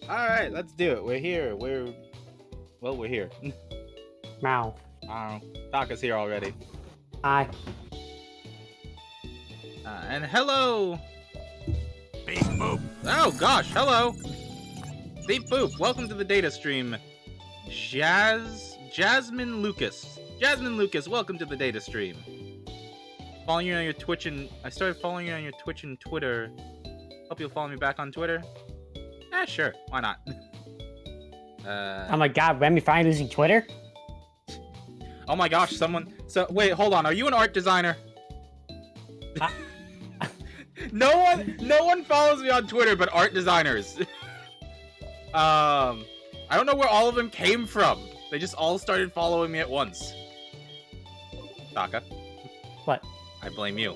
All right, let's do it. We're here. We're here. Meow. Taka's here already. Hi. And hello. Beep boop. Oh gosh, hello. Beep boop. Welcome to the data stream. Jasmine Lucas. Jasmine Lucas, welcome to the data stream. Following you on your Twitch and I started following you on your Twitch and Twitter. Hope you'll follow me back on Twitter. Sure. Why not? Oh my god, Remy finally losing Twitter? Oh my gosh, so wait, hold on. Are you an art designer? No one follows me on Twitter but art designers. I don't know where all of them came from. They just all started following me at once. Taka. What? I blame you.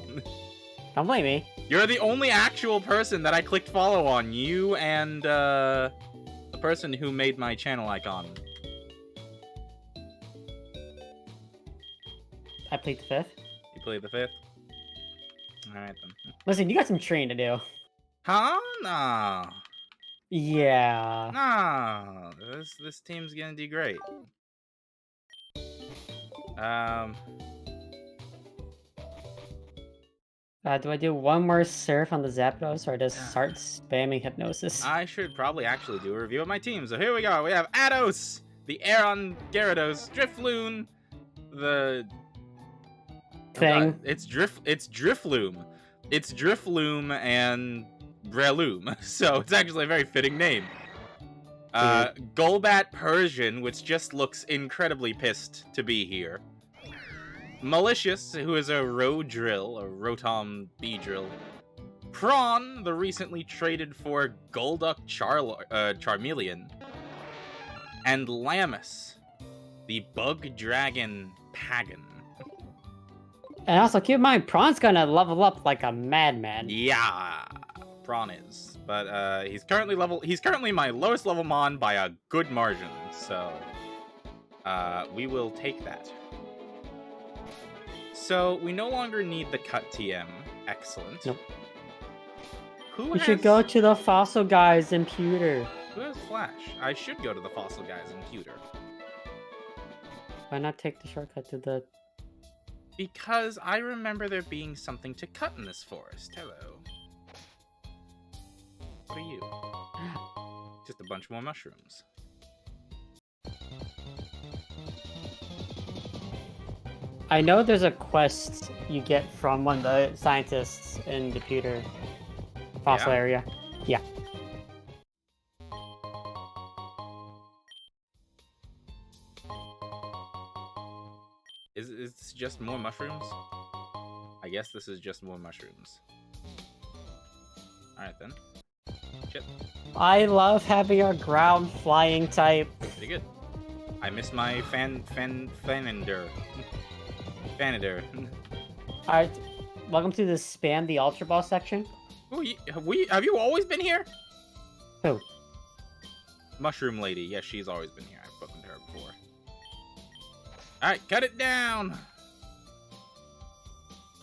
Don't blame me. You're the only actual person that I clicked follow on. You and the person who made my channel icon. I played the 5th. You played the 5th? Alright then. Listen, you got some training to do. Huh? No. Yeah. No. This team's gonna do great. Do I do one more surf on the Zapdos or just start spamming hypnosis? I should probably actually do a review of my team. So here we go. We have Ados, the Aeron Gyarados, Drifloon, the Thing. It's Drifloom. It's Drifloom and Breloom. So it's actually a very fitting name. Golbat Persian, which just looks incredibly pissed to be here. Malicious, who is a Rodrill, a Rotom Beedrill. Prawn, the recently traded for Golduck Charmeleon. And Lamus, the Bug Dragon Pagan. And also, keep in mind, Prawn's gonna level up like a madman. Yeah, Prawn is. But he's currently my lowest level Mon by a good margin, so we will take that. So we no longer need the cut TM. Excellent. Nope. Who should go to the Fossil Guys in Pewter. Who has Flash? I should go to the Fossil Guys in Pewter. Why not take the shortcut to the... Because I remember there being something to cut in this forest. Hello. What are you? Just a bunch more mushrooms. I know there's a quest you get from one of the scientists in the Pewter fossil area. Yeah. Is this just more mushrooms? I guess this is just more mushrooms. Alright then. Shit. I love having a ground flying type. Pretty good. I missed my Fanander. Alright, welcome to the Spam the Ultra Ball section. Ooh, have you always been here? Who? Mushroom Lady. Yes, she's always been here. I've spoken to her before. Alright, cut it down!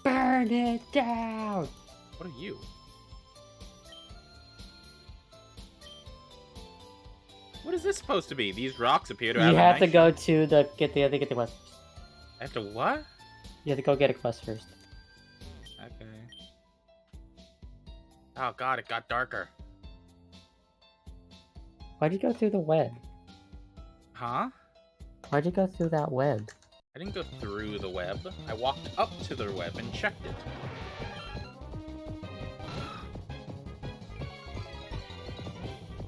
Burn it down! What are you? What is this supposed to be? These rocks appear to have You have to go to the get the quest. I have to what? You have to go get a quest first. Okay. Oh god, it got darker. Why'd you go through the web? Huh? Why'd you go through that web? I didn't go through the web. I walked up to the web and checked it.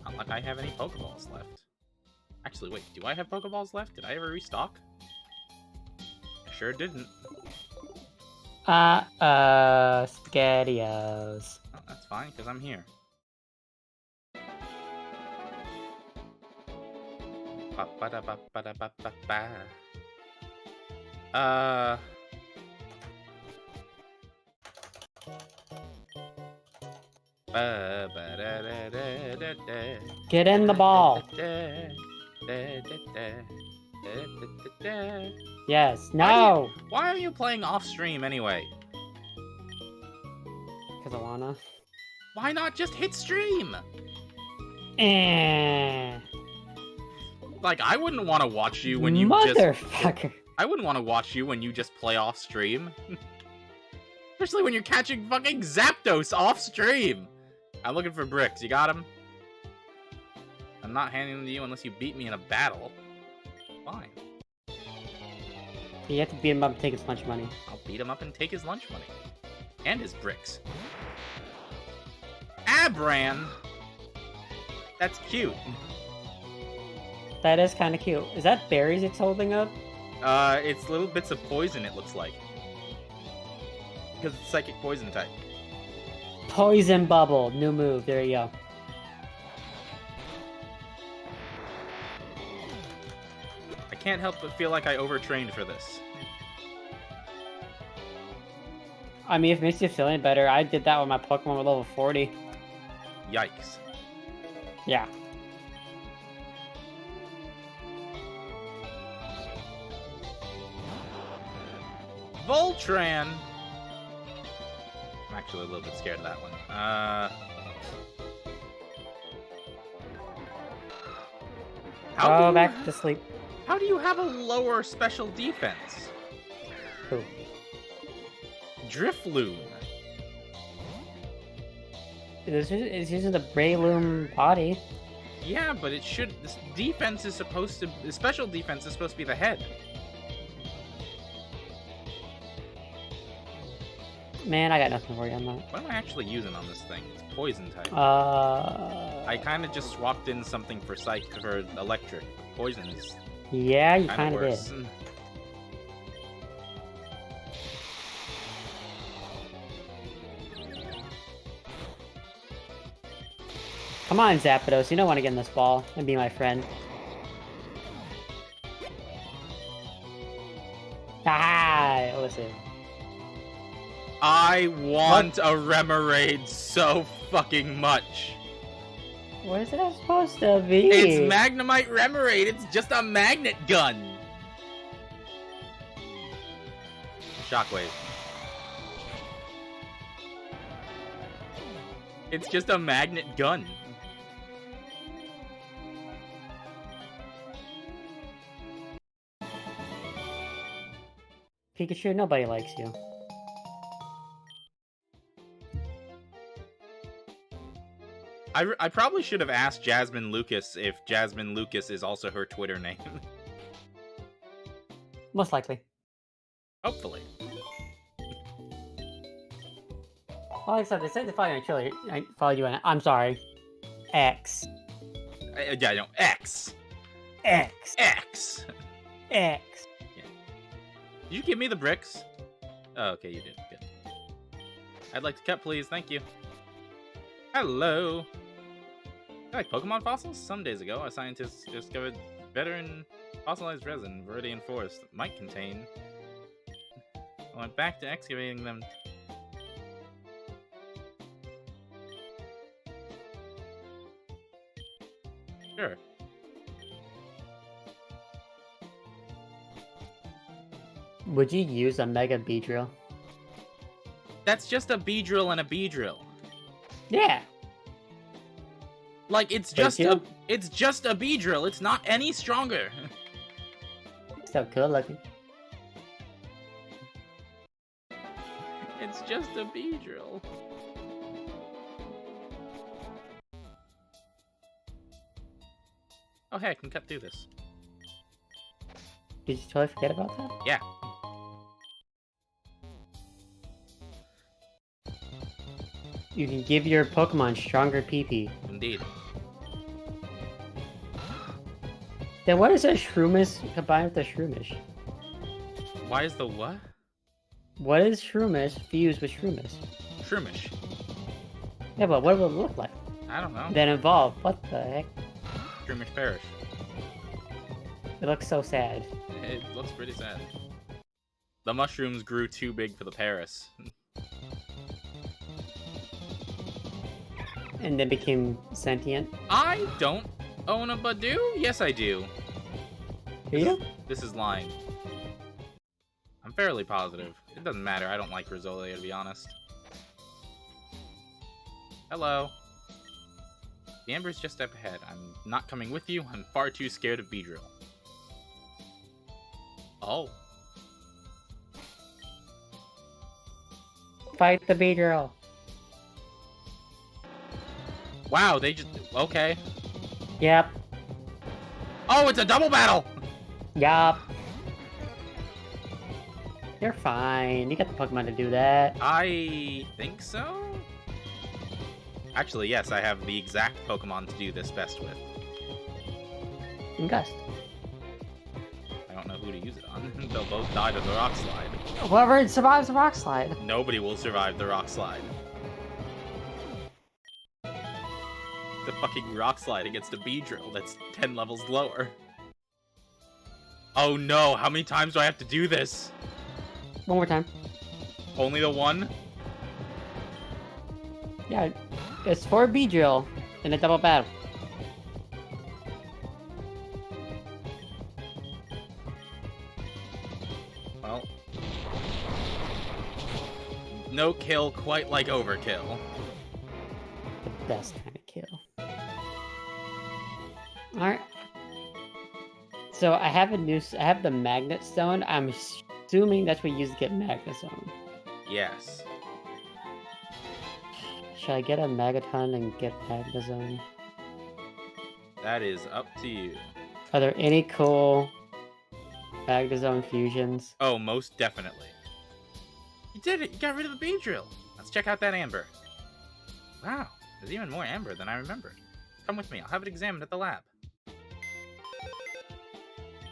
Not like I have any Pokeballs left. Actually, wait, do I have Pokeballs left? Did I ever restock? I sure didn't. SpaghettiOs. Oh, that's fine, because I'm here. Ba-ba-da-ba-ba-da-ba-ba-ba. Get in the ball. Yes. No. Why are you playing off stream anyway? Because I wanna. Why not just hit stream? Eh. Like, I wouldn't want to watch you when you just... Motherfucker. I wouldn't want to watch you when you just play off stream. Especially when you're catching fucking Zapdos off stream. I'm looking for bricks. You got him? I'm not handing them to you unless you beat me in a battle. Fine. You have to beat him up and take his lunch money. I'll beat him up and take his lunch money. And his bricks. Abran! That's cute. That is kind of cute. Is that berries it's holding up? It's little bits of poison, it looks like. Because it's psychic poison type. Poison bubble. New move. There you go. I can't help but feel like I overtrained for this. I mean, if it makes you feel any better, I did that with my Pokemon with level 40. Yikes. Yeah. Voltran! I'm actually a little bit scared of that one. Go back to sleep. How do you have a lower special defense? Who? Drifloon. It's using the Breloom body. Yeah, but it should... This defense is supposed to... The special defense is supposed to be the head. Man, I got nothing for you on that. What am I actually using on this thing? It's poison type. I kind of just swapped in something for for electric. Poison is Yeah, you kind kind of of did. worse. Come on, Zapdos. You don't want to get in this ball and be my friend. Ah, listen. I want a Remoraid so fucking much. What is that supposed to be? It's Magnemite Remoraid. It's just a magnet gun. Shockwave. It's just a magnet gun. Pikachu, nobody likes you. I probably should have asked Jasmine Lucas if Jasmine Lucas is also her Twitter name. Most likely. Hopefully. Well, except they said they followed you on. I'm sorry. X. Yeah, no, X. X. X. X. Did you give me the bricks? Oh, okay, you did. Good. I'd like to cut, please. Thank you. Hello. You like Pokemon fossils? Some days ago, a scientist discovered veteran fossilized resin Viridian Forest might contain. I went back to excavating them. Sure. Would you use a Mega Beedrill? That's just a Beedrill and a Beedrill. Yeah. Like it's just a Beedrill. It's not any stronger. So cool looking. It's just a Beedrill. Oh hey, I can cut through this. Did you totally forget about that? Yeah. You can give your Pokemon stronger PP. Indeed. Then what is a Shroomish combined with a Shroomish? Why is the what? What is Shroomish fused with Shroomish? Shroomish. Yeah, but what will it look like? I don't know. Then evolve. What the heck? Shroomish perish. It looks so sad. It looks pretty sad. The mushrooms grew too big for the Paris. And then became sentient. I don't own a Badoo? Yes, I do. Do you? This is lying. I'm fairly positive. It doesn't matter. I don't like Rosolia, to be honest. Hello. The Amber's just up ahead. I'm not coming with you. I'm far too scared of Beedrill. Oh. Fight the Beedrill. Wow, they just... Okay. Yep. Oh, it's a double battle! Yup. You're fine. You got the Pokemon to do that. I think so? Actually, yes, I have the exact Pokemon to do this best with. And Gust. I don't know who to use it on. They'll both die to the Rock Slide. Whoever survives the Rock Slide. Nobody will survive the Rock Slide. The fucking Rock Slide against a Beedrill that's 10 levels lower. Oh no, how many times do I have to do this? One more time. Only the one? Yeah, it's for Beedrill in a double battle. Well. No kill quite like overkill. The best kind of kill. Alright. So I have I have the Magnet Stone. I'm assuming that's what you use to get Magnet Stone. Yes. Should I get a Magaton and get Magnet Stone? That is up to you. Are there any cool Magnet Stone fusions? Oh, most definitely. You did it! You got rid of the Beedrill! Let's check out that Amber. Wow, there's even more Amber than I remembered. Come with me, I'll have it examined at the lab.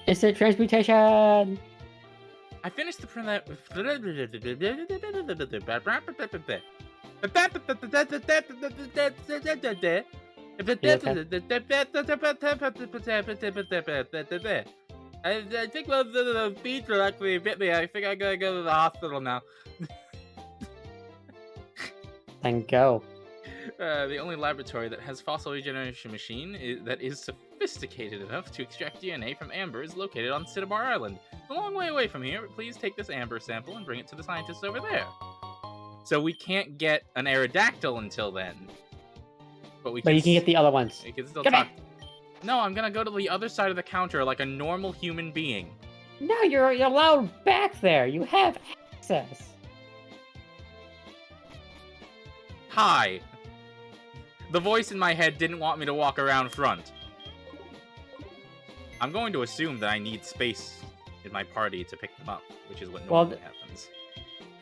Instant transmutation! I finished the I think the Beedrill actually bit me. I think I gotta go to the hospital now. Then go. The only laboratory that has fossil regeneration machine that is sophisticated enough to extract DNA from Amber is located on Cinnabar Island. A long way away from here, but please take this Amber sample and bring it to the scientists over there. So we can't get an Aerodactyl until then. But you can get the other ones. We can still Come talk. No, I'm gonna go to the other side of the counter like a normal human being. No, you're allowed back there. You have access. Hi. The voice in my head didn't want me to walk around front. I'm going to assume that I need space in my party to pick them up, which is what normally happens.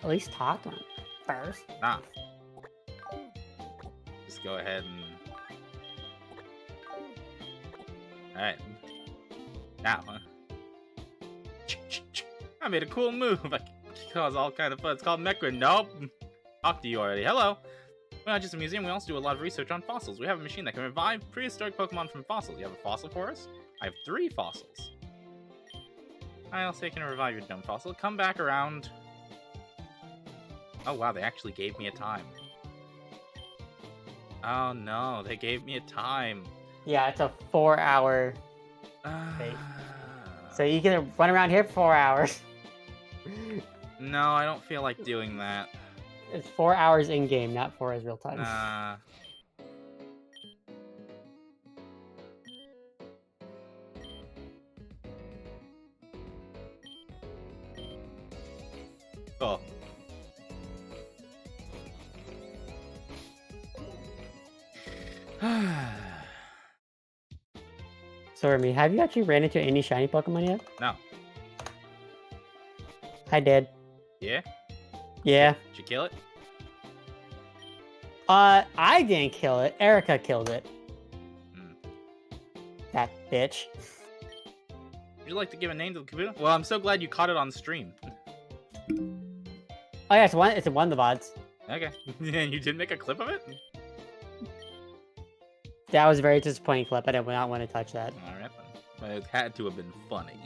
At least talk to them first. Nah. Just go ahead and... Alright. Now, I made a cool move. I can cause all kind of fun. It's called Mechra. Nope. Talked to you already. Hello. We're not just a museum, we also do a lot of research on fossils. We have a machine that can revive prehistoric Pokemon from fossils. You have a fossil for us? I have 3 fossils. I'll take and revive your dumb fossil. Come back around. Oh wow, they actually gave me a time. Oh no, they gave me a time. Yeah, it's a 4-hour. So you can run around here for 4 hours. No, I don't feel like doing that. It's 4 hours in game, not 4 hours real time. Nah. Oh. So, Remy, have you actually ran into any shiny Pokemon yet? No. I did. Yeah? Yeah. Did you kill it? I didn't kill it. Erica killed it. That bitch. Would you like to give a name to the Kabuto? Well, I'm so glad you caught it on stream. Oh yeah, it's one of the VODs. Okay. And you did make a clip of it? That was a very disappointing clip. I did not want to touch that. Alright then. It had to have been funny.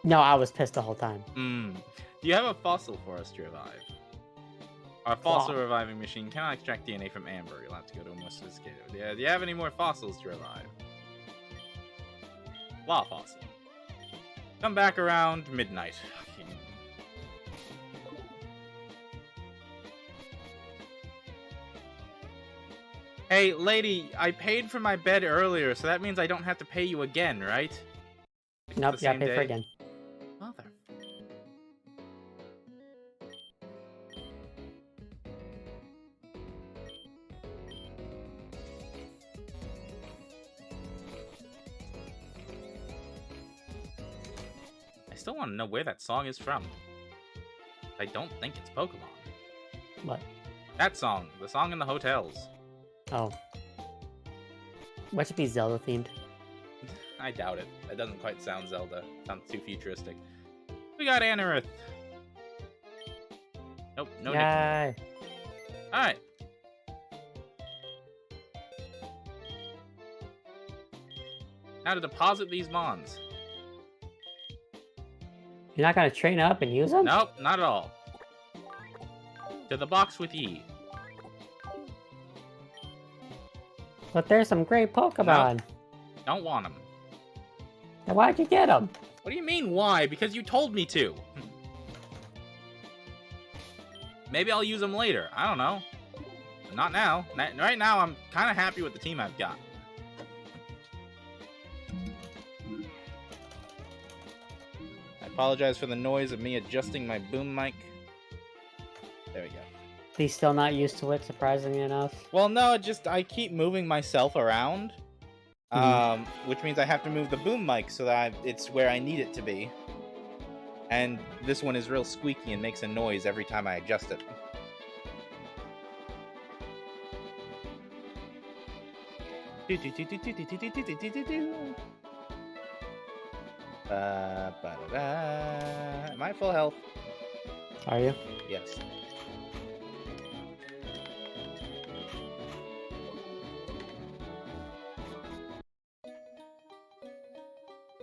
No, I was pissed the whole time. Do you have a fossil for us to revive? Our fossil reviving machine cannot extract DNA from Amber. You'll have to go to a more sophisticated. Yeah, do you have any more fossils to revive? Law fossil. Come back around midnight. Hey, lady, I paid for my bed earlier, so that means I don't have to pay you again, right? Nope, The yeah, same pay for day? it again. Mother. I still want to know where that song is from. I don't think it's Pokemon. What? That song, the song in the hotels. Oh. What should be Zelda themed? I doubt it. That doesn't quite sound Zelda. Sounds too futuristic. We got Anorith. Nope, no Nick. Yay! Alright. Now to deposit these Mons. You're not gonna train up and use them? Nope, not at all. To the box with ye. But there's some great Pokemon. Don't want them. Then why'd you get them? What do you mean, why? Because you told me to. Maybe I'll use them later. I don't know. Not now. Right now, I'm kind of happy with the team I've got. I apologize for the noise of me adjusting my boom mic. There we go. He's still not used to it, surprisingly enough. Well, no, I keep moving myself around. Which means I have to move the boom mic so that it's where I need it to be. And this one is real squeaky and makes a noise every time I adjust it. Am I full health? Are you? Yes.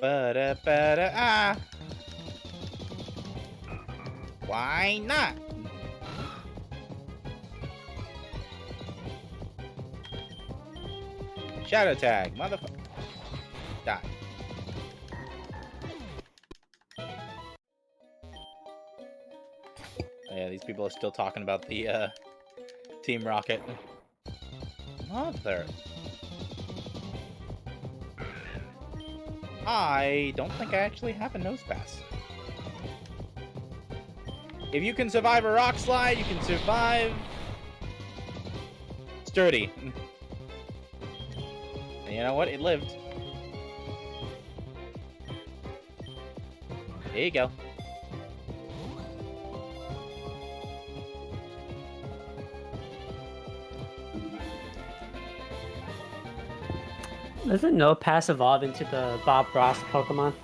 Ah! Why not? Shadow tag, motherfucker. Die. Yeah, these people are still talking about the Team Rocket. Mother. I don't think I actually have a nose pass. If you can survive a rock slide, you can survive Sturdy. And you know what? It lived. There you go. Doesn't No Pass evolve into the Bob Ross Pokemon?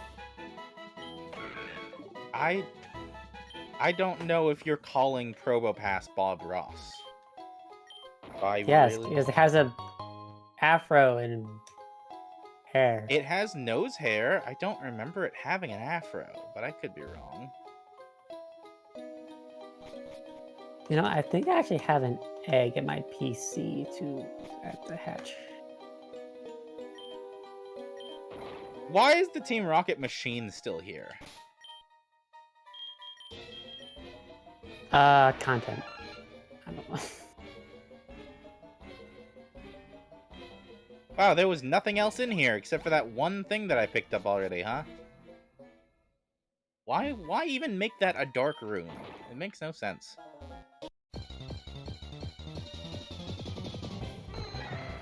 I don't know if you're calling Probopass Bob Ross. Yes, Really... because it has a afro and hair. It has nose hair. I don't remember it having an afro, but I could be wrong. You know, I think I actually have an egg in my PC at the hatch. Why is the Team Rocket machine still here? Content. I don't know. Wow, there was nothing else in here except for that one thing that I picked up already, huh? Why even make that a dark room? It makes no sense.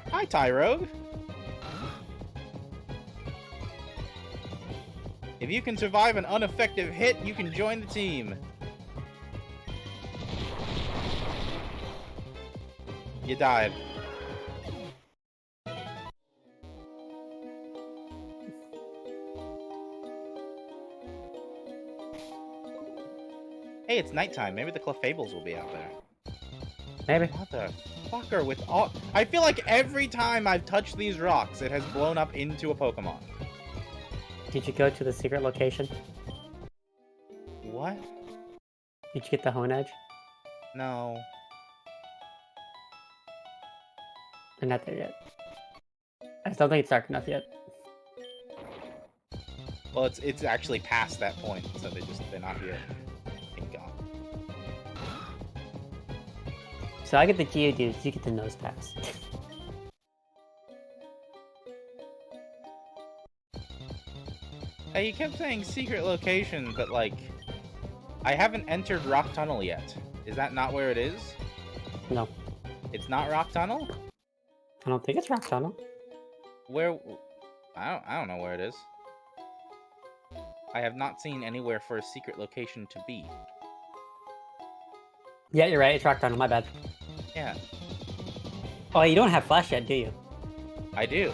Hi, Tyrogue. If you can survive an ineffective hit, you can join the team. You died. Hey, it's nighttime. Maybe the Clefable will be out there. Maybe. Motherfucker, with all... I feel like every time I've touched these rocks, it has blown up into a Pokemon. Did you go to the secret location? What? Did you get the Honedge? No. They're not there yet. I still think it's dark enough yet. Well, it's actually past that point, so they're not here. Thank God. So I get the Geodudes, you get the Nose Pass. Hey, you kept saying secret location, but like, I haven't entered Rock Tunnel yet. Is that not where it is? No, It's not Rock Tunnel? I don't think it's Rock Tunnel. Where? I don't know where it is. I have not seen anywhere for a secret location to be. Yeah, you're right. It's Rock Tunnel. My bad. Yeah, Oh, you don't have flash yet, do you? I do.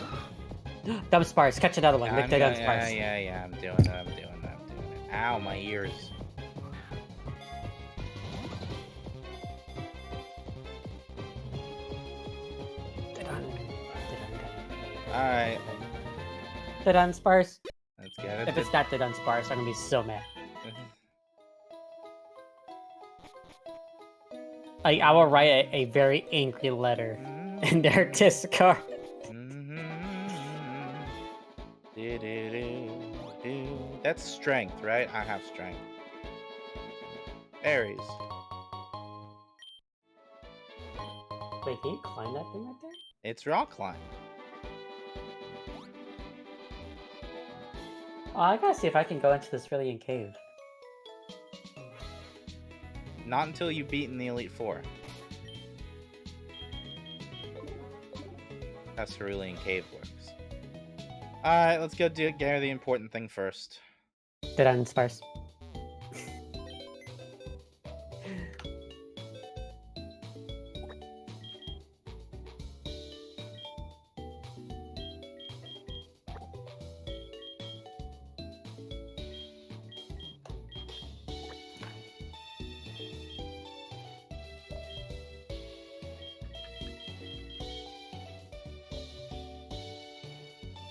Dumb Sparse. Catch another one. Nick the Dumb Yeah, Sparse. yeah, I'm doing it. Ow, my ears. Alright, The Dumb Sparse. let's get it. If it's not the Dumb Sparse, I'm gonna be so mad. I will write a very angry letter in their Discord. That's strength, right? I have strength. Berries. Wait, can you climb that thing right there? It's rock climb. Oh, I gotta see if I can go into this Cerulean cave. Not until you've beaten the Elite Four. That's Cerulean Cave works. Alright, let's go gather the important thing first. The Dumb Sparse.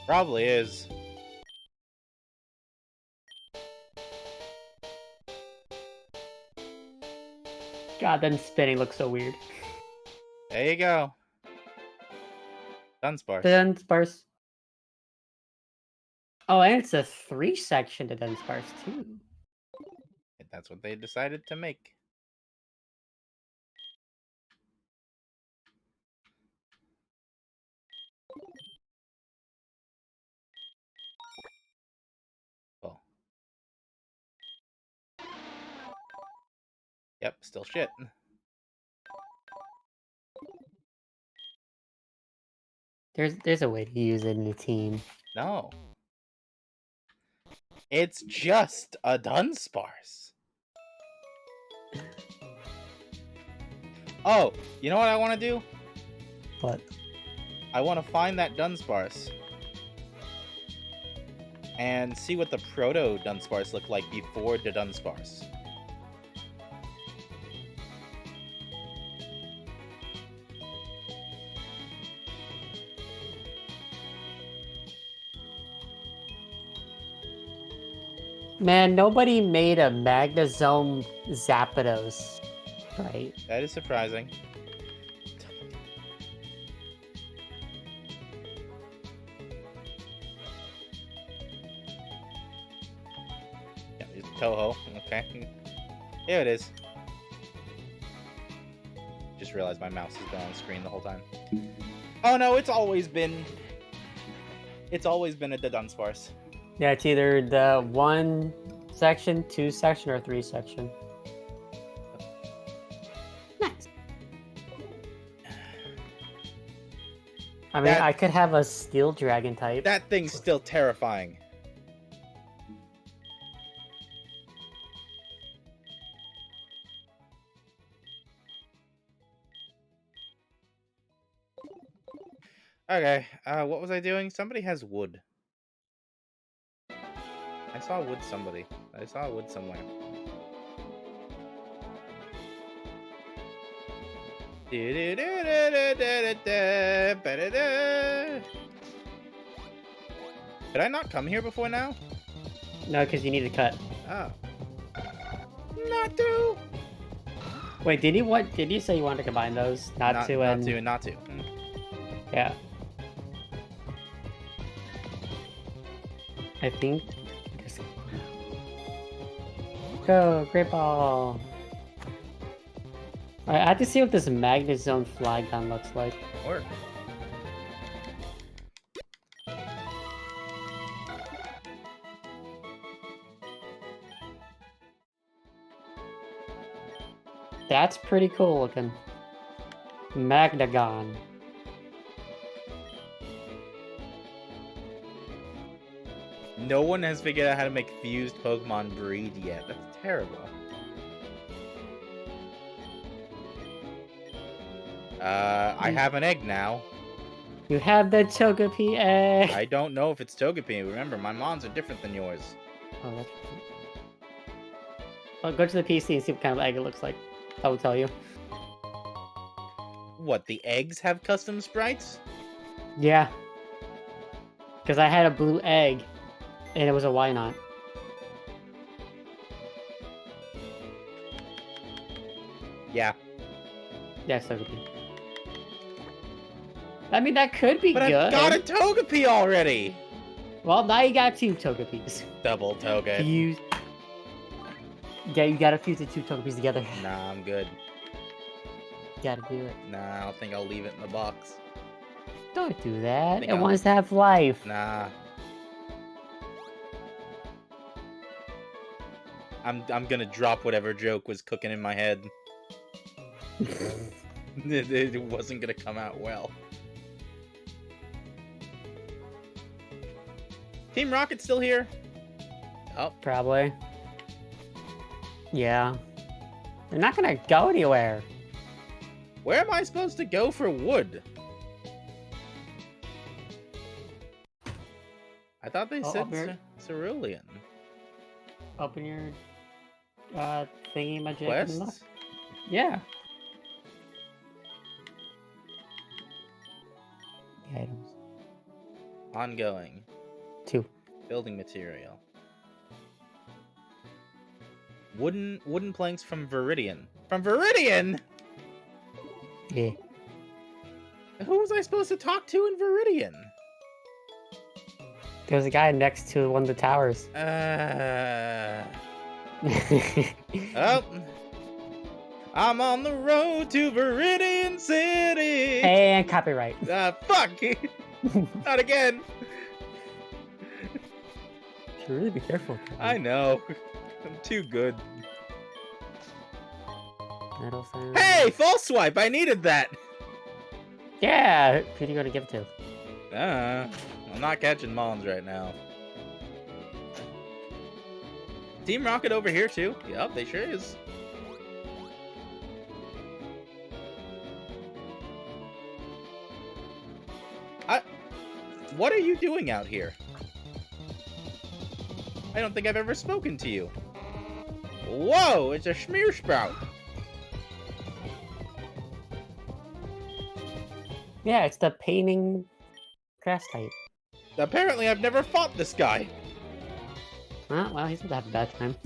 Probably is. God, them spinning looks so weird. There you go. Dunsparce. The Dumb Sparse. Oh, and it's a 3-section to Dumb Sparse too. That's what they decided to make. Oh. Yep, still shit. There's a way to use it in a team. No. It's just a Dunsparce. Oh, you know what I want to do? But I want to find that Dunsparce. And see what the proto Dunsparce looked like before the Dunsparce. man, nobody made a Magnezone Zapdos, right? That is surprising. Yeah, it's Toho. Okay. Here it is. Just realized my mouse has been on the screen the whole time. Oh no, it's always been a Dunsparce. Yeah, it's either the 1-section, 2-section, or 3-section. Nice. I mean, I could have a Steel Dragon type. That thing's still terrifying. Okay, what was I doing? Somebody has wood. I saw wood somewhere. Did I not come here before now? No, because you need to cut. Oh. Not to. Wait, did you say you wanted to combine those? Not to. Yeah. I think. Just... Go, Great Ball. I have to see what this Magnezone Flygon looks like. Work. That's pretty cool looking. Magnagon. No one has figured out how to make fused Pokemon breed yet. That's terrible. I have an egg now. You have the Togepi egg. I don't know if it's Togepi. Remember, my mons are different than yours. Oh, that's right. Well, go to the PC and see what kind of egg it looks like. That will tell you. What, the eggs have custom sprites? Yeah. Because I had a blue egg, and it was a why not. Yeah. Yeah, it's Togepi. I mean, that could be But good. I've got a Togepi already! Well, now you got 2 Togepis. Double Togepi. Fuse. Yeah, you gotta fuse the 2 Togepis together. Nah, I'm good. You gotta do it. Nah, I don't think I'll leave it in the box. Don't do that. Think It I'll- wants to have life. Nah. I'm gonna drop whatever joke was cooking in my head. It wasn't gonna come out well. Team Rocket's still here? Oh, Probably. Yeah. They're not gonna go anywhere. where am I supposed to go for wood? I thought they Oh, said up here. Cerulean. Open your thingy magic. Quests? Yeah. The items. Ongoing. 2. Building material. Wooden planks from Viridian. From Viridian? Yeah. Who was I supposed to talk to in Viridian? There's a guy next to one of the towers. Oh. I'm on the road to Viridian City. And copyright. Fuck. Not again. Should really be careful. I know. I'm too good. Metal sound. Hey, false swipe. I needed that. Yeah. Who are you gonna give it to? I'm not catching Mons right now. Team Rocket over here too. Yup, they sure is. What are you doing out here? I don't think I've ever spoken to you. Whoa, it's a Schmear Sprout. Yeah, it's the painting grass type. Apparently, I've never fought this guy. Well, he's gonna have a bad time.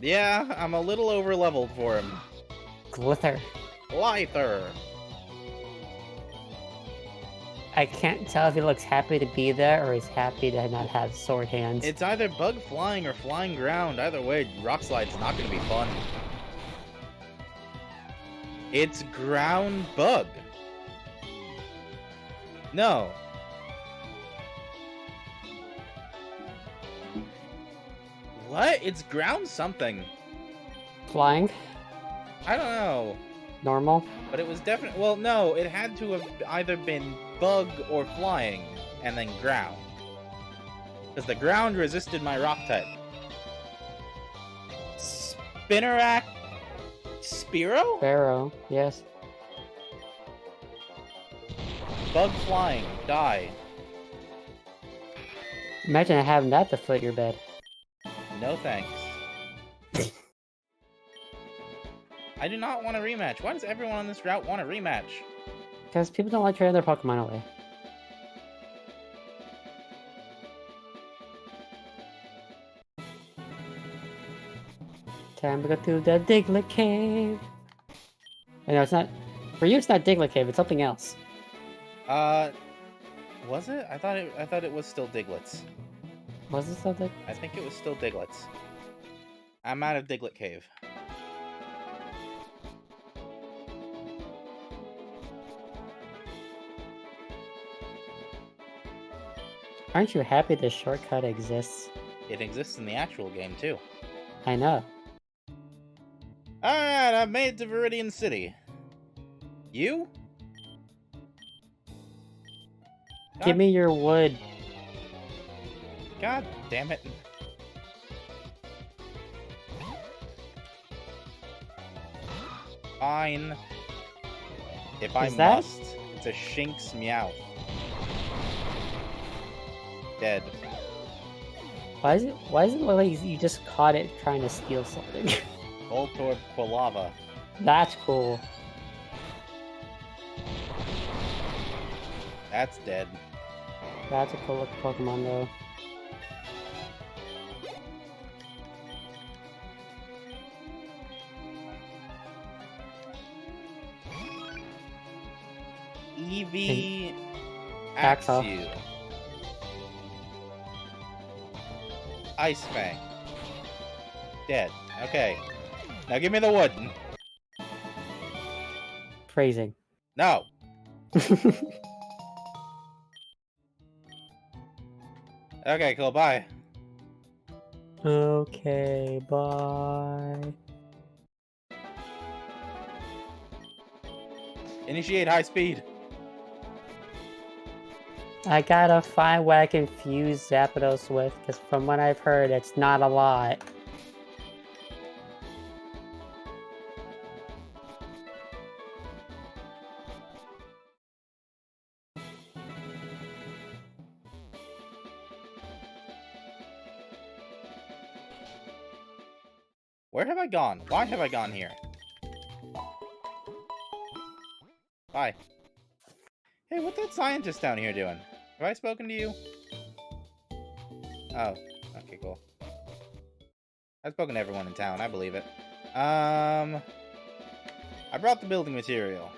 Yeah, I'm a little over leveled for him. Glither. Lither. I can't tell if he looks happy to be there or he's happy to not have sword hands. It's either bug flying or flying ground. Either way, Rock Slide's not going to be fun. It's ground bug. No. What? It's ground something. Flying? I don't know. Normal? But it was definitely... Well, no. It had to have either been bug or flying, and then ground. Because the ground resisted my rock type. Spinnerack... Spearow? Pharaoh, yes. Bug flying. Die. Imagine having that to foot your bed. No thanks. I do not want a rematch. Why does everyone on this route want a rematch? Because people don't like trading their Pokemon away. Time to go to the Diglett Cave. I know it's not... For you, it's not Diglett Cave, it's something else. Was it? I thought it was still Diglett's. Was it something? I think it was still Diglett's. I'm out of Diglett Cave. Aren't you happy this shortcut exists? It exists in the actual game too. I know. Alright, I've made it to Viridian City. You? Give me your wood. God damn it. Fine. If I Is that- must, it's a Shinx Meow. Dead. Why is it look like you just caught it trying to steal something? Voltorb Quilava. That's cool. That's dead. That's a cool looking Pokemon though. Eevee Axel. Axew. Ice Fang. Dead. Okay. Now give me the wood. Phrasing. No. Okay, cool. Bye. Okay, bye. Initiate high speed. I gotta find what I can fuse Zapdos with, because from what I've heard, it's not a lot. Where have I gone? Why have I gone here? Bye. Hey, what's that scientist down here doing? Have I spoken to you? Oh, okay, cool. I've spoken to everyone in town, I believe it. I brought the building material.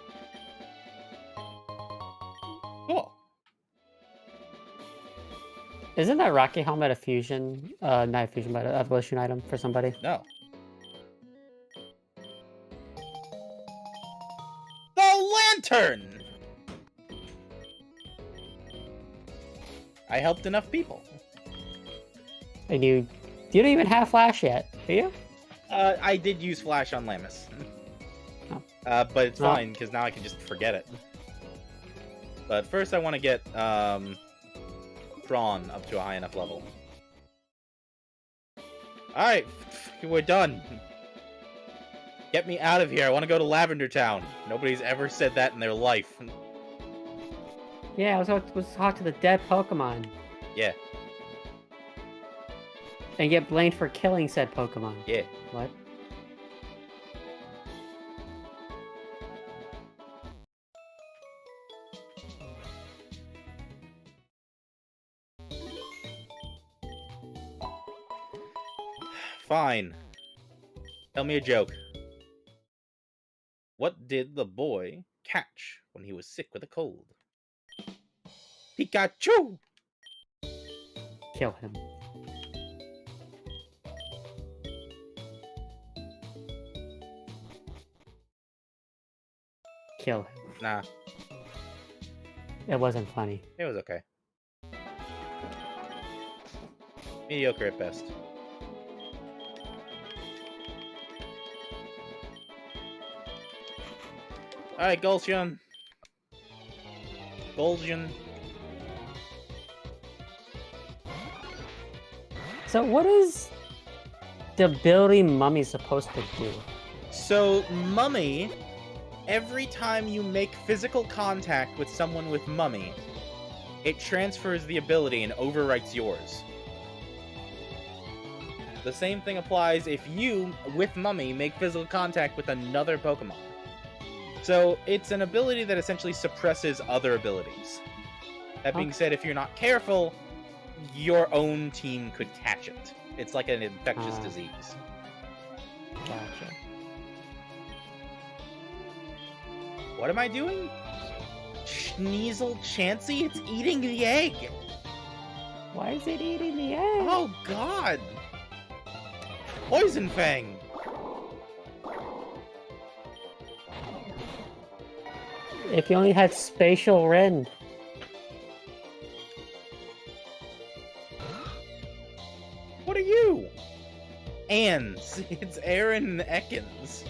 Cool. Isn't that Rocky Helmet a fusion? Not a fusion, but an evolution item for somebody? No. The lantern! I helped enough people. And you don't even have Flash yet, do you? I did use Flash on Lamus. Oh. But it's Oh. fine, because now I can just forget it. But first I want to get, Prawn up to a high enough level. Alright, we're done. Get me out of here, I want to go to Lavender Town. Nobody's ever said that in their life. Yeah, let's talk to the dead Pokemon. Yeah, And get blamed for killing said Pokemon. yeah. What? Fine. Tell me a joke. What did the boy catch when he was sick with a cold? Pikachu! Kill him. Kill him. Nah, It wasn't funny. it was okay. Mediocre at best. Alright, Gulchion. Gulchion. So what is the ability Mummy supposed to do? So, Mummy, every time you make physical contact with someone with Mummy, it transfers the ability and overwrites yours. The same thing applies if you, with Mummy, make physical contact with another Pokemon. So, it's an ability that essentially suppresses other abilities. That being said, if you're not careful, your own team could catch it. It's like an infectious disease. Gotcha. What am I doing? Sneasel Chansey? It's eating the egg! Why is it eating the egg? Oh god! Poison Fang! If you only had Spatial Rend. What are you? hands. It's Aaron Ekans.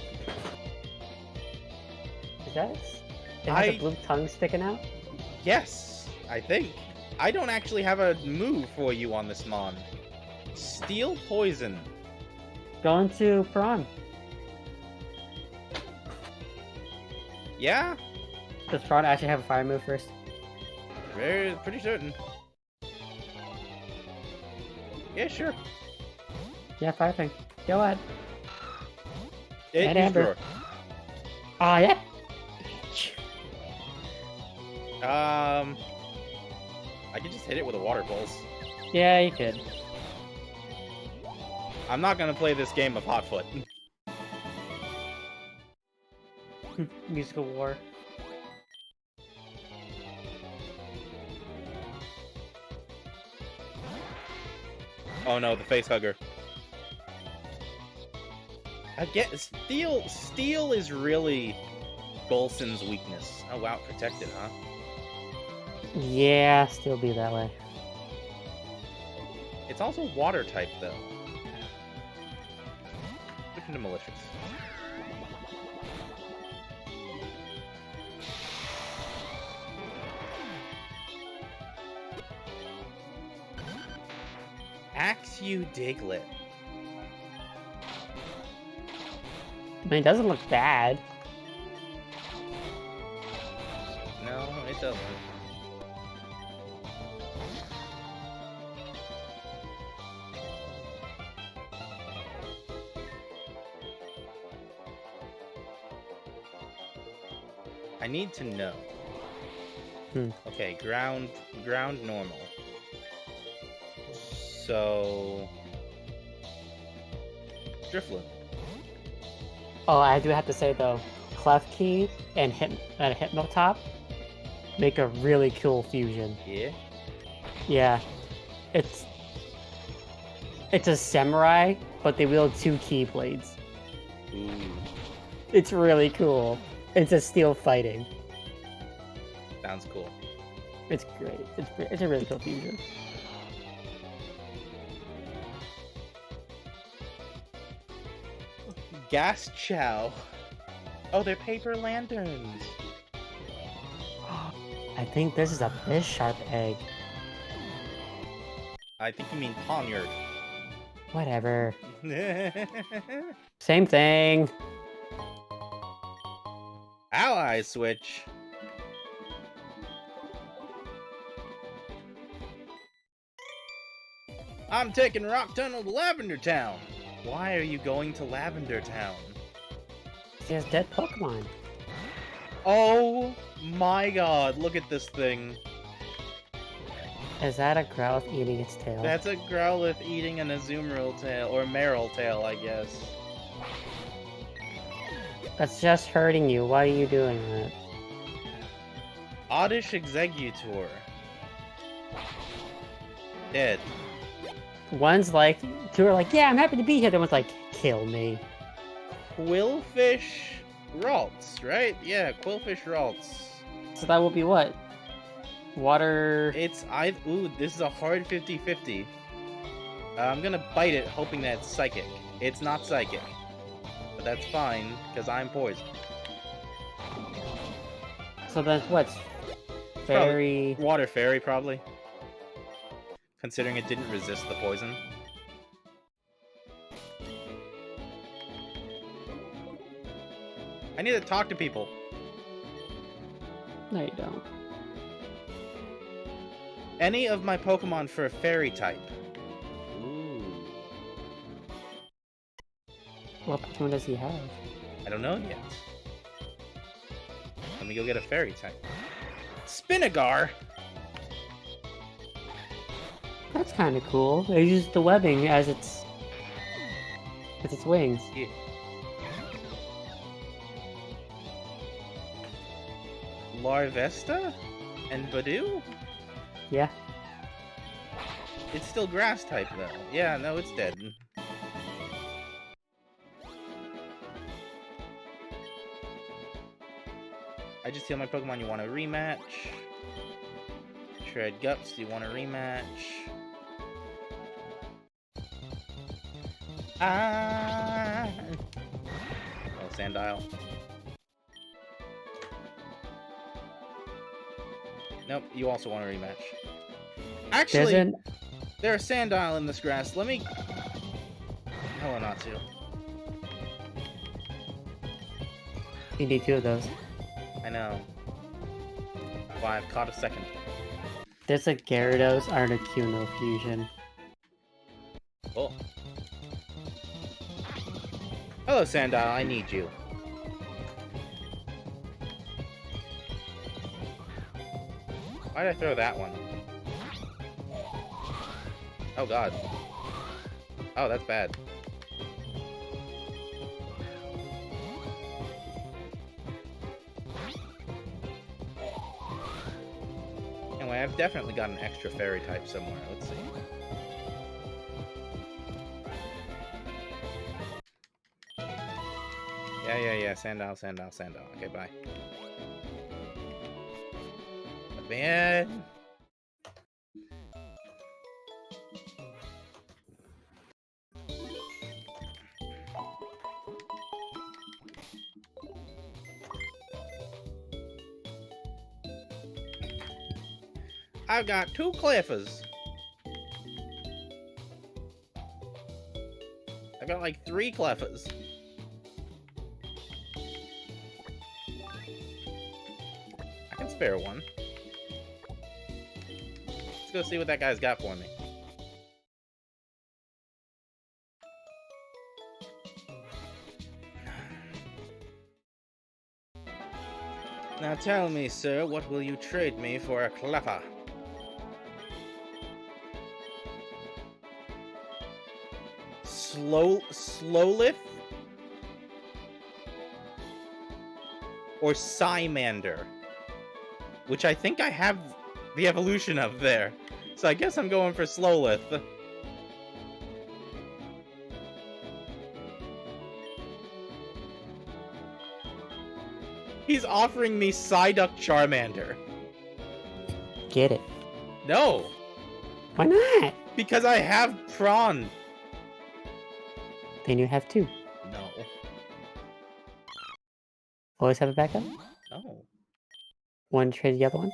It does? It has a blue tongue sticking out? Yes, I think. I don't actually have a move for you on this mon. Steel Poison. Going to Prawn. Yeah? Does Prawn actually have a fire move first? Pretty certain. Yeah, sure. Yeah, fire thing. Go ahead. And Amber. Oh, yeah. I could just hit it with a water pulse. Yeah, you could. I'm not gonna play this game of Hotfoot. Musical war. Oh no, the face hugger. Again, steel is really Golson's weakness. Oh wow, protected, huh? Yeah, still be that way. It's also water type though. Switch into malicious. Axe you Diglett. I mean, it doesn't look bad. No, it doesn't. I need to know. Okay, ground normal. So Drifloon. Oh, I do have to say though, Klefki and Hypnotop make a really cool fusion. Yeah. Yeah, it's a samurai, but they wield 2 keyblades. Ooh. It's really cool. It's a steel fighting. Sounds cool. It's great. It's a really cool fusion. Gas Chow. Oh, they're paper lanterns. I think this is a Bisharp egg. I think you mean Poniard. Whatever. Same thing. Ally switch. I'm taking Rock Tunnel to Lavender Town. Why are you going to Lavender Town? He has dead Pokemon. Oh my god, look at this thing. Is that a Growlithe eating its tail? That's a Growlithe eating an Azumarill tail, or Marill tail, I guess. That's just hurting you. Why are you doing that? Oddish Executor. Dead. One's like, 2 are like, yeah, I'm happy to be here. The one's like, kill me. Quillfish Ralts, right? Yeah, Quillfish Ralts. So that will be what? Water... It's ooh, this is a hard 50-50. I'm gonna bite it, hoping that it's psychic. It's not psychic. But that's fine, because I'm poisoned. So then what's... Fairy... Water Fairy, probably. Considering it didn't resist the poison. I need to talk to people. No, you don't. Any of my Pokemon for a Fairy type. Ooh. What Pokemon does he have? I don't know yet. Let me go get a Fairy type. Spinagar! That's kind of cool. They use the webbing as its wings. Yeah. Larvesta? And Badoo? Yeah. It's still grass type though. Yeah, no, it's dead. I just heal my Pokemon. You want a rematch? Shred Guts, do you want a rematch? Ah! Oh, Sandile. Nope, you also want a rematch. Actually, There's an there's a Sandile in this grass. Let me... Oh, not to. you need 2 of those. I know. Why, I've caught a second. There's a Gyarados Articuno fusion. Cool. Hello, Sandile. I need you. Why'd I throw that one? Oh, God. Oh, that's bad. Anyway, I've definitely got an extra fairy type somewhere. Let's see. Yeah. Sandile. Okay, bye. Man. I've got 2 Cleffas. I've got like 3 Cleffas. I can spare one. Let's go see what that guy's got for me. Now tell me, sir, what will you trade me for a Cleffa? Slowlith? Or Psymander? Which I think I have the evolution of there. So I guess I'm going for Slowlith. He's offering me Psyduck Charmander. Get it. No! Why not? Because I have Prawn. Then you have 2. No. Always have a backup? No. One trade the other one?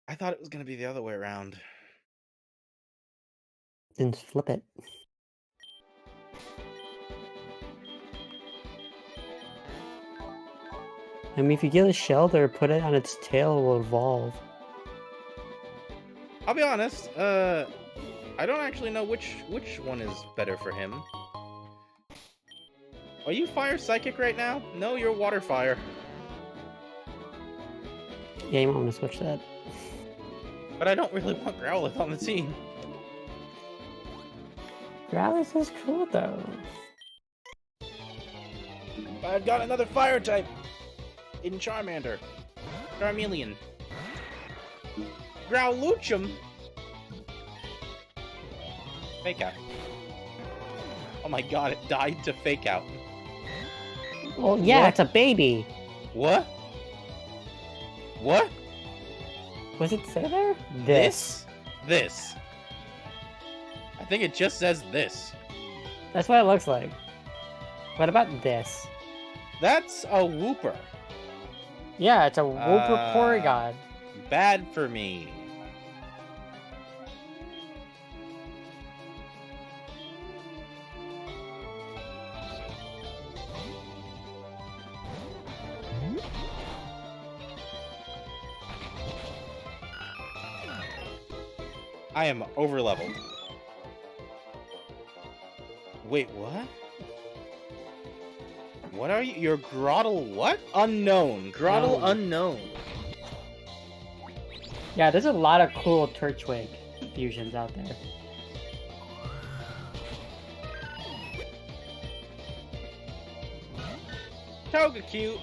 I thought it was going to be the other way around. Then flip it. I mean, if you get a Shelter, put it on its tail, it will evolve. I'll be honest, I don't actually know which one is better for him. Are you Fire Psychic right now? No, you're Water Fire. Yeah, you might want to switch that. But I don't really want Growlithe on the team. Growlithe is cool, though. I've got another Fire type in Charmander. Charmeleon. Growluchum. Fake Out. Oh my god, it died to Fake Out. Well, yeah, What? it's a baby. What? What? Was it say there? This? This. I think it just says this. That's what it looks like. What about this? That's a Wooper. Yeah, it's a Wooper Porygon. Bad for me. I am overleveled. Wait, what? What are you? You're Grottle what? Unknown. Grottle No. unknown. Yeah, there's a lot of cool Turtwig fusions out there. Togekill.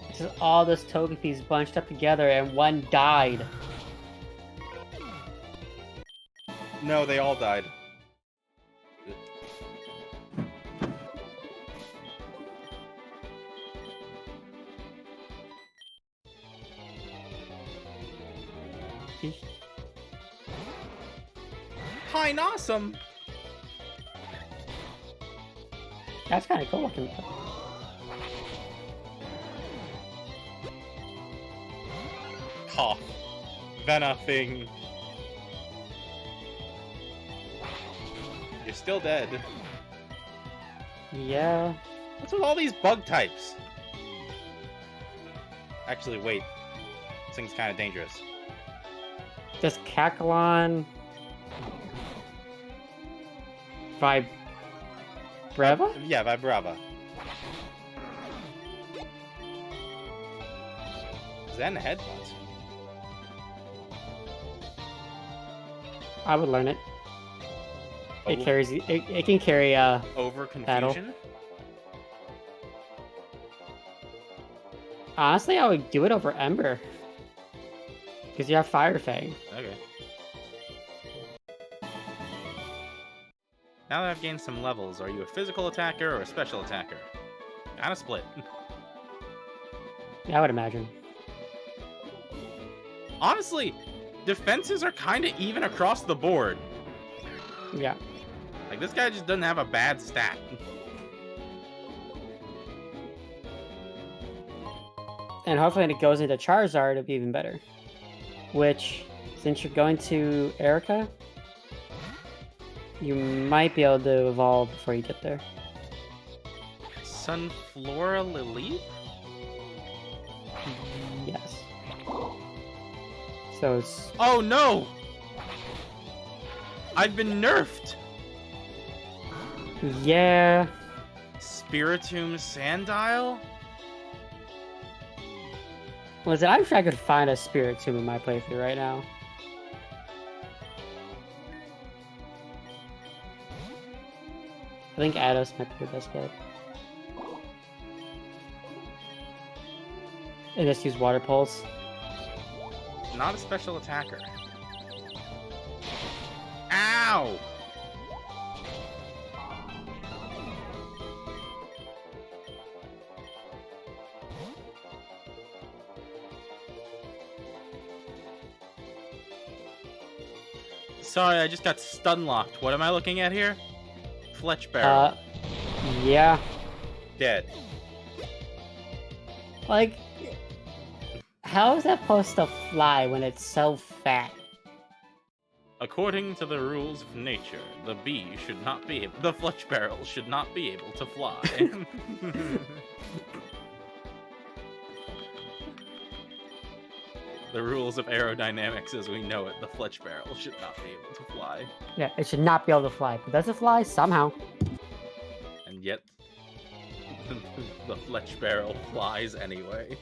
This is all those Togepis bunched up together and one died. No, they all died. Pine Awesome. That's kind of cool looking. Cough. Venafing. You're still dead. Yeah. What's with all these bug types? Actually, wait. This thing's kind of dangerous. Does Kakalon Vibrava? Yeah, Vibrava. Zen Headbutt. I would learn it. It Oh. carries. It can carry. Over Battle. confusion? Honestly, I would do it over Ember. Because you have Fire Fang. Okay. Now that I've gained some levels, are you a physical attacker or a special attacker? Kinda split. Yeah, I would imagine. Honestly, defenses are kinda even across the board. Yeah. Like, this guy just doesn't have a bad stat. And hopefully when it goes into Charizard, it'll be even better. Which, since you're going to Erica, you might be able to evolve before you get there. Sunflora Lily? Yes. So it's... Oh no! I've been nerfed! Yeah. Spiritomb Sandile? Listen, I wish I could find a Spiritomb in my playthrough right now. I think Ados might be the best bet. And just use Water Pulse. Not a special attacker. Ow! Sorry, I just got stun locked. What am I looking at here? Fletch Barrel. Yeah. Dead. Like, how is that supposed to fly when it's so fat? According to the rules of nature, the Fletch Barrel should not be able to fly. The rules of aerodynamics as we know it, the Fletch Barrel should not be able to fly. Yeah, it should not be able to fly, but does it fly somehow? And yet, the Fletch Barrel flies anyway.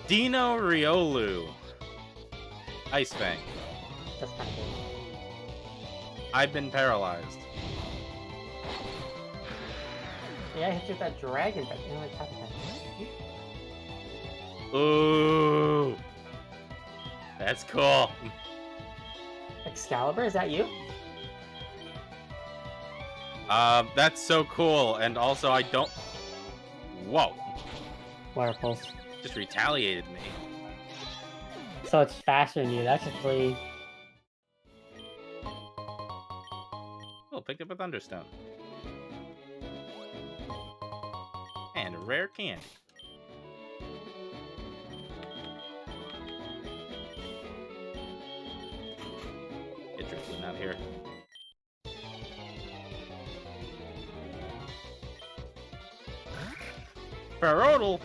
Dino Riolu. Ice Fang. That's kind of cool. I've been paralyzed. Yeah, I hit you with that dragon back in like half a second. Ooh. That's cool. Excalibur, is that you? That's so cool, and also I don't... Whoa. Water Pulse. Just retaliated me. So it's faster than you. That's actually... Oh, picked up a Thunderstone. And a rare candy. Get Drifloon out of here. Ferrodal!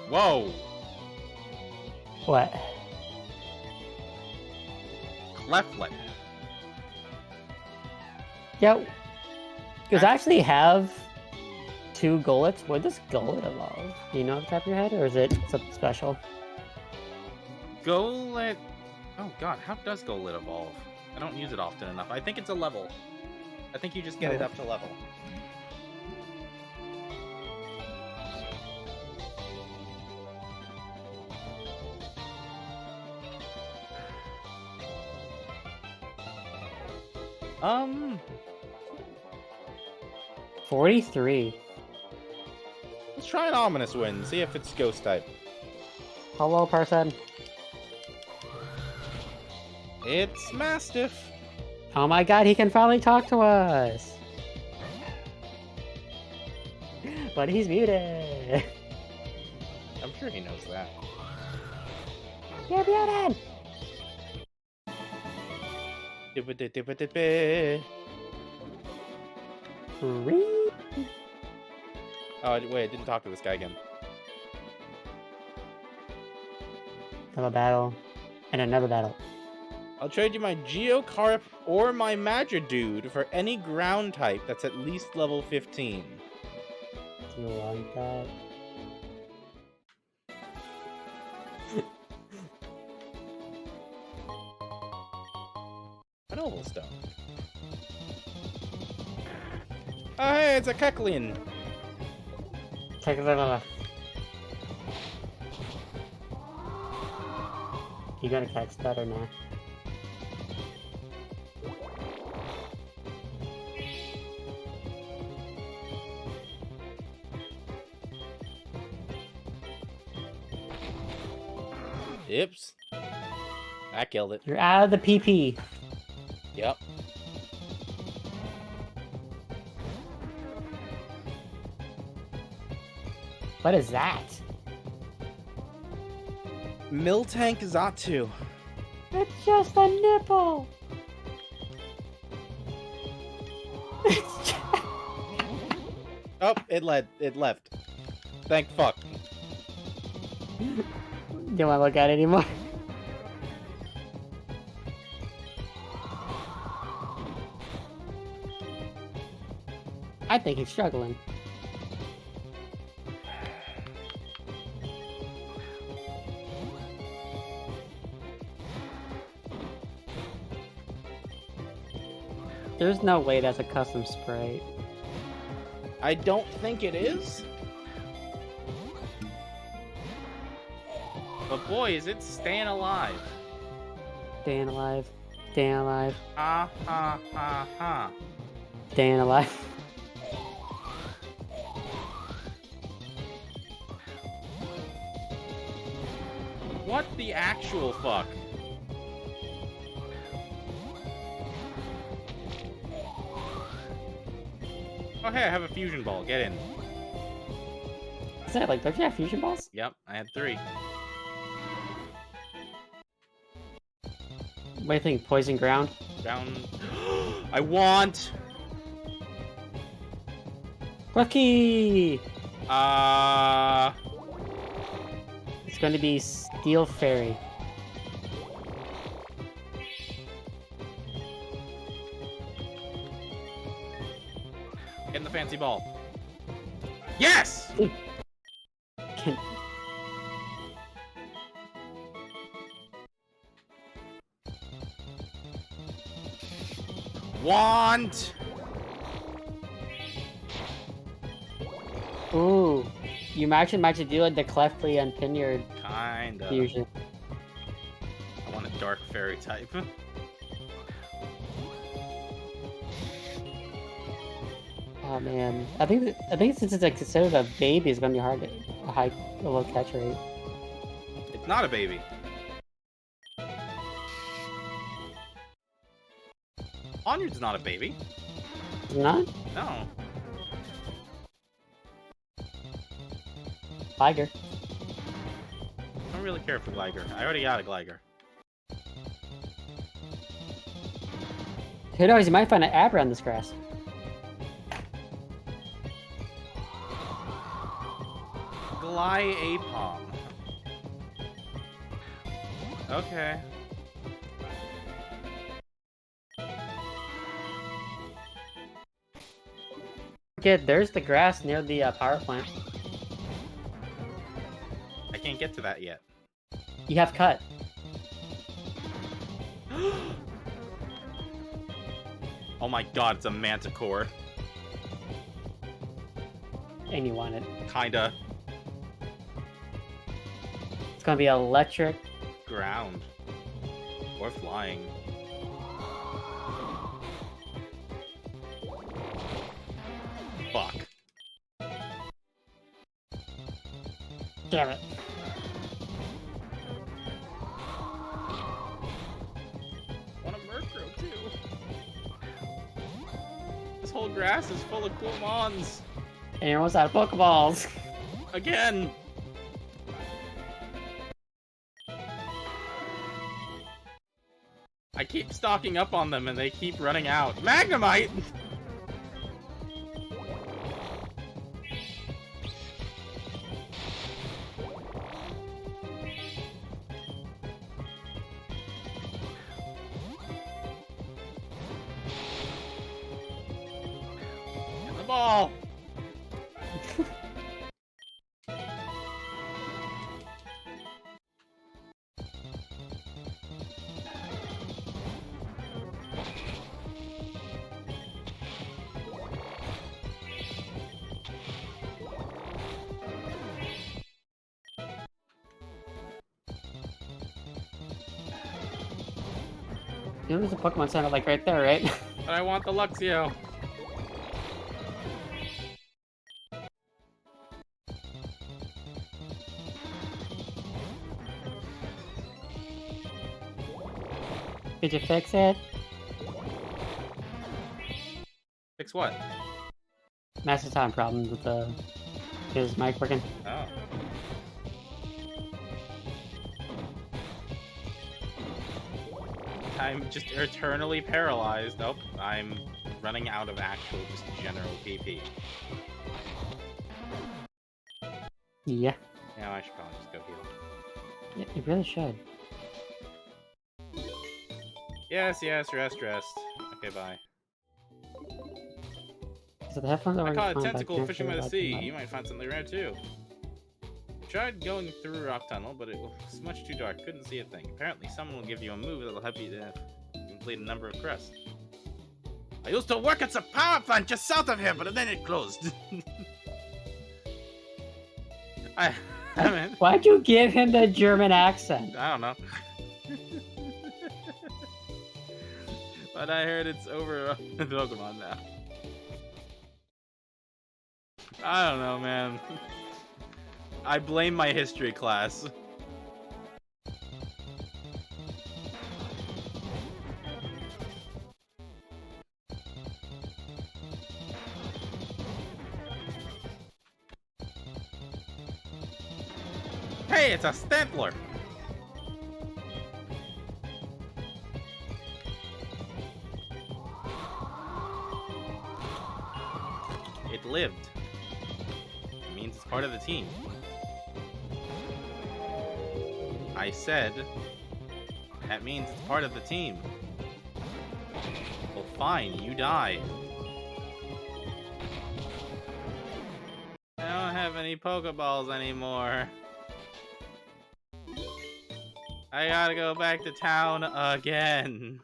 Whoa! What? Cleflet. Yeah. Because I actually have 2 Golets. Where does Golett evolve? Do you know off the top of your head? Or is it something special? Golett... Oh god, how does Golett evolve? I don't use it often enough. I think it's a level. I think you just get it up to level. 43. Let's try an ominous wind. See if it's ghost type. Hello, person. It's Mastiff. Oh my god, he can finally talk to us! But he's muted! I'm sure he knows that. You're muted! Free. Oh, wait, I didn't talk to this guy again. Another battle. And another battle. I'll trade you my Geocarp or my Magidude for any ground type that's at least level 15. Do you want that? An oval stone. Oh, hey, it's a Kecleon. Take it. You gonna catch that or not? Oops. I killed it. You're out of the PP. Yep. What is that? Miltank Zatu. It's just a nipple. Oh, it left. Thank fuck. Don't want to look at it anymore. I think he's struggling. There's no way that's a custom sprite. I don't think it is. But boy, is it staying alive. Staying alive. Staying alive. Ha ha ha ha. Staying alive. What the actual fuck? Oh hey, I have a fusion ball. Get in. Is that like, don't you have fusion balls? Yep, I had 3. What do you think? Poison ground? Down. I want. Lucky! Uh. It's going to be Steel Fairy. Get in the fancy ball. Yes! Can... Want! Ooh. You actually might do like the Clefly and Pinyard Kinda. fusion. I want a dark fairy type. Oh man. I think since it's like considered a baby, it's gonna be hard to a low catch rate. It's not a baby. Onyard's not a baby. Is it not? No. Tiger. I don't really care for Gligar. I already got a Gligar. Who knows, you might find an Abra on this grass. Glyapom. Okay. Kid, there's the grass near the power plant. I can't get to that yet. You have cut. Oh my god, it's a Manticore. And you want it. Kinda. It's gonna be electric. Ground. Or flying. fuck. Damn it. Want a Murkrow too. This whole grass is full of cool mons. And you're almost out of Pokeballs. Again. I keep stocking up on them and they keep running out. Magnemite! Get the ball! You know, there's a Pokemon Center like right there, right? But I want the Luxio. Did you fix it? Fix what? Master Time problem with his mic working. Oh. I'm just eternally paralyzed. Nope, I'm running out of actual just general PP. Yeah. Yeah, I should probably just go heal. Yeah, you really should. Yes, yes, rest, rest. Okay, bye. So the headphones are I working caught a fine, but I tentacle can't fishing by figure the out sea. the- You might find something rare too. Tried going through a rock tunnel, but it was much too dark. Couldn't see a thing. Apparently, someone will give you a move that'll help you to complete a number of crests. I used to work at the power plant just south of here, but then it closed. I mean, Why'd you give him the German accent? I don't know. But I heard it's over with Pokemon now. I don't know, man. I blame my history class. Hey, it's a Stantler! It lived. It means it's part of the team. I said, that means it's part of the team. Well, fine, you die. I don't have any Pokeballs anymore. I gotta go back to town again.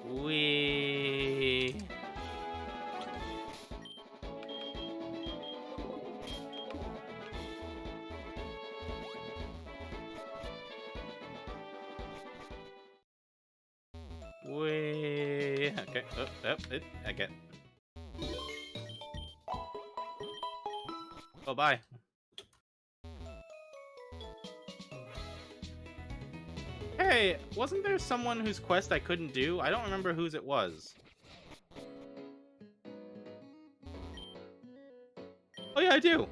Wee. Wee. Okay. I get. Oh, bye. Hey, wasn't there someone whose quest I couldn't do? I don't remember whose it was. Oh yeah, I do.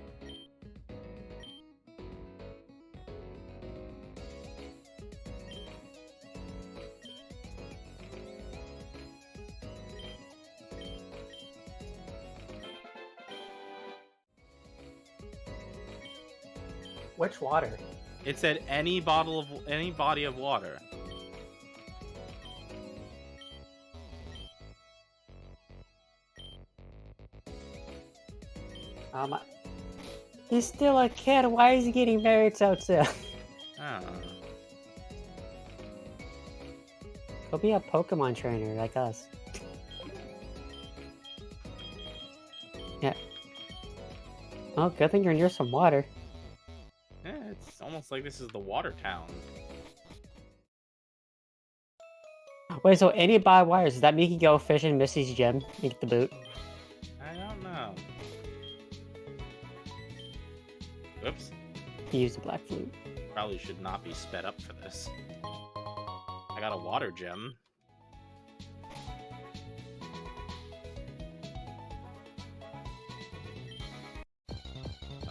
Which water? It said any body of water. He's still a kid. Why is he getting married so soon? Oh. Go be a Pokemon trainer like us. Yeah. Oh, good thing you're near some water. Yeah, it's almost like this is the water town. Wait, so any barbed wires, does that make you go fish in Missy's gem and get the boot? I don't know. Oops. He used the black flute. Probably should not be sped up for this. I got a water gem.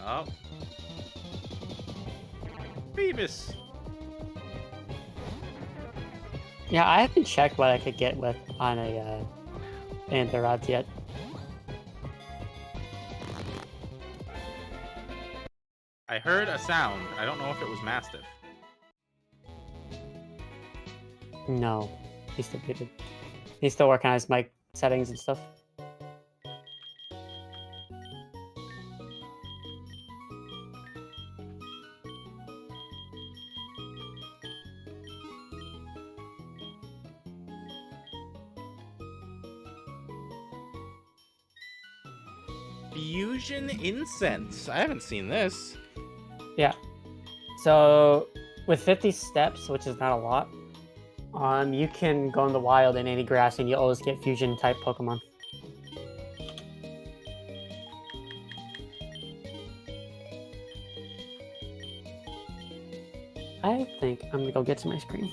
Oh. Phoebus! Yeah, I haven't checked what I could get with on a Anthrods yet. I heard a sound. I don't know if it was Mastiff. No, he's still muted. He's still working on his mic settings and stuff. Fusion incense. I haven't seen this. Yeah. So with 50 steps, which is not a lot, you can go in the wild in any grass and you always get fusion type Pokemon. I think I'm gonna go get some ice cream.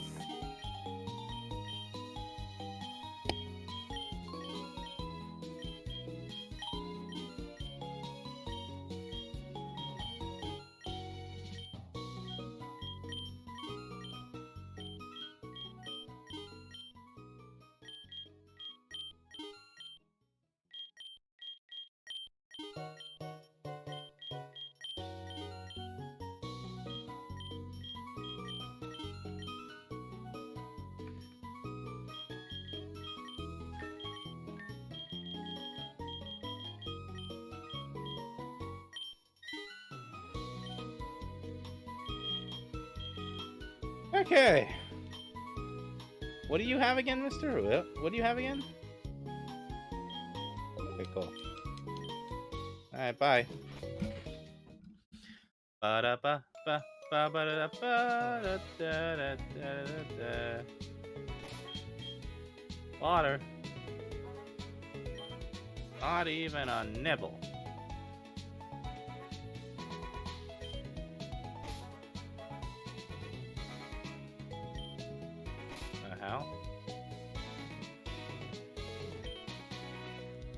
Okay. What do you have again, Mr. What do you have again? Okay, cool. Alright, bye. Water. Not even a nibble.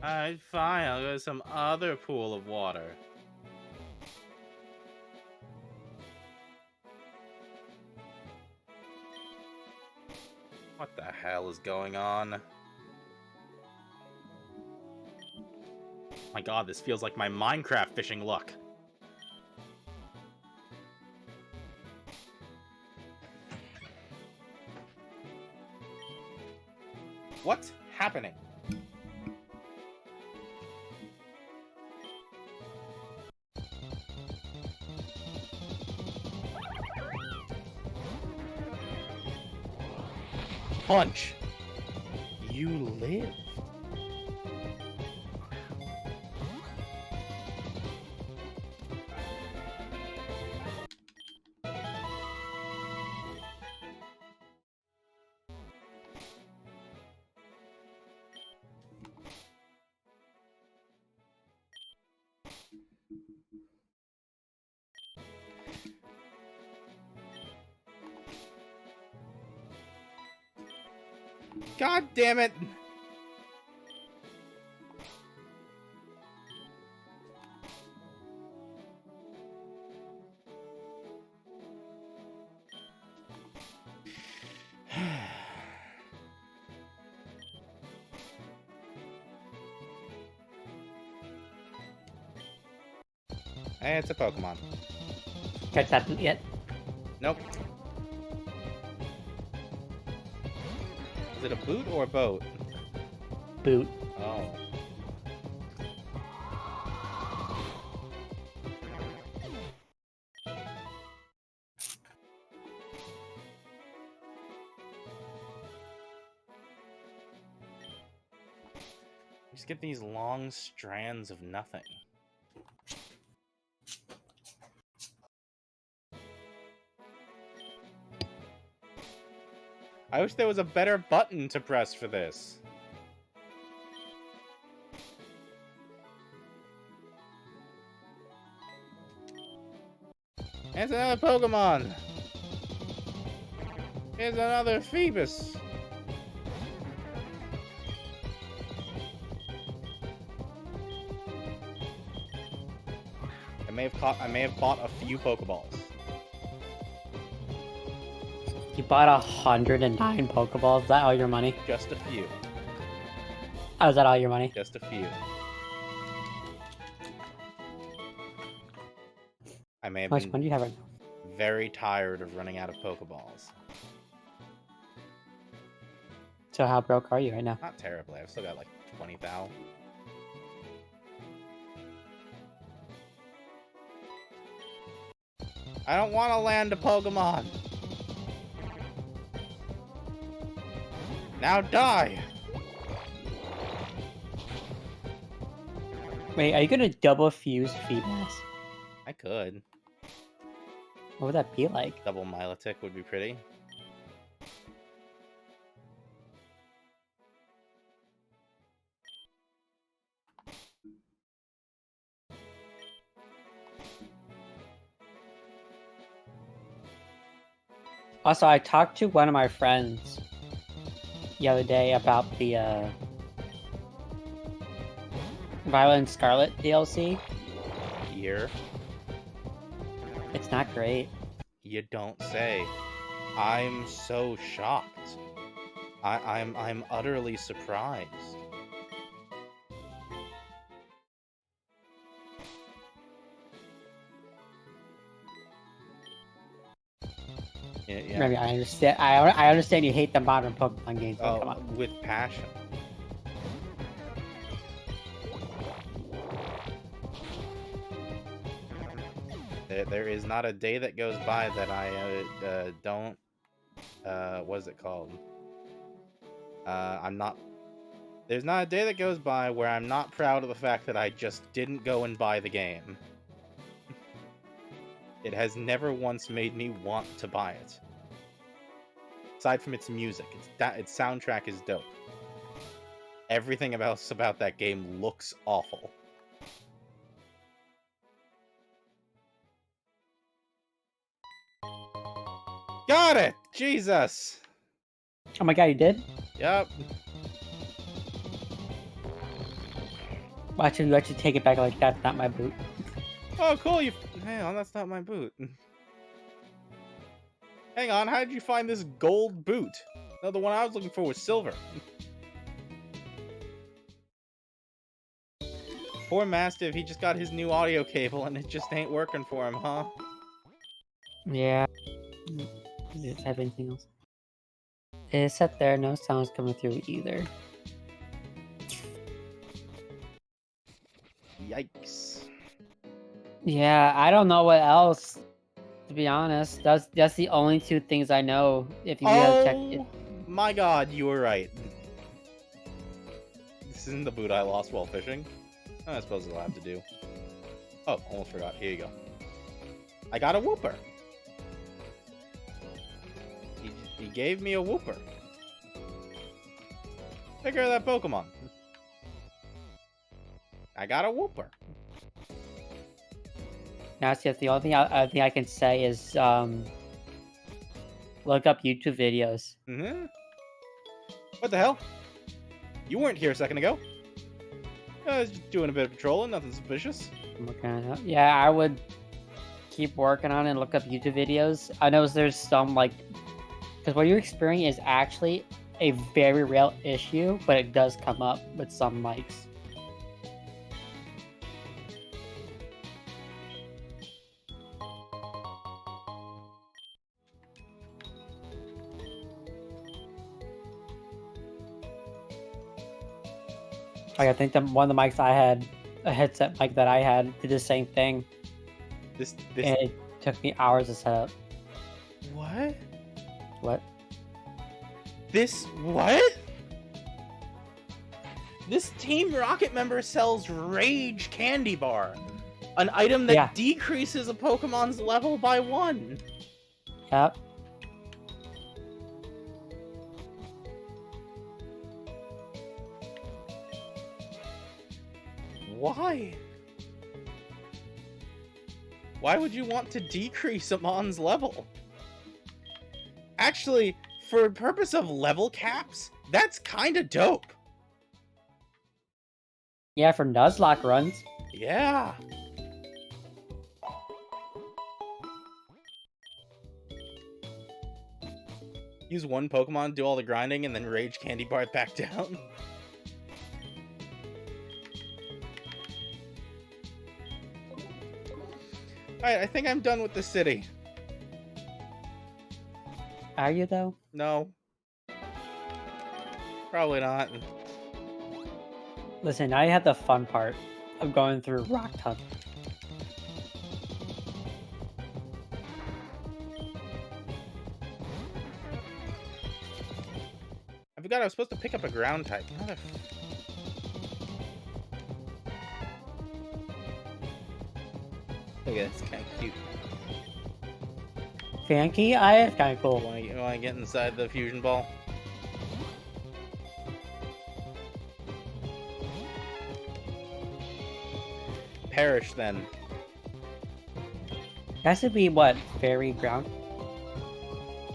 Alright, fine. I'll go to some other pool of water. What the hell is going on? My god, this feels like my Minecraft fishing luck. What's happening? Punch! You live. God damn it! Hey, it's a Pokemon. Catch that yet? Nope. Is it a boot or a boat? Boot. Oh. Just get these long strands of nothing. I wish there was a better button to press for this. It's another Pokemon! Here's another Phoebus! I may have bought a few Pokeballs. You bought 109 Pokeballs. Is that all your money? Just a few. Oh, is that all your money? Just a few. I may have How much been money do you have right now? very tired of running out of Pokeballs. So how broke are you right now? Not terribly. I've still got like 20 thou. I don't want to land a Pokemon. Now die! Wait, are you gonna double fuse Feebas? I could. What would that be like? Double Milotic would be pretty. Also, I talked to one of my friends the other day about the Violet and Scarlet DLC. Here. It's not great. You don't say. I'm so shocked. I'm utterly surprised. Yeah. Maybe I understand. I understand you hate the modern Pokemon games. But come Oh, on. with passion. There is not a day that goes by that I don't. What is it called? I'm not. There's not a day that goes by where I'm not proud of the fact that I just didn't go and buy the game. It has never once made me want to buy it. Aside from its music, its soundtrack is dope. Everything else about that game looks awful. Got it! Jesus! Oh my god, you did? Yep. Watch you take it back like that's not my boot. Oh, cool, you... Hang on, that's not my boot. Hang on, how did you find this gold boot? No, the one I was looking for was silver. Poor Mastiff, he just got his new audio cable and it just ain't working for him, huh? Yeah. Does it have anything else? It's set there, no sounds coming through either. Yikes. Yeah, I don't know what else. To be honest, that's the only two things I know. If you gotta check it. Oh my god, you were right. This isn't the boot I lost while fishing. I suppose it'll have to do. Oh, almost forgot. Here you go. I got a Wooper. He gave me a Wooper. Take care of that Pokemon. I got a Wooper. Now, see, the only thing I can say is look up YouTube videos. Mm-hmm. What the hell? You weren't here a second ago. I was just doing a bit of patrolling, nothing suspicious. I'm working on it. Yeah, I would keep working on it and look up YouTube videos. I know there's some like, because what you're experiencing is actually a very real issue, but it does come up with some mics. Like, I think one of the mics I had, a headset mic that I had, did the same thing. This And it took me hours to set up. What? What? This what? This Team Rocket member sells Rage Candy Bar, an item that decreases a Pokemon's level by 1. Yep. Why? Why would you want to decrease Amon's level? Actually, for purpose of level caps, that's kinda dope. Yeah, for Nuzlocke runs. Yeah. Use one Pokemon, do all the grinding, and then Rage Candy Bar it back down. Alright, I think I'm done with the city. Are you though? No. Probably not. Listen, now you have the fun part of going through Rock Tunnel. I forgot I was supposed to pick up a ground type. Look at this, kind of cute. Fanky? I is kind of cool. You want to get inside the fusion ball? Perish then. Has to be what? Fairy ground?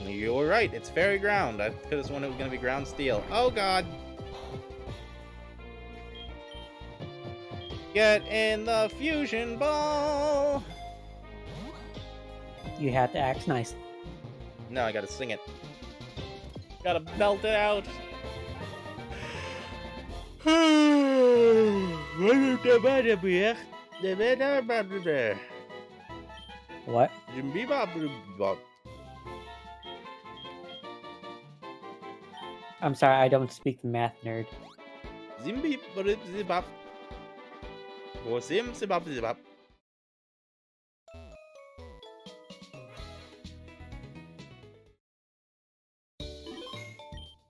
You were right, it's fairy ground. I could have sworn it was going to be ground steel. Oh god! Get in the fusion ball! You have to act nice. No, I gotta sing it. Gotta belt it out. What? I'm sorry, I don't speak the math, nerd. Zimbi zibap. Sim zibap zibap.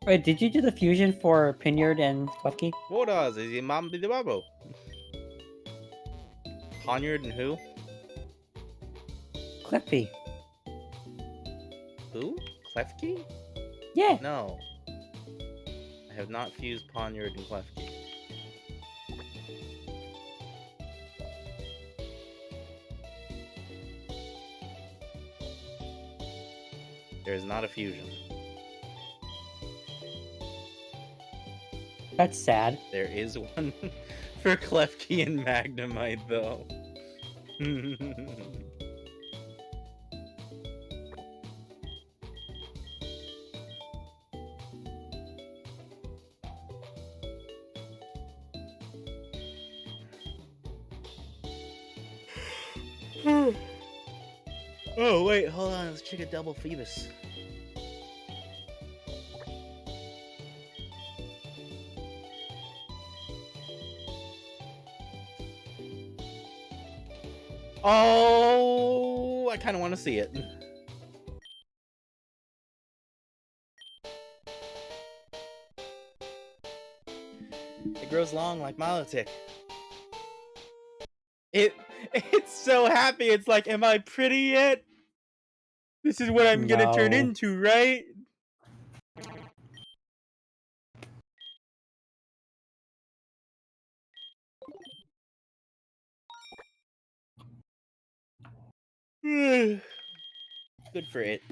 Wait, did you do the fusion for Pinyard and Klefki? What does imam bidibabo? Ponyard and who? Klefki. Who? Klefki? Yeah. No. I have not fused Ponyard and Klefki. There is not a fusion. That's sad. There is one for Klefki and Magnemite, though. Oh, wait, hold on. Let's check a double Phoebus. Oh, I kind of want to see it. It grows long like Milotic. It's so happy. It's like, am I pretty yet? This is what I'm gonna turn No. into, right? Good for it.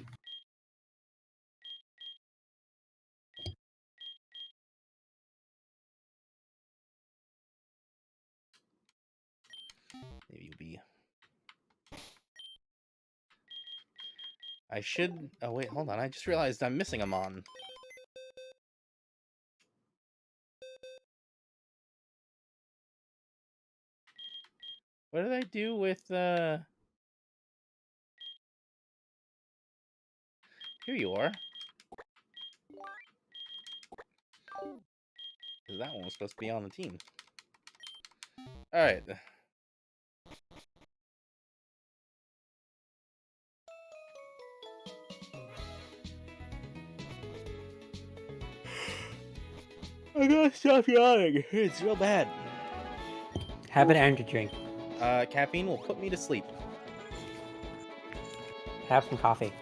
Maybe you'll be. I should. Oh wait, hold on. I just realized I'm missing a Mon. What did I do with Here you are. Because that one was supposed to be on the team. Alright. I gotta stop yawning. It's real bad. Have an energy drink. Caffeine will put me to sleep. Have some coffee.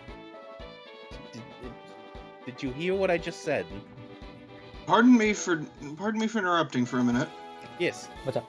Did you hear what I just said? Pardon me for interrupting for a minute. Yes. What's up?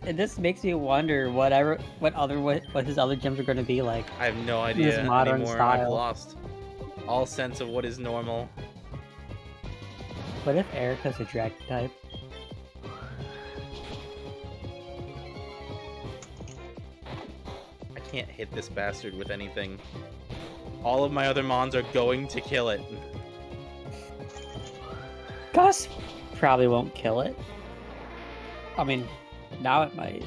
this makes me wonder what his other gyms are going to be like. I have no This idea modern anymore. I've style. lost all sense of what is normal. What if Erica's a dragon type? I can't hit this bastard with anything. All of my other mons are going to kill it. Gus probably won't kill it. I mean, now it might.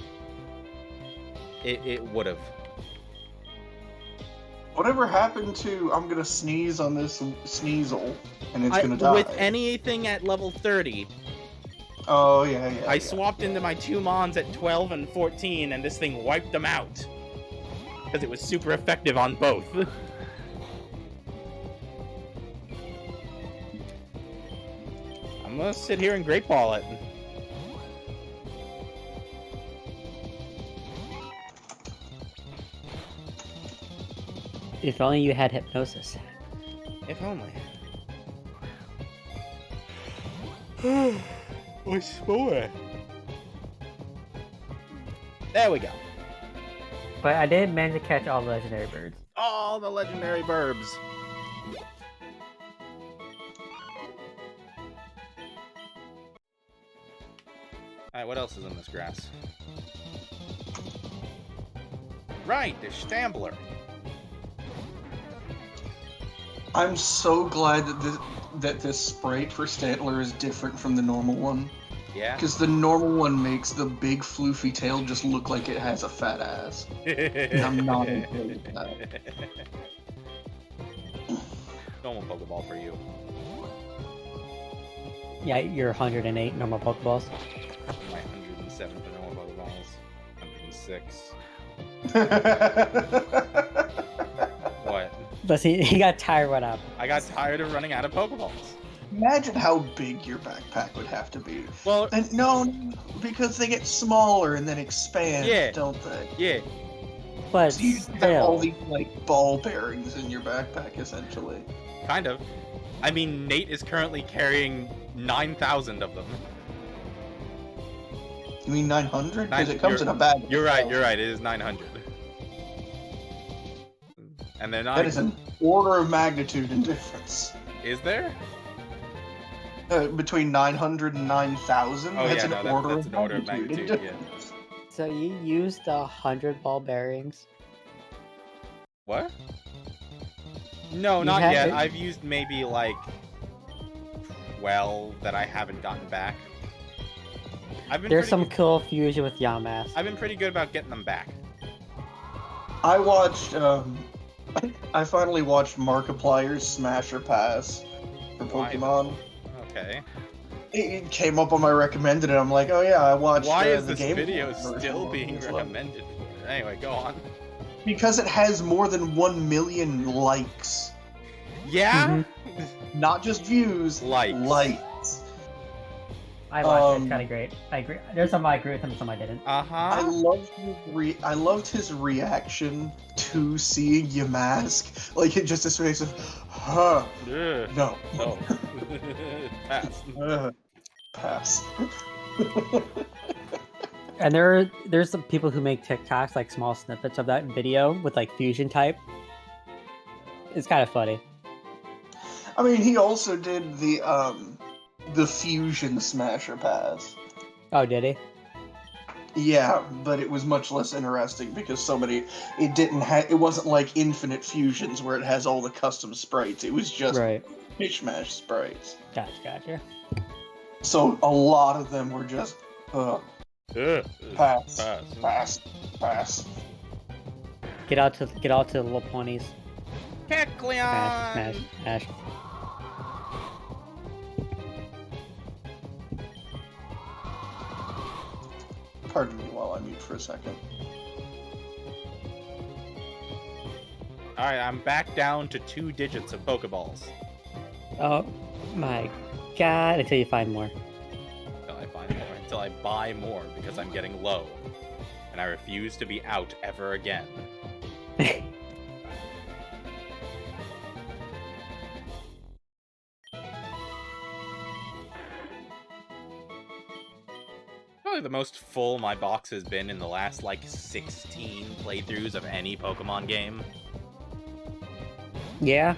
It would have. Whatever happened to I'm gonna sneeze on this Sneasel and it's gonna die? With anything at level 30, Oh yeah. I swapped into my 2 mons at 12 and 14, and this thing wiped them out. Because it was super effective on both. I'm gonna sit here and Great Ball it. If only you had hypnosis. If only. What's more? There we go. But I did manage to catch all the legendary birds. All the legendary burbs. Alright, what else is in this grass? Right, there's Stambler. I'm so glad that this sprite for Stantler is different from the normal one. Yeah? Because the normal one makes the big floofy tail just look like it has a fat ass. And I'm not okay with that. Normal Pokeball for you. Yeah, you're 108 normal Pokeballs. My 107 for normal Pokeballs. 106. What? But see, he got tired right up. I got tired of running out of Pokeballs. Imagine how big your backpack would have to be. Well, And no, because they get smaller and then expand, Yeah. don't they? yeah. But So you have all still, these like ball bearings in your backpack, essentially. Kind of. I mean, Nate is currently carrying 9,000 of them. You mean 900? Because Nine- it comes you're- in a bag. You're right, you're right. It is 900. And they're not. That is an order of magnitude in difference. Is there? Between 900 and 9,000? Oh, that's yeah, an no, that's order an order of magnitude, in yeah. difference. so you used the 100 ball bearings. What? No, You not had yet. it? I've used maybe like 12 that I haven't gotten back. There's some cool fusion with Yamask. I've been pretty good about getting them back. I watched, I finally watched Markiplier's Smash or Pass for Why? Pokemon. Okay. It came up on my recommended, and I'm like, oh yeah, I watched. Why is the this Game video version still of being it. recommended? Anyway, go on. Because it has more than 1 million likes, Yeah? not just views. Likes. Likes. I watched it. Um, It's kind of great. I agree. There's some I agree with him, some I didn't. I Uh-huh. loved his reaction to seeing Yamask. Like it just his face of, huh? Ugh. No. No. Pass. Pass. And there's some people who make TikToks, like small snippets of that video with like fusion type. It's kind of funny. I mean, he also did the fusion Smasher Pass. Oh, did he? Yeah, but it was much less interesting because it wasn't like Infinite Fusions where it has all the custom sprites. It was just Right. mishmash sprites. Gotcha. So a lot of them were just Ugh. pass, Pass. pass, pass. Get out to the little ponies. Kecleon! Smash. Pardon me while I mute for a second. Alright, I'm back down to 2 digits of Pokeballs. Oh my god! Until you find more. Until I find more. Until I buy more because I'm getting low. And I refuse to be out ever again. Oh, the most full my box has been in the last, like, 16 playthroughs of any Pokemon game. Yeah.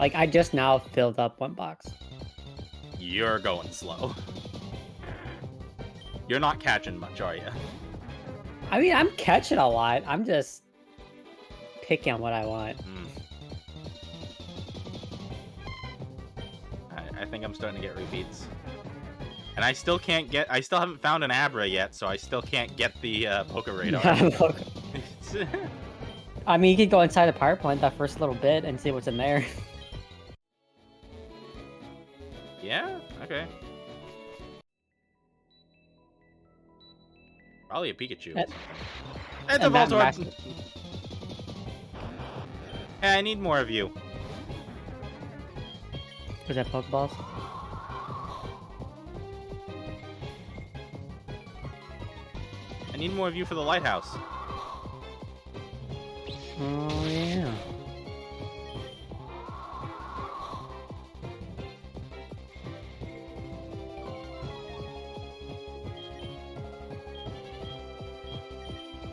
Like, I just now filled up one box. You're going slow. You're not catching much, are you? I mean, I'm catching a lot. I'm just picking what I want. I think I'm starting to get repeats. And I still can't get... I still haven't found an Abra yet, so I still can't get the Pokeradar. I mean, you could go inside the power plant that first little bit and see what's in there. Yeah? Okay. Probably a Pikachu. And the that Voltorb! Hey, I need more of you. Was that Pokeballs? I need more of you for the lighthouse. Oh, yeah.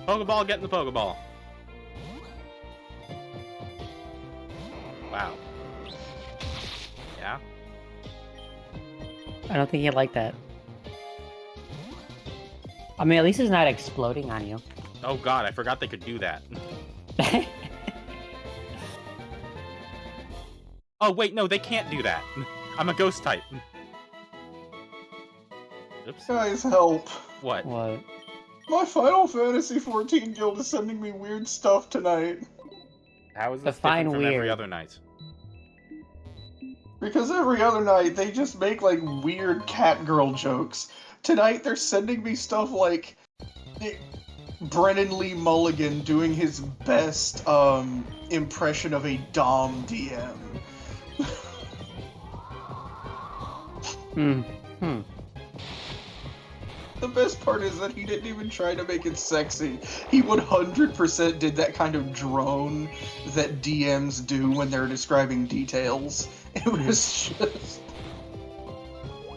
Pokeball, get in the Pokeball. Wow. Yeah? I don't think you'd like that. I mean, at least it's not exploding on you. Oh god, I forgot they could do that. Oh wait, no, they can't do that. I'm a ghost type. Oops. Guys, help. What? What? My Final Fantasy XIV guild is sending me weird stuff tonight. How is this Define different from every weird. other night? Because every other night, they just make, like, weird cat girl jokes. Tonight, they're sending me stuff like... Brennan Lee Mulligan doing his best, impression of a Dom DM. The best part is that he didn't even try to make it sexy. He 100% did that kind of drone that DMs do when they're describing details. It was just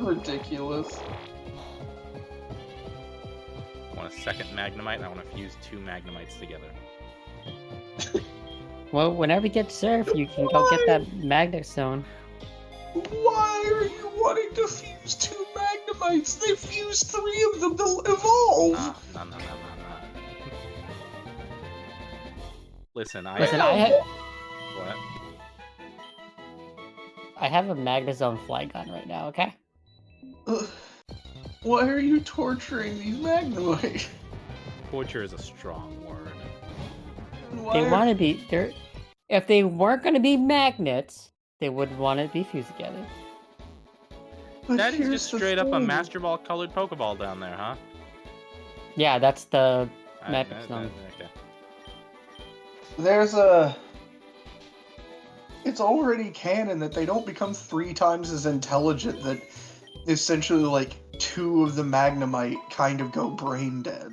ridiculous. Want a second Magnemite? I want to fuse 2 Magnemites together. Well, whenever you get Surf, you can go get that Magnet Stone. Why are you wanting to fuse 2 Magnemites? They fused 3 of them to evolve! No. Listen, Listen, What? I have a Magnezone Flygon right now, okay? Why are you torturing these Magnemites? Torture is a strong word. They want to be... If they weren't going to be magnets, they wouldn't want to be fused together. That is just straight up a Master Ball colored Pokeball down there, huh? Yeah, that's the Magnet Stone. Okay. There's a... It's already canon that they don't become 3 times as intelligent, that essentially, like, 2 of the Magnemite kind of go brain dead.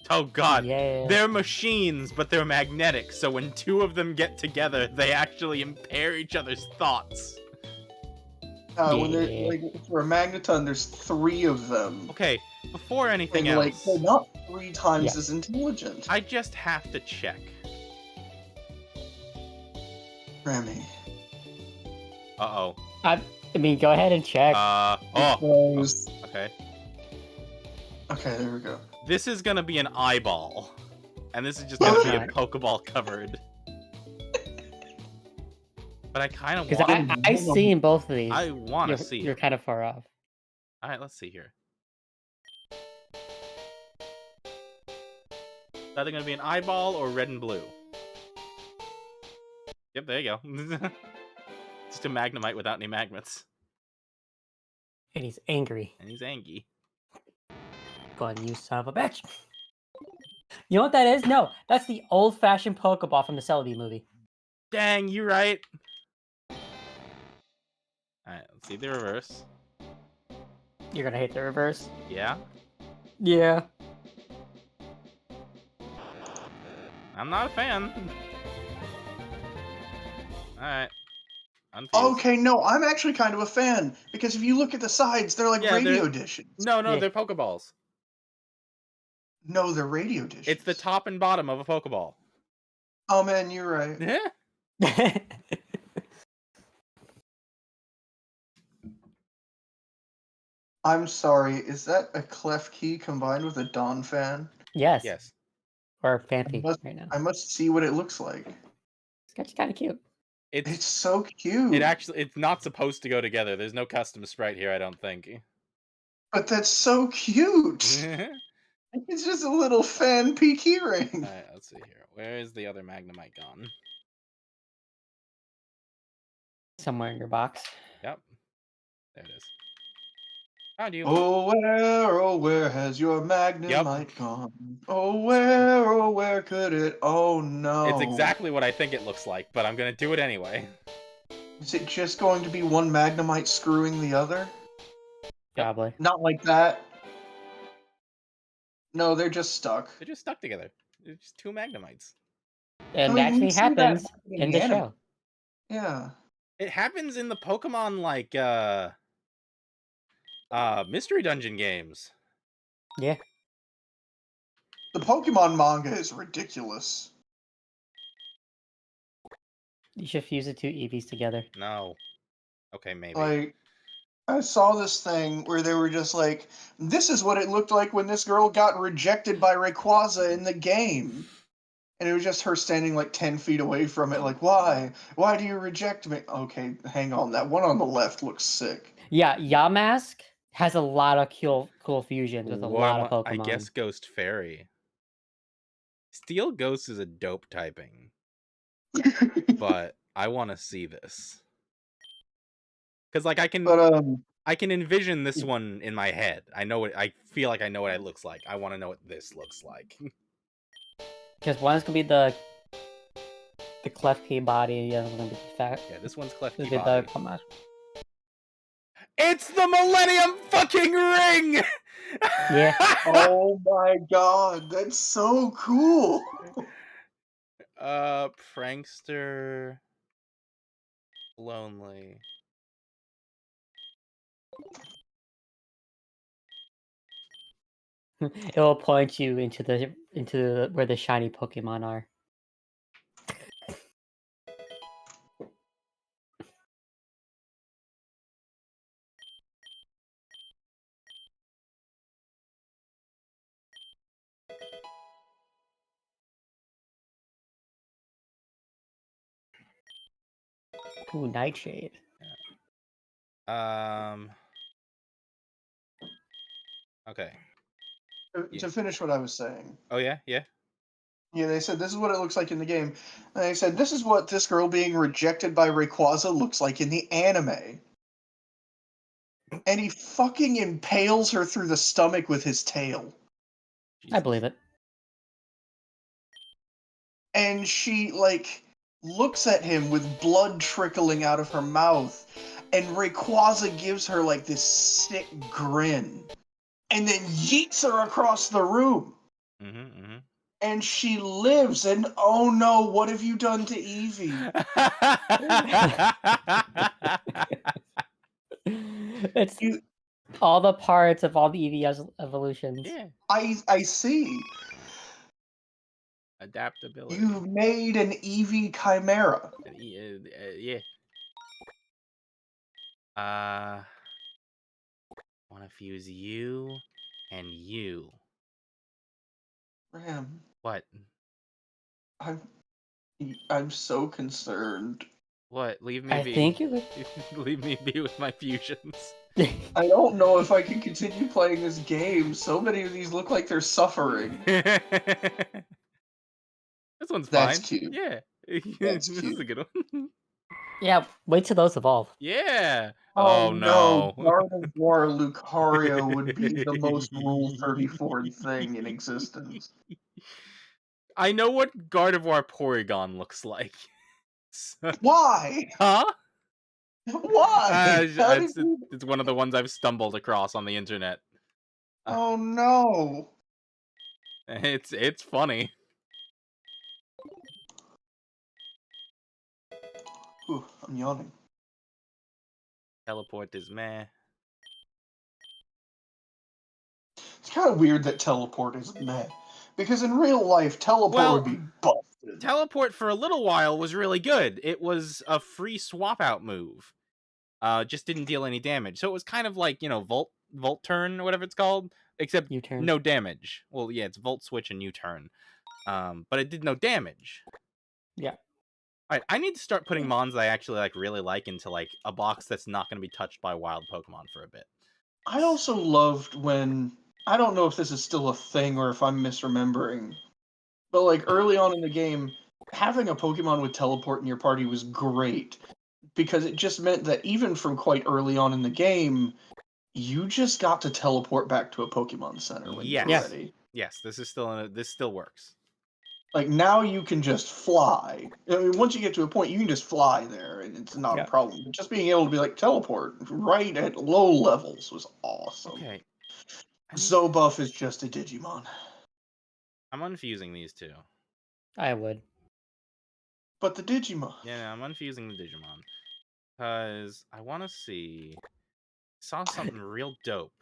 Oh god, Yeah. they're machines, but they're magnetic, so when 2 of them get together, they actually impair each other's thoughts. When they're, like, for a Magneton, there's 3 of them. Okay, before anything And, else, like, they're not 3 times as intelligent. I just have to check. Remy. Uh-oh. I mean, go ahead and check. Okay. Okay, there we go. This is gonna be an eyeball. And this is just gonna be a Pokeball covered. But I kind of Because want... I've seen both of these. I want to see You're it. kind of far off. Alright, let's see here. It's either gonna be an eyeball or red and blue. Yep, there you go. Just a Magnemite without any magnets. And he's angry. And he's angry. Go on, you son of a bitch. You know what that is? No, that's the old-fashioned Pokeball from the Celebi movie. Dang, you right. Alright, let's see the reverse. You're gonna hate the reverse. Yeah? Yeah. I'm not a fan. Alright. Okay, no, I'm actually kind of a fan, because if you look at the sides, they're like Yeah, radio they're- dishes. No, Yeah. they're Pokeballs. No, they're radio dishes. It's the top and bottom of a Pokeball. Oh man, you're right. I'm sorry, is that a Klefki combined with a Dawn fan? Yes. Yes. Or Phanpy must- right now. I must see what it looks like. It's actually kind of cute. It's so cute. It's not supposed to go together. There's no custom sprite here, I don't think. But that's so cute. It's just a little fan peak keyring. Alright, let's see here. Where is the other Magnemite gone? Somewhere in your box. Yep. There it is. Found you. Oh, where has your Magnemite gone? Oh, where could it? Oh, no. It's exactly what I think it looks like, but I'm gonna do it anyway. Is it just going to be one Magnemite screwing the other? Probably. Not like that. No, they're just stuck. They're just stuck together. They're just two Magnemites. And I mean, actually we see that happens happen in the anime. show. Yeah. It happens in the Pokemon, like, Mystery Dungeon games. Yeah. The Pokemon manga is ridiculous. You should fuse the two Eevees together. No. Okay, maybe. Like, I saw this thing where they were just like, this is what it looked like when this girl got rejected by Rayquaza in the game. And it was just her standing like 10 feet away from it, like, why? Why do you reject me? Okay, hang on. That one on the left looks sick. Yeah, Yamask has a lot of cool fusions with a lot of Pokemon. I guess Ghost Fairy. Steel Ghost is a dope typing. But I want to see this. Because, like, I can envision this one in my head. I feel like I know what it looks like. I want to know what this looks like. Because one's gonna be the Klefki body, and the other one's gonna be the fat. Yeah, this one's Klefki It'll be body. the Pokemon. It's the Millennium fucking Ring! Yeah. Oh my god, that's so cool! Prankster... Lonely... It will point you into where the shiny Pokemon are. Ooh, Nightshade. Okay. To finish what I was saying. Oh, yeah? Yeah? Yeah, they said this is what it looks like in the game. And they said this is what this girl being rejected by Rayquaza looks like in the anime. And he fucking impales her through the stomach with his tail. I believe it. And she, like, looks at him with blood trickling out of her mouth. And Rayquaza gives her, like, this sick grin. And then yeets her across the room. And she lives, and oh no, what have you done to Eevee? It's all the parts of all the EV evolutions. Yeah. I see. Adaptability. You've made an Eevee Chimera. Yeah. Want to fuse you and you. Ram, What? I'm so concerned. What? Leave me be. I think it would... Leave me be with my fusions. I don't know if I can continue playing this game. So many of these look like they're suffering. This one's That's fine. cute. Yeah. That's This cute. is a good one. Yeah, wait till those evolve. Yeah. Oh, Oh no. Gardevoir Lucario would be the most Rule 34 thing in existence. I know what Gardevoir Porygon looks like. Why? Huh? Why? How did you... It's one of the ones I've stumbled across on the internet. Oh no. It's funny. Ooh, I'm yawning. Teleport is meh. It's kind of weird that teleport is meh. Because in real life, teleport Well, would be busted. Teleport for a little while was really good. It was a free swap out move. Just didn't deal any damage. So it was kind of like, Volt turn or whatever it's called, except U-turn. no damage. Well, yeah, it's Volt switch and U-turn. But it did no damage. Yeah. Alright, I need to start putting mons that I actually really like into a box that's not going to be touched by wild Pokemon for a bit. I also loved when, I don't know if this is still a thing or if I'm misremembering, but early on in the game, having a Pokemon with teleport in your party was great, because it just meant that even from quite early on in the game, you just got to teleport back to a Pokemon Center when you were Yes. ready. Yes, this still works. Now you can just fly. I mean, once you get to a point, you can just fly there, and it's not a problem. But just being able to be teleport right at low levels was awesome. Okay. Zobuff is just a Digimon. I'm unfusing these two. I would. But the Digimon. Yeah, I'm unfusing the Digimon. Because I want to see... Saw something real dope.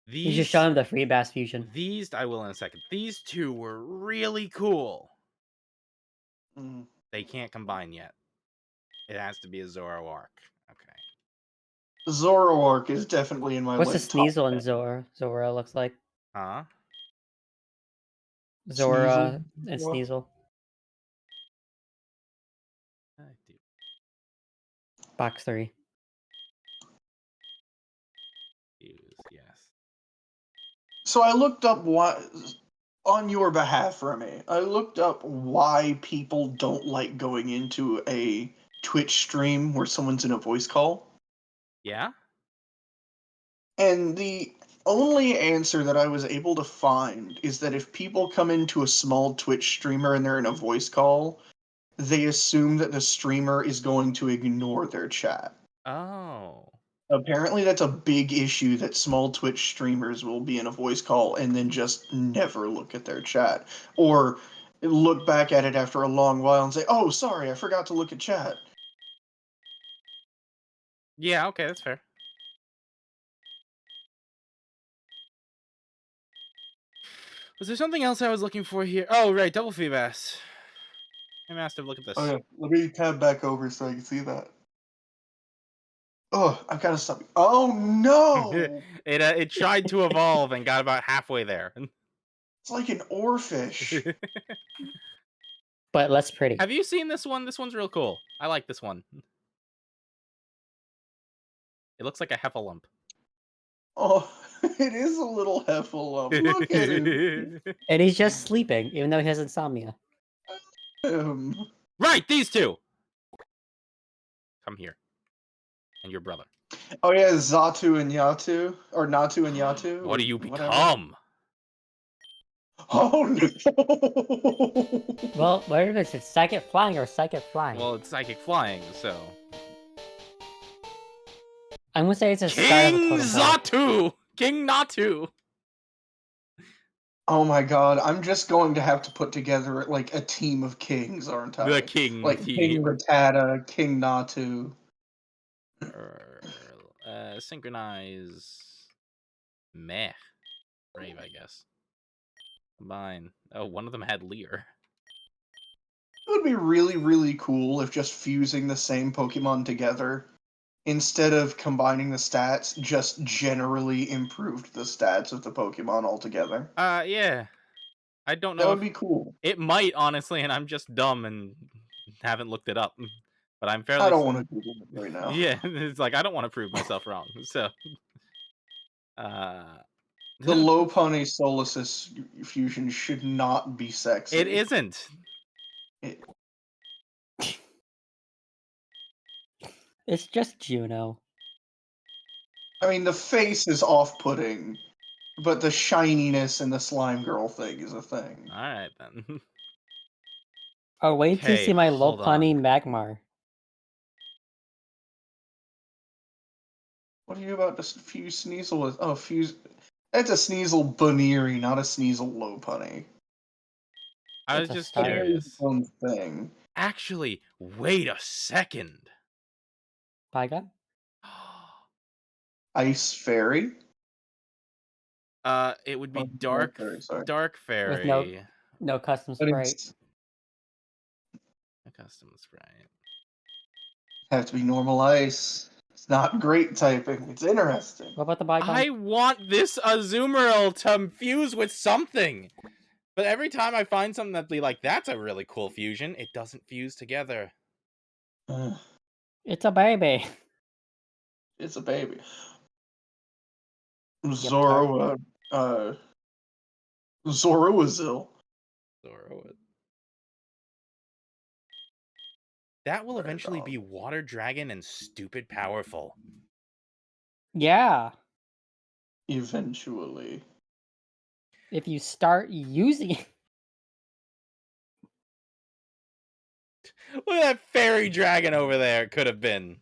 You should show him the free Bass Fusion. These, I will in a second. These two were really cool. Mm. They can't combine yet. It has to be a Zoroark. Okay. Zoroark is definitely in my What's the top Sneasel and 10. Zora looks like? Huh? Zora Sneasel? and Sneasel. Box 3. Yes. So I looked up why, on your behalf, Remy, I looked up why people don't like going into a Twitch stream where someone's in a voice call. Yeah? And the only answer that I was able to find is that if people come into a small Twitch streamer and they're in a voice call, they assume that the streamer is going to ignore their chat. Oh. Apparently that's a big issue, that small Twitch streamers will be in a voice call and then just never look at their chat. Or look back at it after a long while and say, oh, sorry, I forgot to look at chat. Yeah, okay, that's fair. Was there something else I was looking for here? Oh, right, Double Feebas. Hey, Master, look at this. Oh, yeah. Let me tab back over so I can see that. Oh, I've got to stop. Oh, no! It tried to evolve and got about halfway there. It's like an oarfish. But less pretty. Have you seen this one? This one's real cool. I like this one. It looks like a Heffalump. Oh, it is a little Heffalump. Look at him. And he's just sleeping, even though he has insomnia. Right, these two! Come here. And your brother. Oh yeah, Zatu and Yatu. Or Natu and Yatu. What do you whatever. become? Oh no! Well, whatever it is, it's psychic flying or psychic flying. Well, it's psychic flying, so... I'm gonna say it's a start of a King totem pole. Zatu! King Natu! Oh my god, I'm just going to have to put together a team of kings, aren't I? The king King Rattata, King Natu. Synchronize... Meh. Brave, I guess. Combine. Oh, one of them had Leer. It would be really, really cool if just fusing the same Pokemon together, instead of combining the stats, just generally improved the stats of the Pokemon altogether. Yeah. I don't know. That would be cool. It might, honestly, and I'm just dumb and haven't looked it up. But I'm fairly... I don't want to Google it right now. Yeah, it's like, I don't want to prove myself wrong, so... The Lopunny Solasis fusion should not be sexy. It isn't. It's just Juno. I mean, the face is off-putting, but the shininess and the slime girl thing is a thing. Alright, then. Oh, wait to Okay, see my hold Lopunny on. Magmar. What are you about to fuse Sneasel with? Oh, fuse... That's a Sneasel Baneri, not a Sneasel Lopunny. I was It's a just start. curious. Own thing. Actually, wait a second. Pygon? Ice Fairy? It would be Oh, Dark sorry. Dark With Fairy. no custom sprite. Settings A custom sprite. have to be normal ice. It's not great typing. It's interesting. What about the Bygone? I want this Azumarill to fuse with something! But every time I find something that be like, that's a really cool fusion, it doesn't fuse together. It's a baby. It's a baby. Yep, Zoroazil. Zoroark. That will eventually be Water Dragon and stupid powerful. Yeah. Eventually. If you start using it. Look at that fairy dragon over there. It could have been.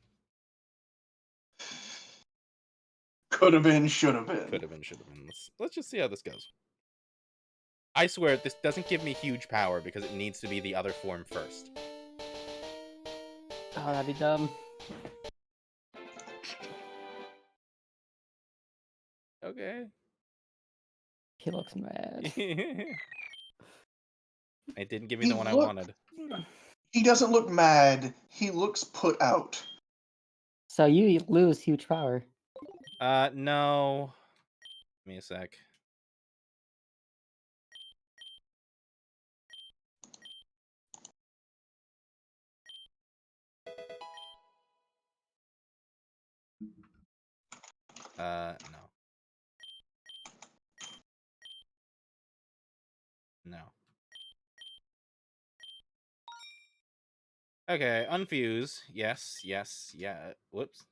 Could have been, should have been. Could have been, should have been. Let's just see how this goes. I swear, this doesn't give me huge power because it needs to be the other form first. Oh, that'd be dumb. Okay. He looks mad. It didn't give me the one I wanted. He doesn't look mad. He looks put out. So you lose huge power. No. Give me a sec. No. No. Okay, unfuse. Yes, yes, yeah. Whoops.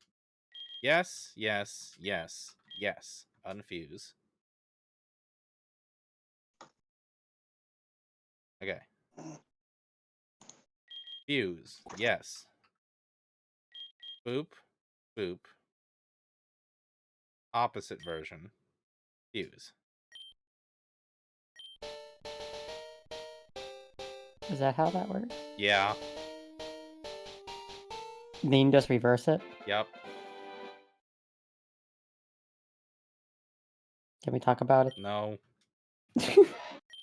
Yes, yes, yes, yes. Unfuse. Okay. Fuse. Yes. Boop. Boop. Opposite version. Fuse. Is that how that works? Yeah. Then you just reverse it? Yep. Can we talk about it? No.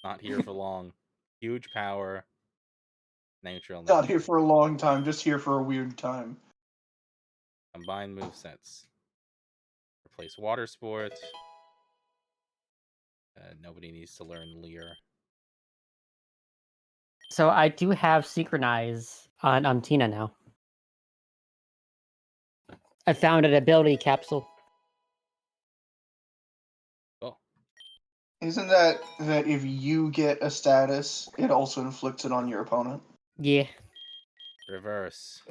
Not here for long. Huge power. Neutral. Not here for a long time, just here for a weird time. Combine movesets. Replace water sport. Nobody needs to learn Leer. So I do have Synchronize on Tina now. I found an ability capsule. Oh. Isn't that if you get a status, it also inflicts it on your opponent? Yeah. Reverse.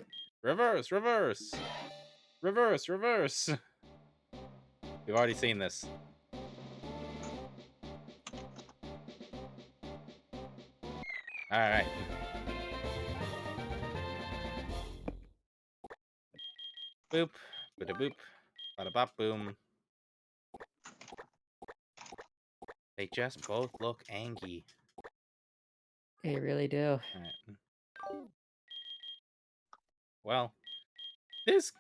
Reverse, reverse. Reverse, reverse. We've already seen this. Alright. Boop. Bada boop. Bada bop boom. They just both look angry. They really do. Alright. Well, this...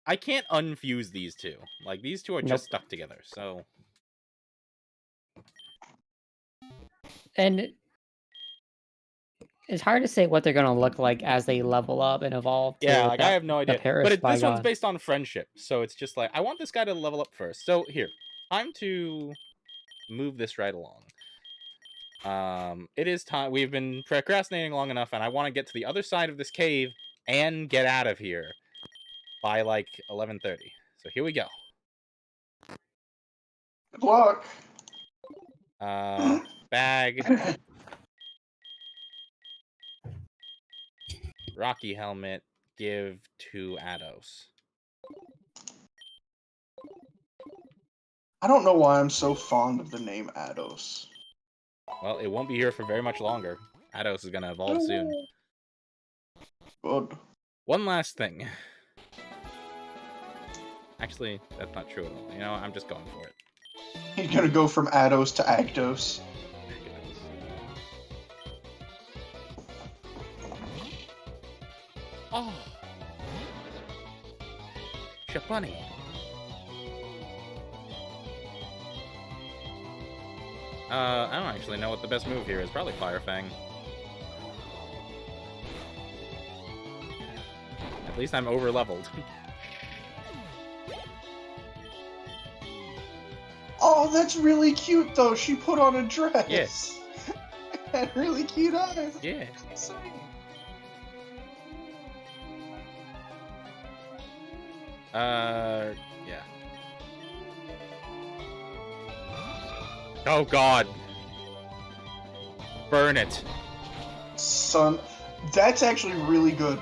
I can't unfuse these two. Like, these two are just stuck together, so... And it's hard to say what they're gonna look like as they level up and evolve. Yeah, like, I have no idea. But this one's Bygone. based on friendship, so it's just like, I want this guy to level up first. So, here. Time to move this right along. It is time. We've been procrastinating long enough, and I want to get to the other side of this cave and get out of here by, like, 11:30. So here we go. Good luck. Bag. Rocky helmet. Give to Ados. I don't know why I'm so fond of the name Ados. Well, it won't be here for very much longer. Ados is gonna evolve soon. Good. One last thing. Actually, that's not true at all. You know, I'm just going for it. He's gonna go from Ados to Actos. Oh! Shapani! I don't actually know what the best move here is. Probably Fire Fang. At least I'm over-leveled. Oh, that's really cute, though. She put on a dress. Yes. And really cute eyes. Yeah. Sweet. Yeah. Oh, God. Burn it. Son, that's actually really good.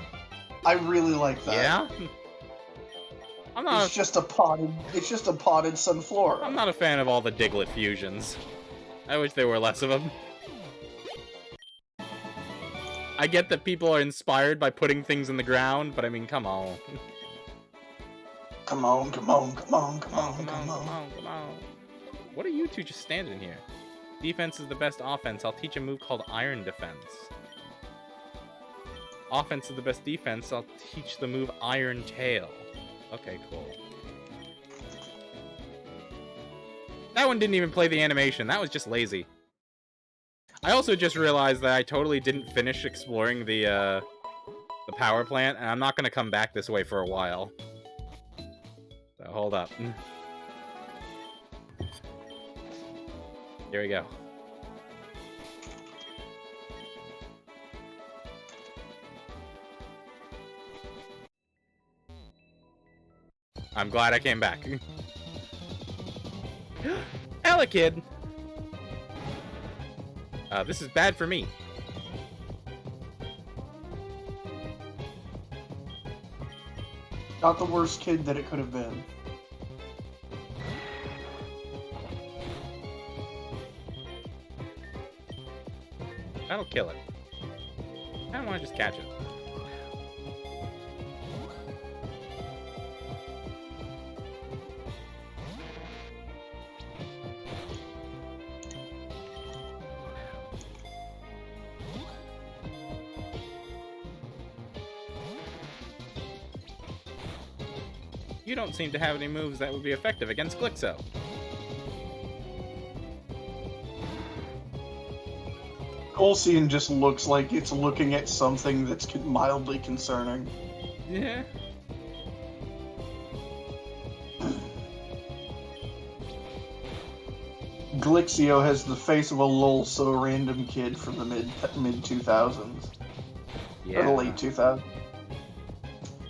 I really like that. Yeah? I'm not. It's just a potted Sunflora. I'm not a fan of all the Diglett fusions. I wish there were less of them. I get that people are inspired by putting things in the ground, but I mean, come on. Come on. Come on. What are you two just standing here? Defense is the best offense. I'll teach a move called Iron Defense. Offense is the best defense. I'll teach the move Iron Tail. Okay, cool. That one didn't even play the animation. That was just lazy. I also just realized that I totally didn't finish exploring the power plant, and I'm not gonna come back this way for a while. So hold up. Here we go. I'm glad I came back. Elekid! This is bad for me. Not the worst kid that it could have been. That'll kill it. I don't want to just catch it. You don't seem to have any moves that would be effective against Glixo. Olsian just looks like it's looking at something that's mildly concerning. Yeah. Glixio has the face of a lol so random kid from the mid 2000s. Yeah. Or the late 2000s.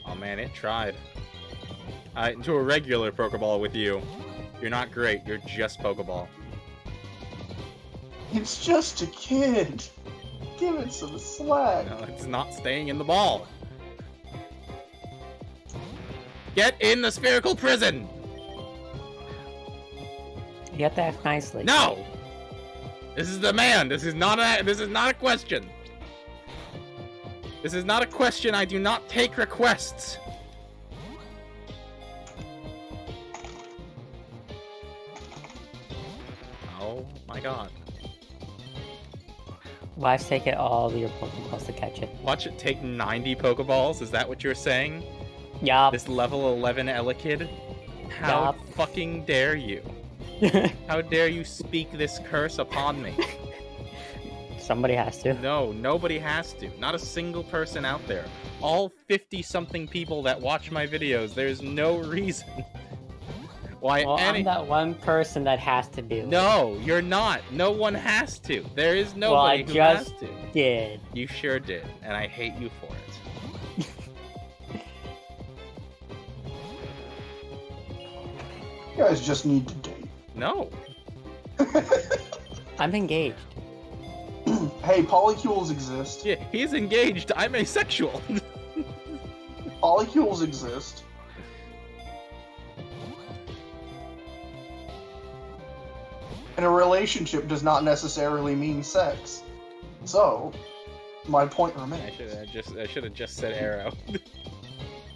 Oh man, it tried. Into a regular Pokeball with you. You're not great, you're just Pokeball. It's just a kid. Give it some slack. No, it's not staying in the ball. Get in the spherical prison! You have to act nicely. No! This is a demand. This is not a question. This is not a question. I do not take requests. Oh my god. Why take it all of your Pokeballs to catch it? Watch it take 90 Pokeballs? Is that what you're saying? Yup. This level 11 Elekid? How Yup. fucking dare you? How dare you speak this curse upon me? Somebody has to. No, nobody has to. Not a single person out there. All 50-something people that watch my videos, there's no reason why Well, any... I'm that one person that has to do it. No, you're not. No one has to. There is Well, I nobody who has just to. did. You sure did, and I hate you for it. You guys just need to date. No. I'm engaged. Hey, polycules exist. Yeah, he's engaged. I'm asexual. Polycules exist. And a relationship does not necessarily mean sex. So, my point remains. I should have just said arrow.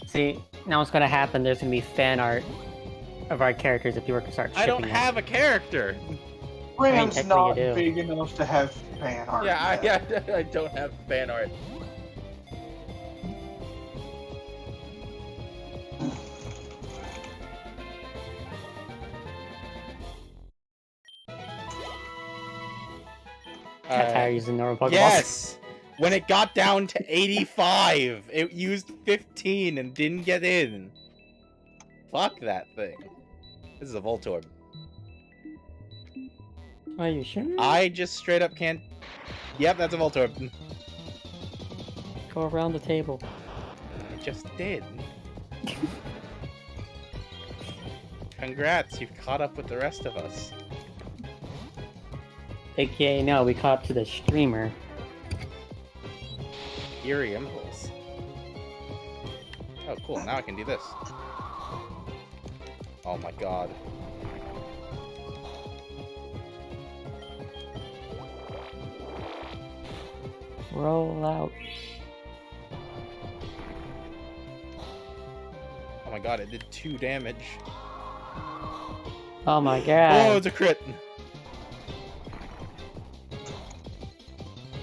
See, now what's gonna happen, there's gonna be fan art of our characters if you were to start shipping I don't them. have a character. Ram's technically not you do. big enough to have fan art. Yeah, I don't have fan art. Cat tired using normal Pokeballs. Yes! When it got down to 85, it used 15 and didn't get in. Fuck that thing. This is a Voltorb. Are you sure? I just straight up can't... Yep, that's a Voltorb. Go around the table. It just did. Congrats, you've caught up with the rest of us. AKA, no, we caught up to the streamer. Eerie Impulse. Oh, cool, now I can do this. Oh my god. Roll out. Oh my god, it did 2 damage. Oh my god. Oh, it's a crit!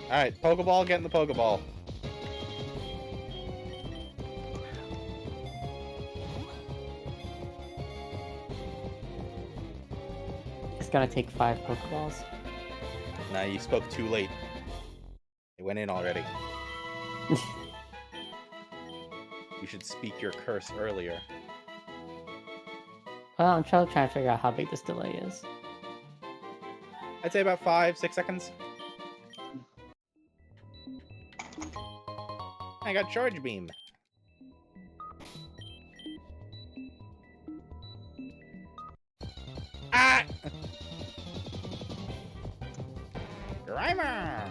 Alright, Pokeball, get in the Pokeball. It's gonna take 5 Pokeballs. Nah, you spoke too late. It went in already. You should speak your curse earlier. Well, I'm trying to figure out how big this delay is. I'd say about 5-6 seconds. I got Charge Beam. Ah! Grimer!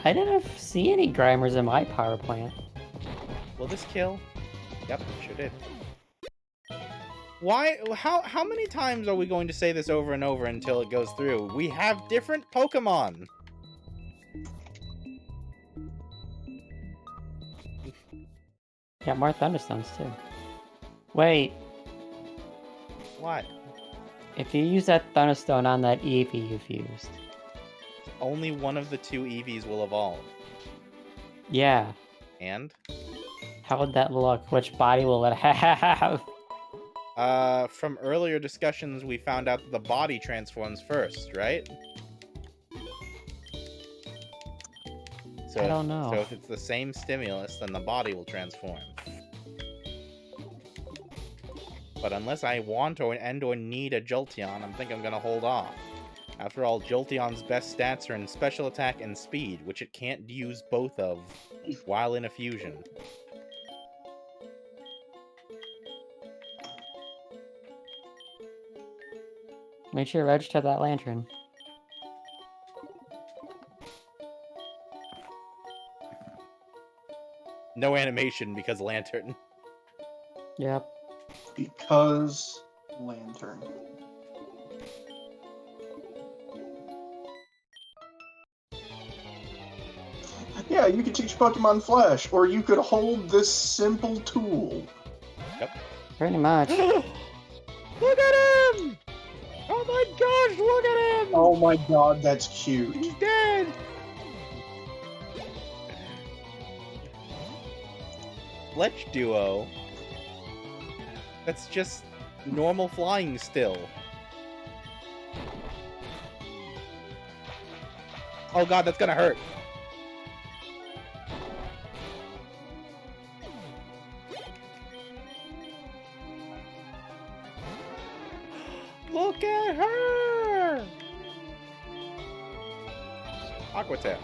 I didn't see any Grimers in my power plant. Will this kill? Yep, sure did. Why? How many times are we going to say this over and over until it goes through? We have different Pokemon! Yeah, more Thunderstones too. Wait, What? if you use that Thunderstone on that Eevee you've used. Only one of the 2 Eevees will evolve. Yeah. And? How would that look? Which body will it have? From earlier discussions, we found out that the body transforms first, right? So I don't know. So if it's the same stimulus, then the body will transform. But unless I want or need a Jolteon, I think I'm gonna hold off. After all, Jolteon's best stats are in special attack and speed, which it can't use both of while in a fusion. Make sure you register that lantern. No animation because Lantern. Yep. Because Lantern. Yeah, you could teach Pokemon Flash, or you could hold this simple tool. Pretty much. Look at him! Oh my gosh, look at him! Oh my god, that's cute. He's dead! Fletch Duo. That's just normal flying still. Oh god, that's gonna hurt. Look at her! Aqua Tail.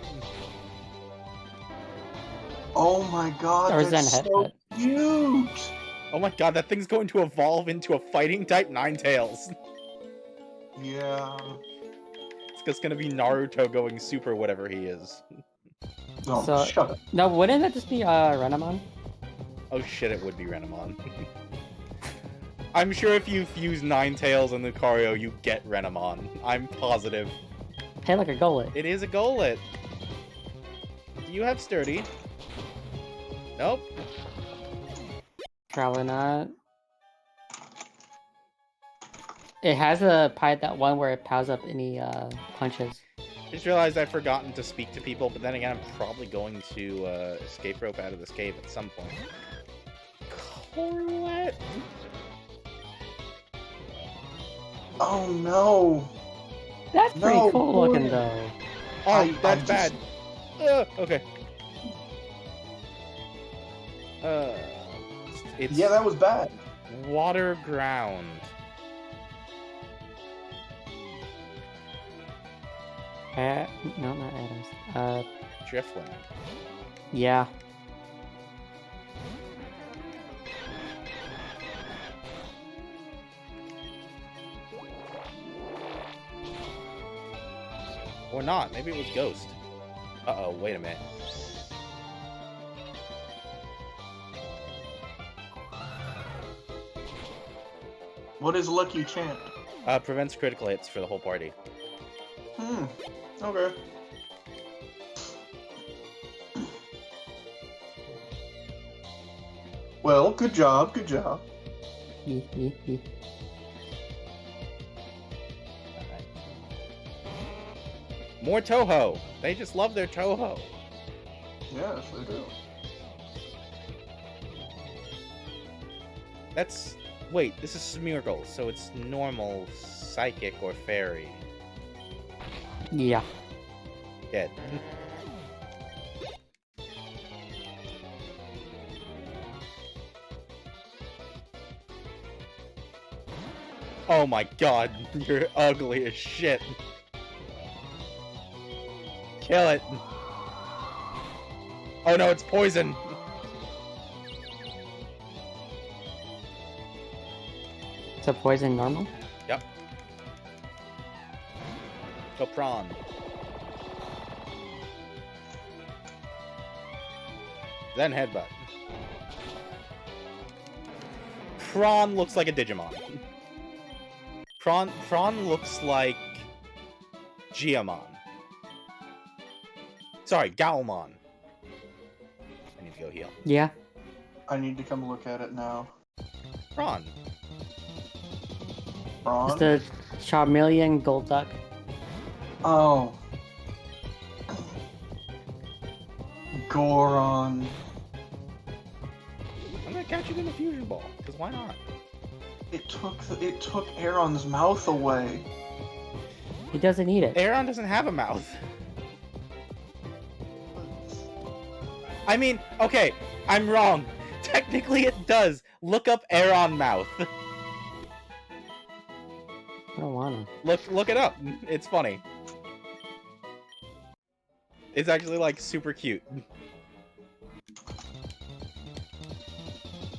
Oh my god, Or that's Zen so Headbutt. cute! Oh my god, that thing's going to evolve into a fighting type Ninetales. Yeah. It's just gonna be Naruto going super whatever he is. Oh, So- shut up. No, wouldn't that just be Renamon? Oh shit, it would be Renamon. I'm sure if you fuse Ninetales and Lucario, you get Renamon. I'm positive. Hey, look, a Golett. It is a Golett. Do you have Sturdy? Nope. Probably not. It has that one where it powers up any punches. I just realized I've forgotten to speak to people, but then again, I'm probably going to escape rope out of this cave at some point. Corlett! Oh no! That's pretty No, cool boy. looking though. Oh, I that's just- bad. Okay. It's Yeah, that was bad. water ground. No, not Adams. Drifloon. Yeah. Or not. Maybe it was Ghost. Uh-oh, wait a minute. What is Lucky Champ? Prevents critical hits for the whole party. Okay. Well, good job, good job. More Toho! They just love their Toho. Yes, they do. That's... Wait, this is Smeargle, so it's normal, psychic, or fairy. Yeah. Dead. Oh my god, you're ugly as shit. Kill it. Oh no, it's poison. It's a poison normal? Yep. Go prawn. Then headbutt. Prawn looks like a Digimon. Prawn looks like Geomon. Sorry, Gaomon. I need to go heal. Yeah. I need to come look at it now. Prawn. Braun? It's the Charmeleon Golduck. Oh. Goron. I'm gonna catch you in the fusion ball, because why not? It took Aaron's mouth away. He doesn't eat it. Aeron doesn't have a mouth. I mean, okay, I'm wrong. Technically it does. Look up Aeron mouth. I don't wanna. Look it up. It's funny. It's actually like super cute.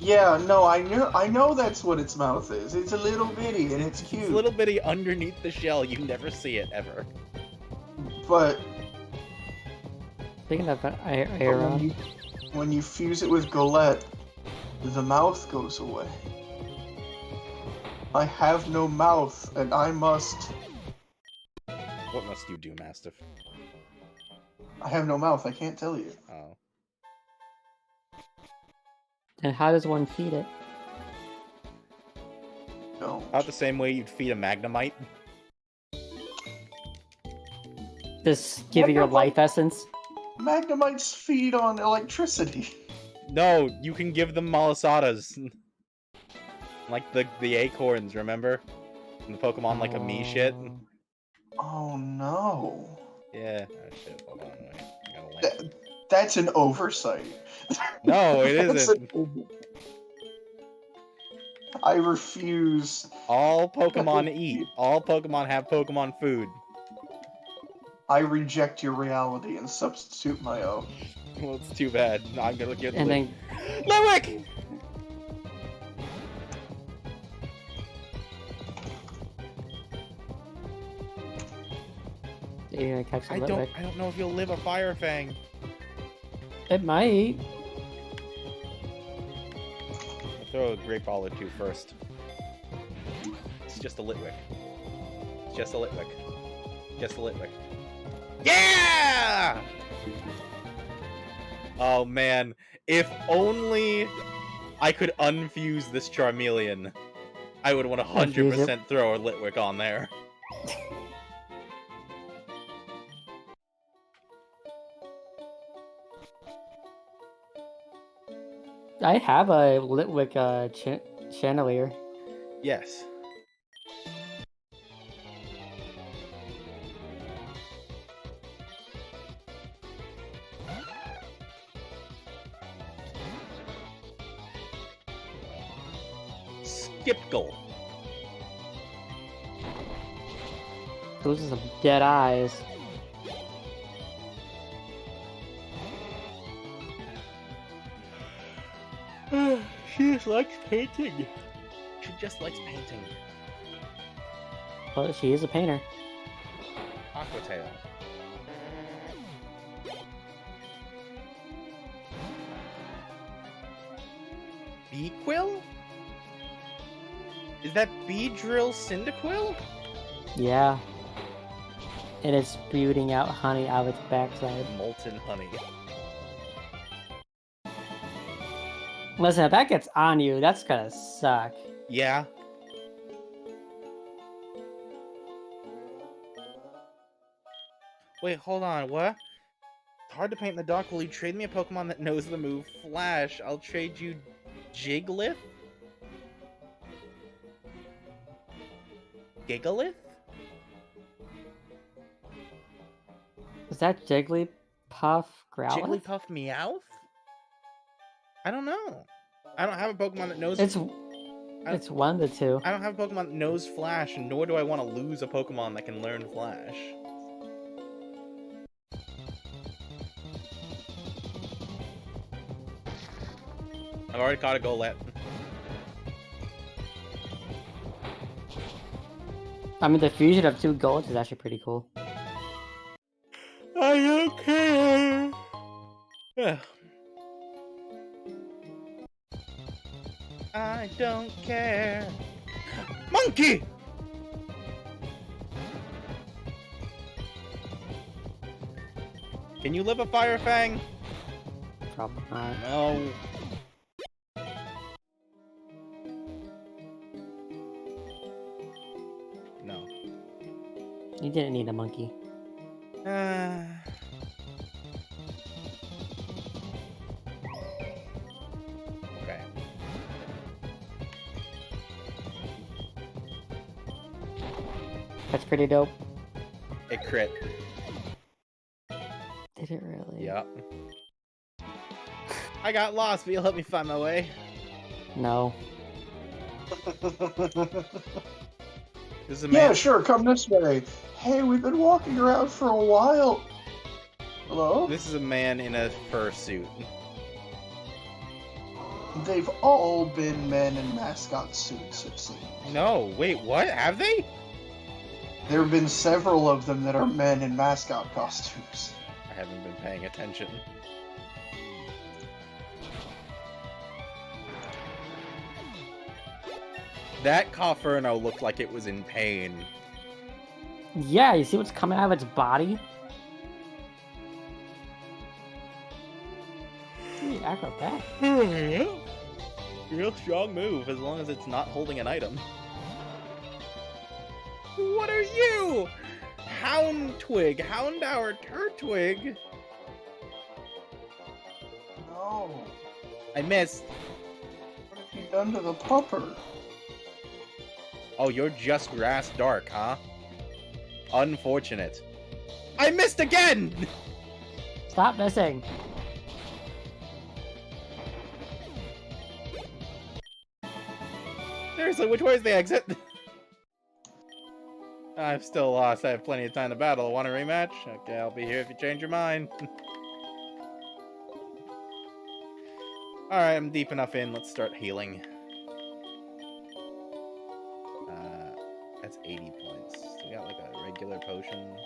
Yeah, no, I know that's what its mouth is. It's a little bitty and it's cute. It's a little bitty underneath the shell. You never see it ever. But Speaking of when Aeron, when you fuse it with Golett, the mouth goes away. I have no mouth, and I must. What must you do, Mastiff? I have no mouth. I can't tell you. Oh. then how does one feed it? No. About the same way you'd feed a Magnemite. Just give it your life essence? Magnemites feed on electricity. No, you can give them Malasadas. Like the acorns, remember? And the Pokemon like a me shit. Oh no. Yeah. Oh shit, hold on, wait. I gotta link. That's an oversight. No, it That's isn't. I refuse. All Pokemon eat. All Pokemon have Pokemon food. I reject your reality and substitute my own. Well, it's too bad. No, I'm gonna get And then Litwick! you're gonna catch the I Litwick. don't know if you'll live a Fire Fang. It might. I'll throw a Great Ball or two first. It's just a Litwick. It's just a Litwick. Just a Litwick. Yeah! Oh man, if only I could unfuse this Charmeleon, I would 100% throw a Litwick on there. I have a Litwick Chandelier. Yes. Skipgle. Those are some dead eyes. She just likes painting. She just likes painting. Well, she is a painter. Aquatail. Beaquill? Is that Beedrill Cyndaquil? Yeah. And it's spewing out honey out of its backside. Molten honey. Listen, if that gets on you, that's gonna suck. Yeah. Wait, hold on, what? It's hard to paint in the dark. Will you trade me a Pokemon that knows the move Flash? I'll trade you Jigglypuff? Gigalith? Is that Jigglypuff Growlithe? Jigglypuff Meowth? I don't know. I don't have a Pokemon that knows... It's one of the two. I don't have a Pokemon that knows Flash, nor do I want to lose a Pokemon that can learn Flash. I've already caught a Golett. I mean, the fusion of two golds is actually pretty cool. I don't care. I don't care. Monkey! Can you live a Fire Fang? Probably not. No. No. You didn't need a monkey. Okay. That's pretty dope. It crit. Did it really? Yep. I got lost, but you'll help me find my way. No. This is a man. Yeah, sure, come this way. Hey, we've been walking around for a while. Hello? This is a man in a fursuit. They've all been men in mascot suits, it seems. No, wait, what? Have they? There have been several of them that are men in mascot costumes. I haven't been paying attention. That Cofferno looked like it was in pain. Yeah, you see what's coming out of its body? Dude, acrobat. Real strong move, as long as it's not holding an item. What are you? Houndtwig, Houndour, Turtwig. No. I missed. What have you done to the pupper? Oh, you're just grass dark, huh? Unfortunate. I missed again! Stop missing. Seriously, which way is the exit? I'm still lost. I have plenty of time to battle. Want a rematch? Okay, I'll be here if you change your mind. Alright, I'm deep enough in. Let's start healing. That's 80 points. We got like a regular potion.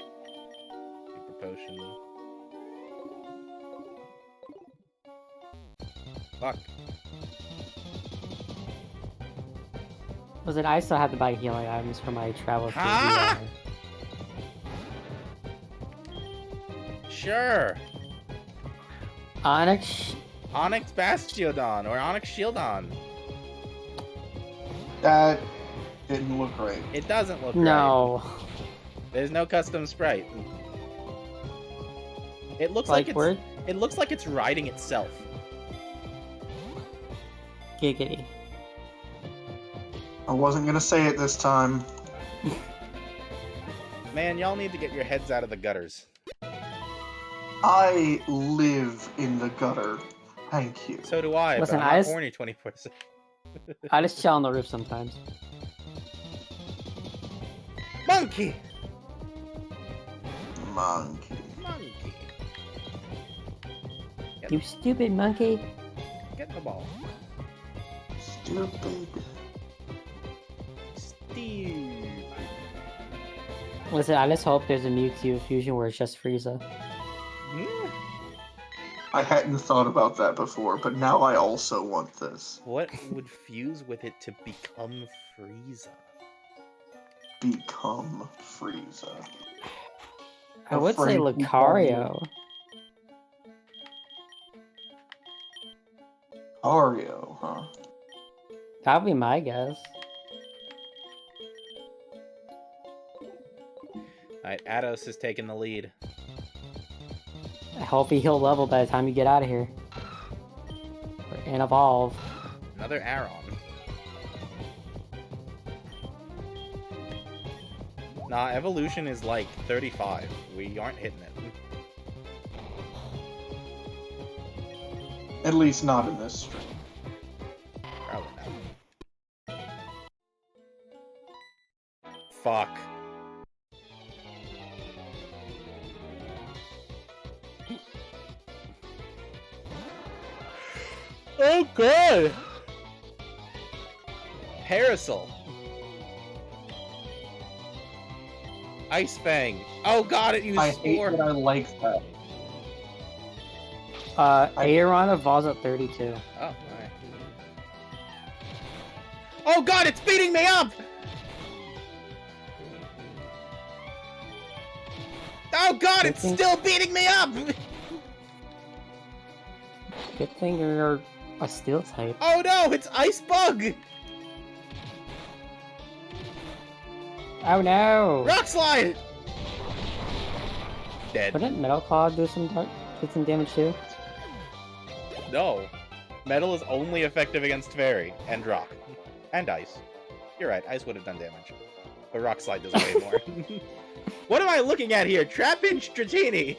Super potion. Fuck. Listen, I still have to buy healing items for my travel through Huh? the Sure. Onyx. Onyx Bastiodon or Onyx Shieldon. That didn't look right. It doesn't look right. No. There's no custom sprite. It looks Like like word? it looks like it's riding itself. Giggity. I wasn't gonna say it this time. Man, y'all need to get your heads out of the gutters. I live in the gutter. Thank you. So do I, Listen, but I'm I not s- horny 24/7. I just chill on the roof sometimes. Monkey! Monkey. Monkey. You stupid monkey. Get the ball. Stupid. Steve. Listen, I just hope there's a Mewtwo fusion where it's just Frieza. I hadn't thought about that before, but now I also want this. What would fuse with it to become Frieza? Become Frieza. I would say Afraid he Lucario. Ario, huh? That'd be my guess. Alright, Ados is taking the lead. I hope he'll level by the time you get out of here. And evolve. Another Aron. Nah, evolution is like 35. We aren't hitting it. At least not in this stream. Probably not. Fuck. Oh god! Parasol. Ice Fang. Oh god, it used I hate Spore. that I like that. Aeron evolves at 32. Oh, alright. Oh god, it's beating me up! Oh god, it's still beating me up! Good thing you're a steel type. Oh no, it's Ice Bug! Oh no! Rock Slide! Dead. Wouldn't Metal Claw do some damage too? No. Metal is only effective against Fairy and Rock. And Ice. You're right, Ice would have done damage. But Rock Slide does way more. What am I looking at here? Trapinch Dratini!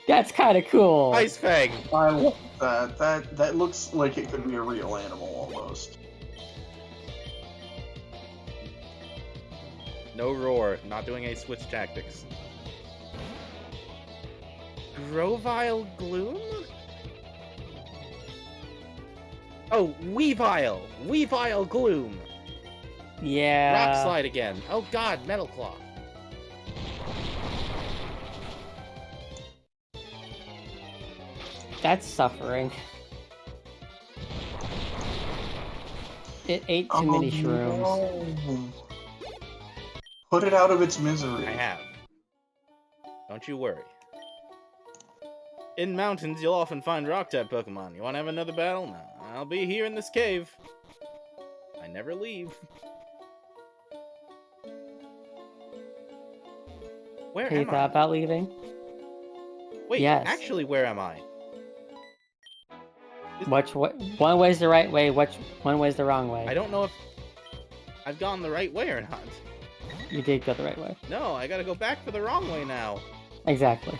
That's kind of cool. Ice Fang! I like that. That looks like it could be a real animal almost. No Roar, not doing a switch tactics. Grovyle Gloom? Oh, Weavile! Weavile Gloom! Yeah. Rock Slide again. Oh god, Metal Claw. That's suffering. It ate too many shrooms. No. Put it out of its misery. I have. Don't you worry. In mountains, you'll often find rock-type Pokemon. You want to have another battle? No. I'll be here in this cave. I never leave. Where Have you am I? thought about leaving? Wait, Yes. actually, where am I? One way's the right way, one way's the wrong way. I don't know if I've gone the right way or not. You did go the right way. No, I gotta go back for the wrong way now. Exactly.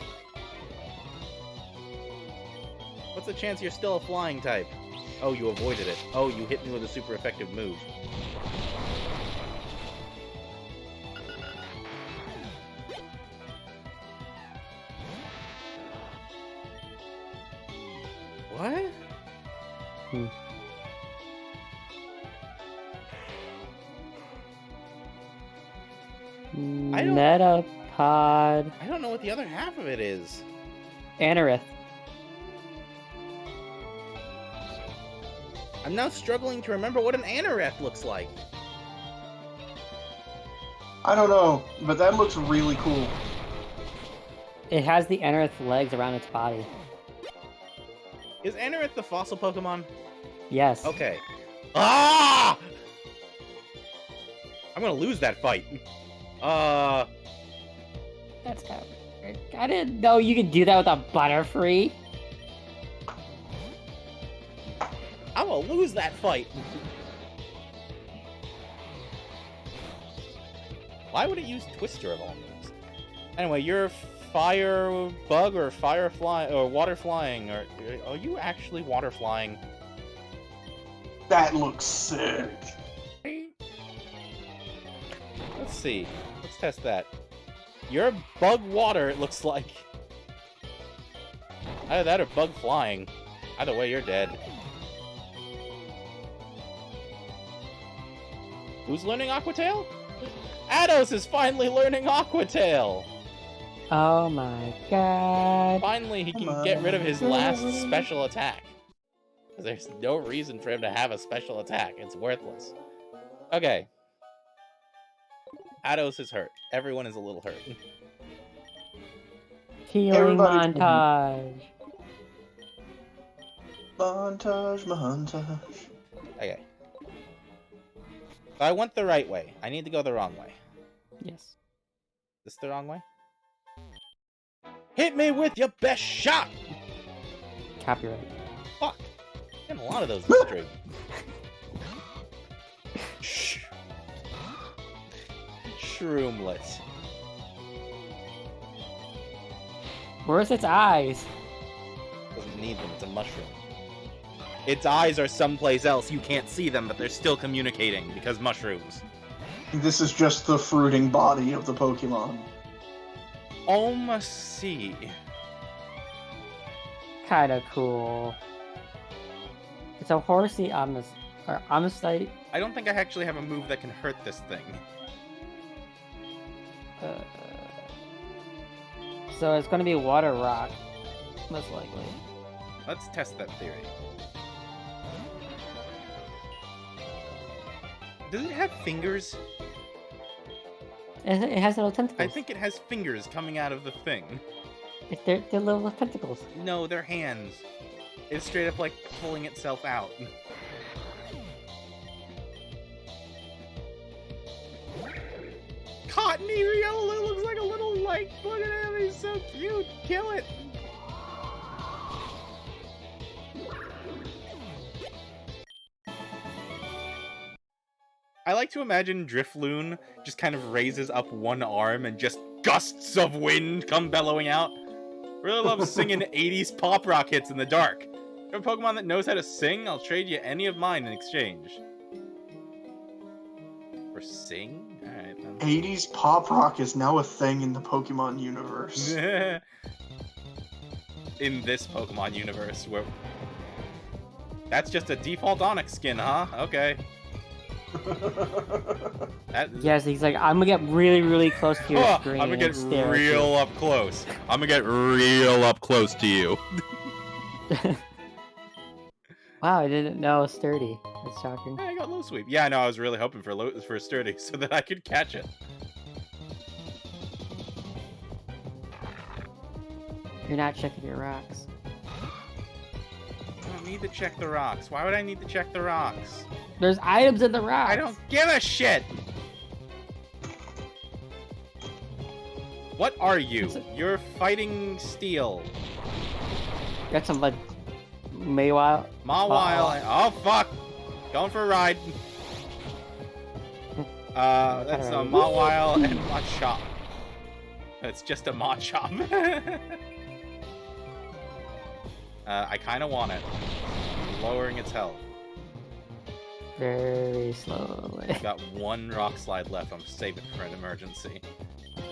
What's the chance you're still a flying type? Oh, you avoided it. Oh, you hit me with a super effective move. What? I don't- Metapod. I don't know what the other half of it is. Anorith. I'm now struggling to remember what an Anorith looks like. I don't know, but that looks really cool. It has the Anorith legs around its body. Is Anorith the fossil Pokemon? Yes. Okay. Ah! I'm gonna lose that fight. That's kind of weird. I didn't know you could do that with a Butterfree. I'm gonna lose that fight. Why would it use Twister of all moves? Anyway, you're fire bug or fire fly or water flying, or are you actually water flying? That looks sick. Let's see. Let's test that. You're bug water, it looks like. Either that or bug flying. Either way, you're dead. Who's learning Aqua Tail? Ados is finally learning Aqua Tail! Oh my god. Finally, he can get rid of his last special attack. There's no reason for him to have a special attack. It's worthless. Okay. Ados is hurt. Everyone is a little hurt. Healing Everybody- montage. Montage. Okay. So I went the right way. I need to go the wrong way. Yes. This the wrong way? Hit me with your best shot! Copyright. Fuck. Getting a lot of those this stream. Shroomlet. Where's its eyes? Doesn't need them, it's a mushroom. Its eyes are someplace else, you can't see them, but they're still communicating, because mushrooms. This is just the fruiting body of the Pokemon. Almost-see. Kinda cool. It's a horsey Amistite. I don't think I actually have a move that can hurt this thing. So it's gonna be water rock, most likely. Let's test that theory. Does it have fingers? It has little tentacles. I think it has fingers coming out of the thing. They're little tentacles. No, they're hands. It's straight up like pulling itself out. Cottony Riolu looks like a little like. Look at him, he's so cute. Kill it. I like to imagine Drifloon just kind of raises up one arm and just gusts of wind come bellowing out. Really love singing 80s pop rock hits in the dark. If you're a Pokemon that knows how to sing, I'll trade you any of mine in exchange. For sing? Alright then. 80s pop rock is now a thing in the Pokemon universe. In this Pokemon universe, where... That's just a default Onix skin, huh? Okay. Yes, he's like, I'm gonna get really, really close to your screen. I'm gonna get and stare at you." real up close. I'm gonna get real up close to you. Wow, I didn't know it was sturdy. That's shocking. Hey, I got low sweep. Yeah, I know. I was really hoping for sturdy so that I could catch it. You're not checking your rocks. I don't need to check the rocks. Why would I need to check the rocks? There's items in the rocks. I don't give a shit! What are you? You're fighting steel. Got some like Mawile. Mawile. Oh fuck! Going for a ride. That's a Mawile and Machop. It's just a Machop. I kind of want it. Lowering its health. Very slowly. Got one rock slide left. I'm saving it for an emergency.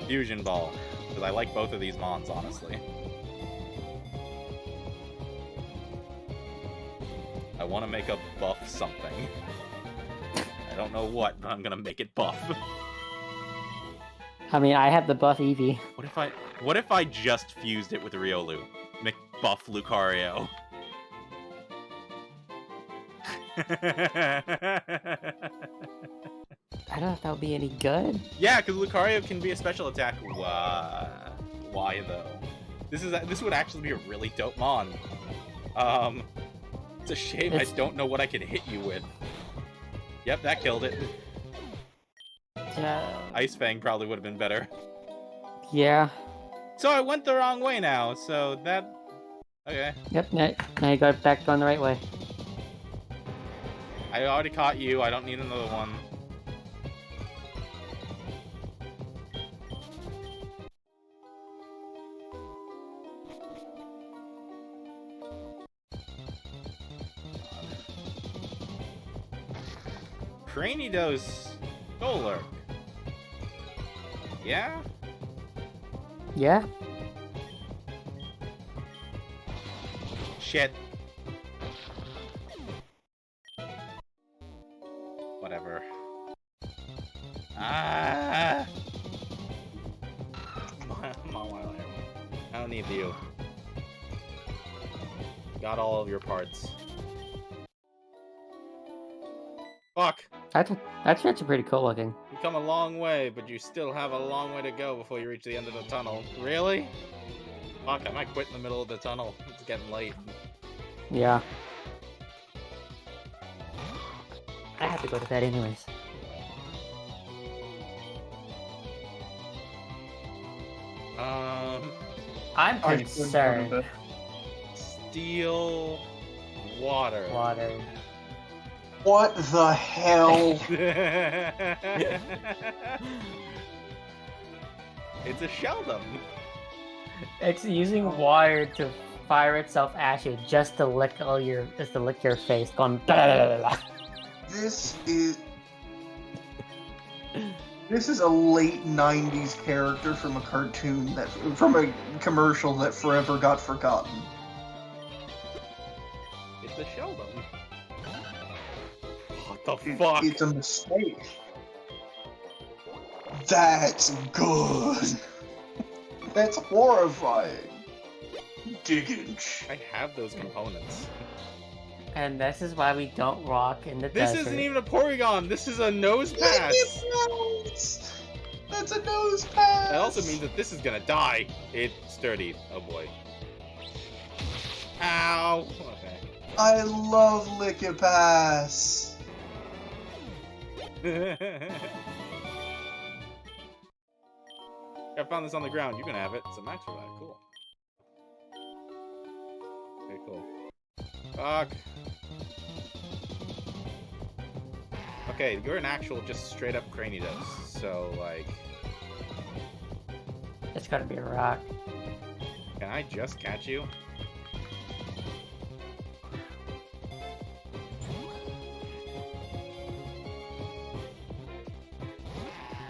Fusion Ball. Because I like both of these Mons, honestly. I want to make a buff something. I don't know what, but I'm gonna make it buff. I mean, I have the buff Eevee. What if I just fused it with Riolu? Make buff Lucario. I don't know if that would be any good. Yeah, because Lucario can be a special attack. Why though? This would actually be a really dope mon. It's a shame I don't know what I can hit you with. Yep, that killed it. Ice Fang probably would have been better. Yeah. So I went the wrong way now, so that... Okay. Yep, now you got back going the right way. I already caught you, I don't need another one. Cranidos Golurk. Yeah? Yeah. Shit. Whatever. Ah! Come on, Wild Arrow. I don't need you. Got all of your parts. Fuck! That's actually pretty cool looking. You come a long way, but you still have a long way to go before you reach the end of the tunnel. Really? Fuck, I might quit in the middle of the tunnel. It's getting late. Yeah. I have to go to bed anyways. I'm I concerned. Steel water. Water. What the hell? It's a Sheldon. It's using water to fire itself at you just to lick your face, going blah, blah, blah, blah. This is a late '90s character from a cartoon from a commercial that forever got forgotten. It's a Sheldon. What the fuck? It's a mistake. That's good. That's horrifying. Diggins. I have those components. And this is why we don't rock in the This desert. isn't even a Porygon. This is a nose pass. That's a nose pass. That also means that this is gonna die. It's sturdy. Oh boy. Ow. Okay. I love Lickipass. I found this on the ground. You can have it. It's a max for that. Cool. Okay, cool. Fuck. Okay, you're an actual just straight up Cranidos. So, like, It's gotta be a rock. can I just catch you?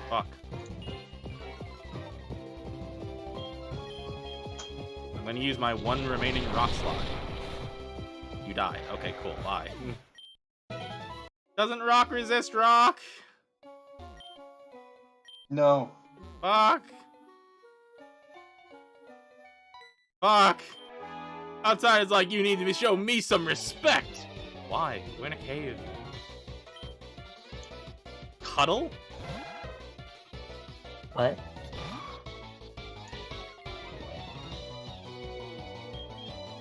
Fuck. I'm gonna use my one remaining rock slot. You die. Okay, cool. Bye. Doesn't rock resist rock? No. Fuck. Fuck. Outside is like, you need to show me some respect. Why? We're in a cave. Cuddle? What?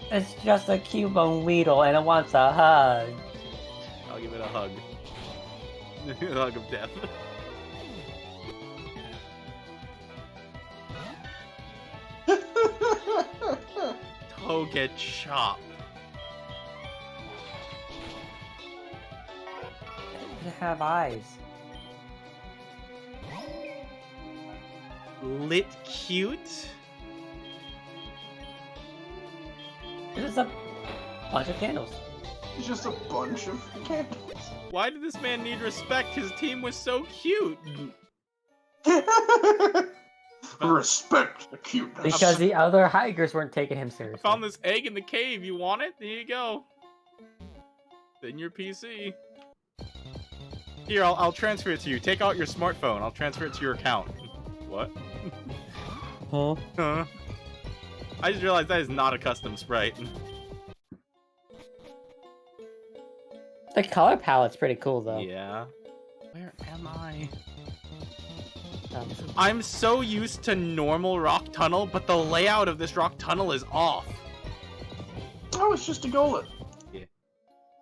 It's just a Cubone Weedle and it wants a hug. I'll give it a hug. A hug of death. Toget Chop. They have eyes. Lit Cute? It's a bunch of candles. It's just a bunch of candles. Why did this man need respect? His team was so cute. Respect the cuteness. Because the other hikers weren't taking him I seriously. found this egg in the cave. You want it? There you go. It's in your PC. Here, I'll transfer it to you. Take out your smartphone. I'll transfer it to your account. What? Huh? Huh? I just realized that is not a custom sprite. The color palette's pretty cool though. Yeah. Where am I? Um, I'm so used to normal rock tunnel, but the layout of this rock tunnel is off. Oh, it's just a Golett.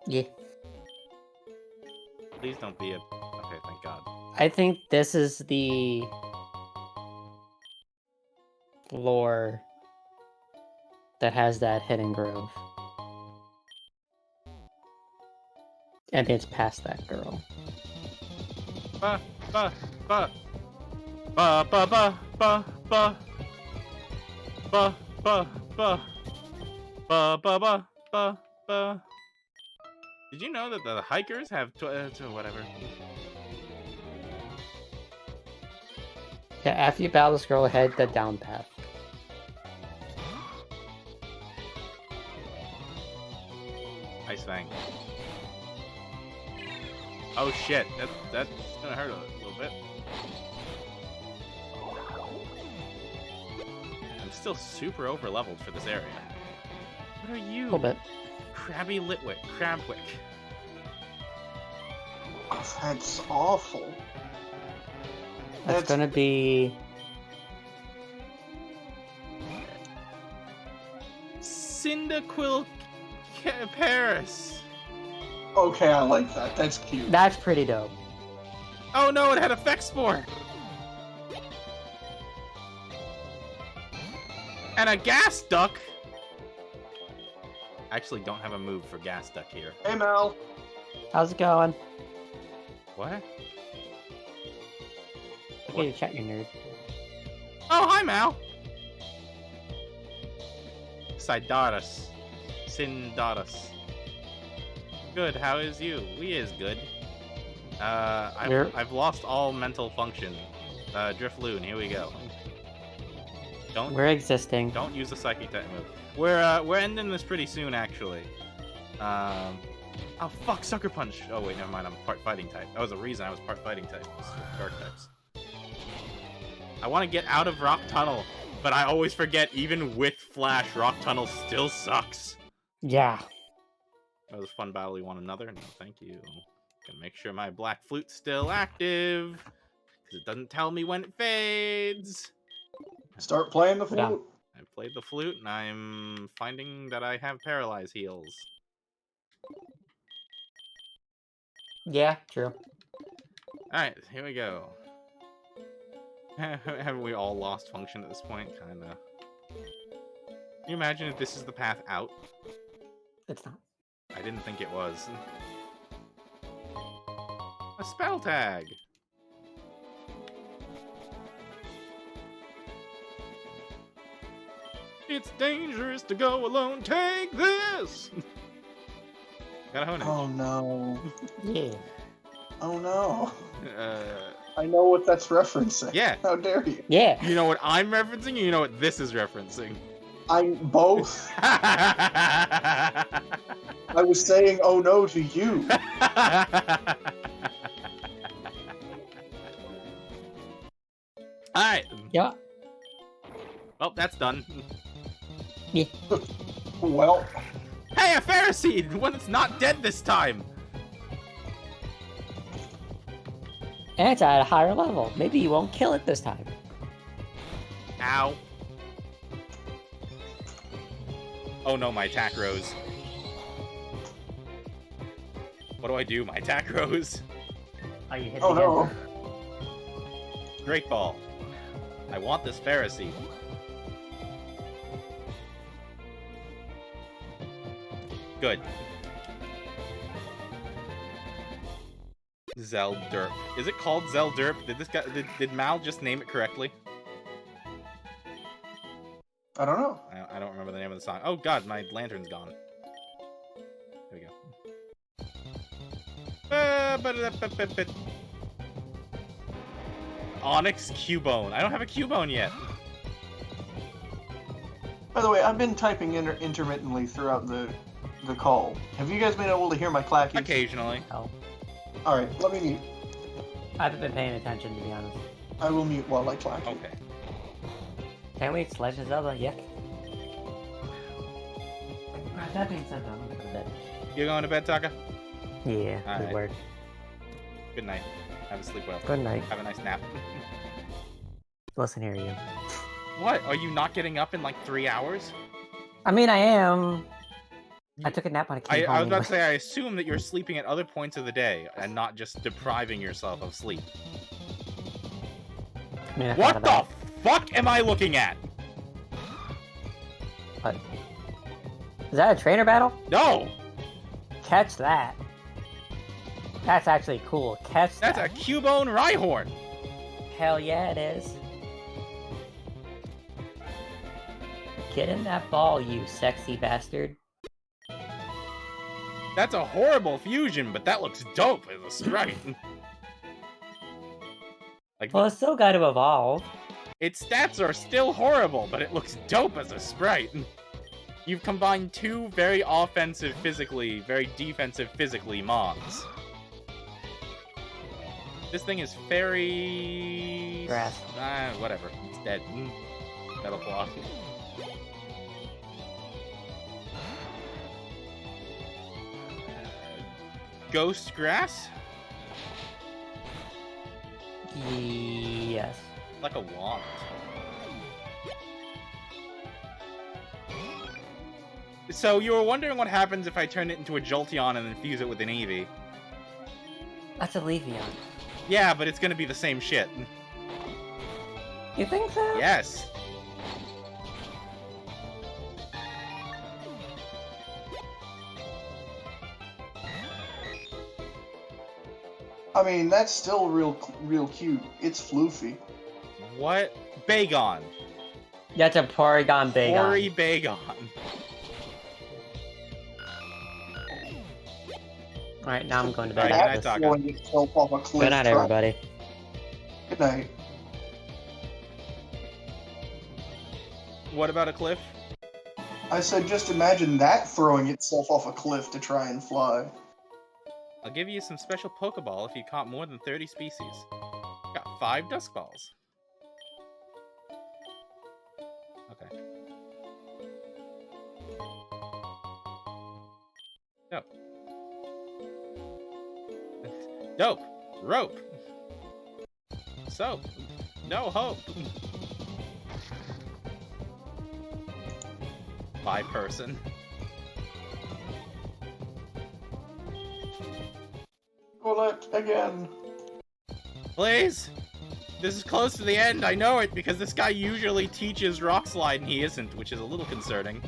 yeah. Please don't be a... Okay, thank God. I think this is the floor that has that hidden grove. And it's past that girl. Ba ba ba ba ba ba ba ba ba ba ba ba ba ba ba ba Did you know that the hikers have whatever? Yeah, after you battle this girl, head the down path. Ice Fang. Oh shit, that's gonna hurt a little bit. I'm still super over leveled for this area. What are you? A little bit. Crabby Litwick. Crabwick. Oh, that's awful. That's gonna be... Cyndaquil Paris. Okay, I like that. That's cute. That's pretty dope. Oh no, it had Effect Spore! And a Gas Duck! I actually don't have a move for Gas Duck here. Hey, Mal. How's it going? What? Okay, chat, you nerd. Oh, hi, Mal! Sidaris. Sindaris. Good, how is you? We is good. I've lost all mental function. Drifloon, here we go. We're existing. Don't use the Psychic type move. We're ending this pretty soon, actually. Oh fuck, Sucker Punch. Oh wait, never mind. I'm part fighting type. That was the reason I was part fighting type. Dark types. I want to get out of Rock Tunnel, but I always forget. Even with Flash, Rock Tunnel still sucks. Yeah. That was a fun battle. You want another? No, thank you. Gonna make sure my Black Flute's still active, because it doesn't tell me when it fades. Start playing the flute. I played the flute, and I'm finding that I have Paralyze heals. Yeah, true. Alright, here we go. Haven't we all lost function at this point? Kinda. Can you imagine if this is the path out? It's not. I didn't think it was. A spell tag! It's dangerous to go alone. Take this! Got a Honedge. Oh no. Yeah. Oh no. Uh, I know what that's referencing. Yeah. How dare you? Yeah. you know what I'm referencing, and you know what this is referencing. I'm both. I was saying oh no to you. Alright. Yeah. Well, that's done. Yeah. Well, Hey, a Pharisee! One that's not dead this time! And it's at a higher level. Maybe you won't kill it this time. Ow. Oh no, my attack rose. What do I do? My attack rose. Oh, you hit oh no. Great ball. I want this Pharisee. Good. Zelderp. Is it called Zelderp? Did Mal just name it correctly? I don't know. I don't remember the name of the song. Oh god, my lantern's gone. There we go. Onyx Cubone. I don't have a Cubone yet. By the way, I've been typing intermittently throughout the call. Have you guys been able to hear my clacking? Occasionally. Oh. Alright, let me mute. I haven't been paying attention, to be honest. I will mute while I clack. Okay. Can't wait, it's Legend of Zelda, yeah. That being said, though, I'm gonna go to bed. You going to bed, Taka? Yeah, All good right. work. Good night. Have a sleep well. Good night. Have a nice nap. Listen here, you. What? Are you not getting up in like 3 hours? I mean, I am. I took a nap when I came home. I was about to say, I assume that you're sleeping at other points of the day and not just depriving yourself of sleep. I mean, I What thought the about fuck am I looking at? it. What? Is that a trainer battle? No! Catch that. That's actually cool. Catch That's that. a Cubone Rhyhorn! Hell yeah, it is. Get in that ball, you sexy bastard. That's a horrible fusion, but that looks dope as a sprite. Like, Well, it's still got to evolve. its stats are still horrible, but it looks dope as a sprite. You've combined two very offensive physically, very defensive physically mons. This thing is fairy... Grass. Whatever. It's dead. Metal Claw. Ghost Grass? Yes. Like a wand. So you were wondering what happens if I turn it into a Jolteon and then fuse it with an Eevee. That's a Leafeon. Yeah, but it's gonna be the same shit. You think so? Yes. I mean, that's still real cute. It's floofy. What? Bagon. That's a Porygon Bagon. Ori Bagon. Alright, now I'm going to bed. Alright, after good night, this. Taka. Throwing itself off a cliff. Good night, everybody. Good night. What about a cliff? I said, just imagine that throwing itself off a cliff to try and fly. I'll give you some special Pokeball if you caught more than 30 species. Got 5 Dusk Balls. Okay. Dope. Dope. Rope. Soap. No hope. By person. Bullet again. Please! This is close to the end, I know it, because this guy usually teaches Rock Slide and he isn't, which is a little concerning.